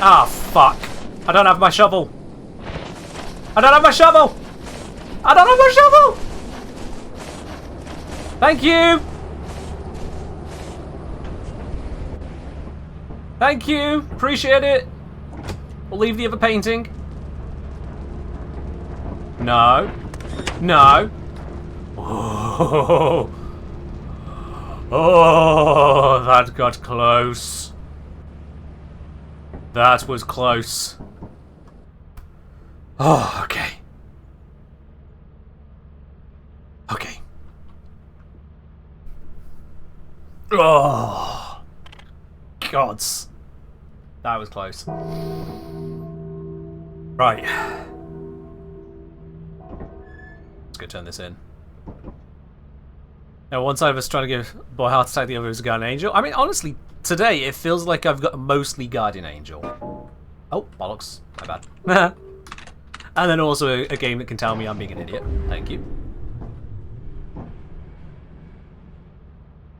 Ah, fuck. I don't have my shovel. I don't have my shovel. I don't have my shovel. Thank you. Thank you. Appreciate it. We'll leave the other painting. No. No. Oh. Oh, that got close. That was close. Oh, okay. Okay. Oh. gods. That was close. Right. Let's go turn this in. Now, one side of us trying to give boy heart attack, the other is a guardian angel. I mean, honestly, today it feels like I've got mostly guardian angel. Oh, bollocks. My bad. And then also a game that can tell me I'm being an idiot. Thank you.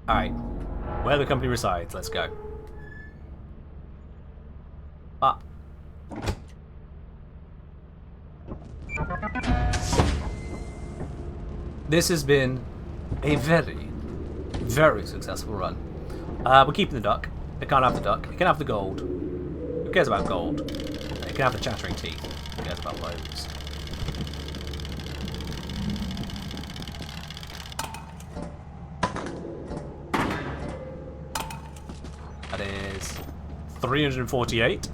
Alright. Where the company resides. Let's go. Ah. This has been a very, very successful run. We're keeping the duck. It can't have the duck. It can have the gold. Who cares about gold? It can have the chattering teeth. Who cares about those? That is 348.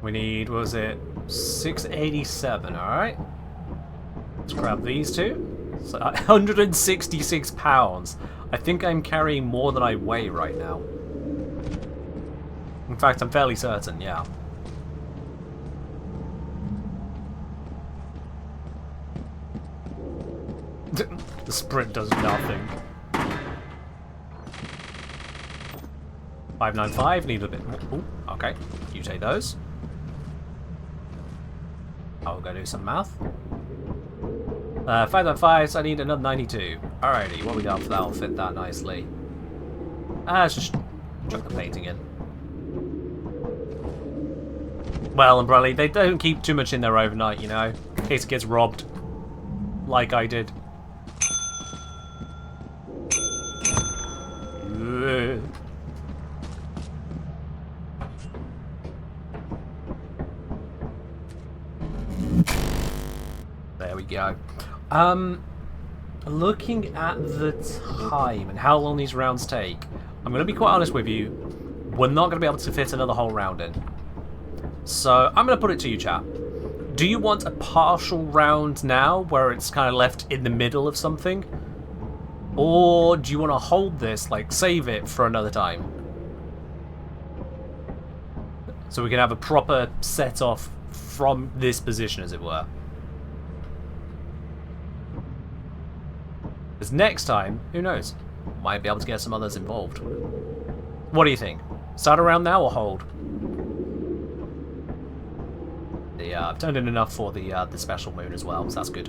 We need, what was it, 687, alright? Let's grab these two. So 166 pounds. I think I'm carrying more than I weigh right now. In fact, I'm fairly certain, yeah. The sprint does nothing. 595, need a bit more. Ooh, okay, you take those. I'll go do some math. 595, so I need another 92. Alrighty, what we got for that will fit that nicely. Let's just chuck the painting in. Well, Umbrella, they don't keep too much in there overnight, you know, in case it gets robbed. Like I did. There we go. Looking at the time and how long these rounds take, I'm going to be quite honest with you, we're not going to be able to fit another whole round in. So I'm going to put it to you, chat. Do you want a partial round now, where it's kind of left in the middle of something? Or do you want to hold this, like save it for another time? So we can have a proper set off from this position, as it were. Because next time, who knows? Might be able to get some others involved. What do you think? Start around now or hold? Yeah, I've turned in enough for the special moon as well, so that's good.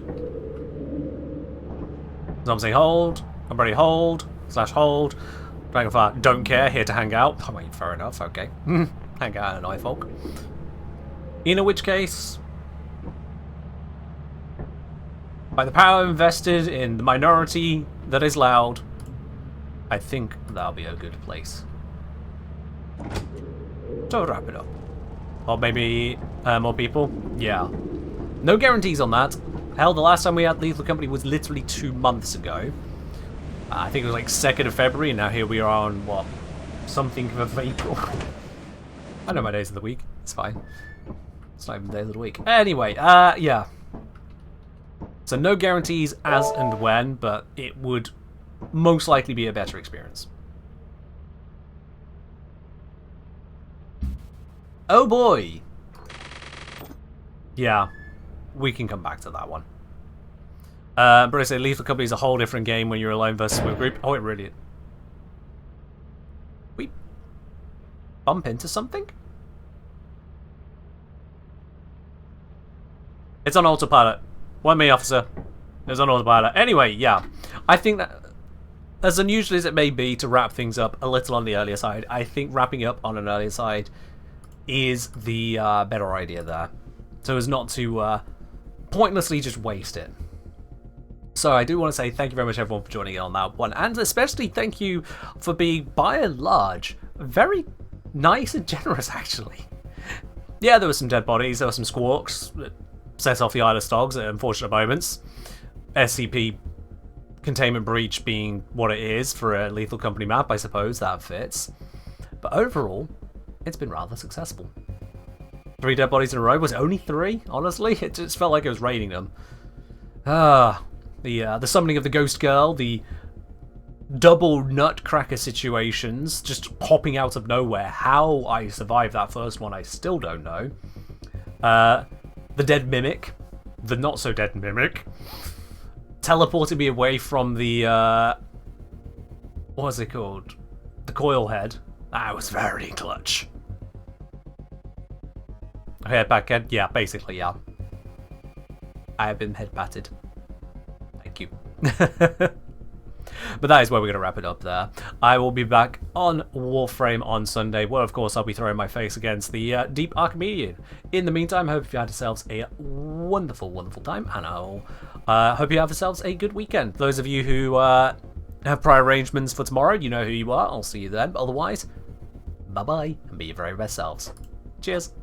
So I'm saying hold. I'm ready. Hold / hold. Dragonfire, don't care. Here to hang out. I mean, fair enough. Okay, hang out in Ifolk. In which case, by the power invested in the minority that is loud, I think that'll be a good place to wrap it up. Or maybe more people? Yeah. No guarantees on that. Hell, the last time we had Lethal Company was literally 2 months ago. I think it was like 2nd of February, and now here we are on, what, something of April. I know my days of the week. It's fine. It's not even days of the week. Anyway, yeah. So no guarantees as and when, but it would most likely be a better experience. Oh boy! Yeah, we can come back to that one. But I say Lethal Company is a whole different game when you're alone versus with a group. Oh, it really is. We bump into something? It's on autopilot. One me, officer. It's on autopilot. Anyway, yeah. I think that, as unusual as it may be to wrap things up a little on the earlier side, I think wrapping up on an earlier side is the better idea there. So as not to pointlessly just waste it. So I do want to say thank you very much everyone for joining in on that one, and especially thank you for being, by and large, very nice and generous actually. Yeah, there were some dead bodies, there were some squawks that set off the Isle of Stogs at unfortunate moments. SCP containment breach being what it is for a Lethal Company map, I suppose that fits. But overall, it's been rather successful. 3 dead bodies in a row. Was it only 3? Honestly, it just felt like it was raining them. The summoning of the ghost girl, the double nutcracker situations, just popping out of nowhere. How I survived that first one, I still don't know. The dead mimic, the not so dead mimic, teleporting me away from the what was it called? The coil head. That was very clutch. Head back head, yeah, basically, yeah. I have been head patted. Thank you. But that is where we're going to wrap it up there. I will be back on Warframe on Sunday, where of course I'll be throwing my face against the Deep Archimedean. In the meantime, I hope you had yourselves a wonderful, wonderful time, and I'll hope you have yourselves a good weekend. Those of you who have prior arrangements for tomorrow, you know who you are. I'll see you then. But otherwise, bye-bye, and be your very best selves. Cheers.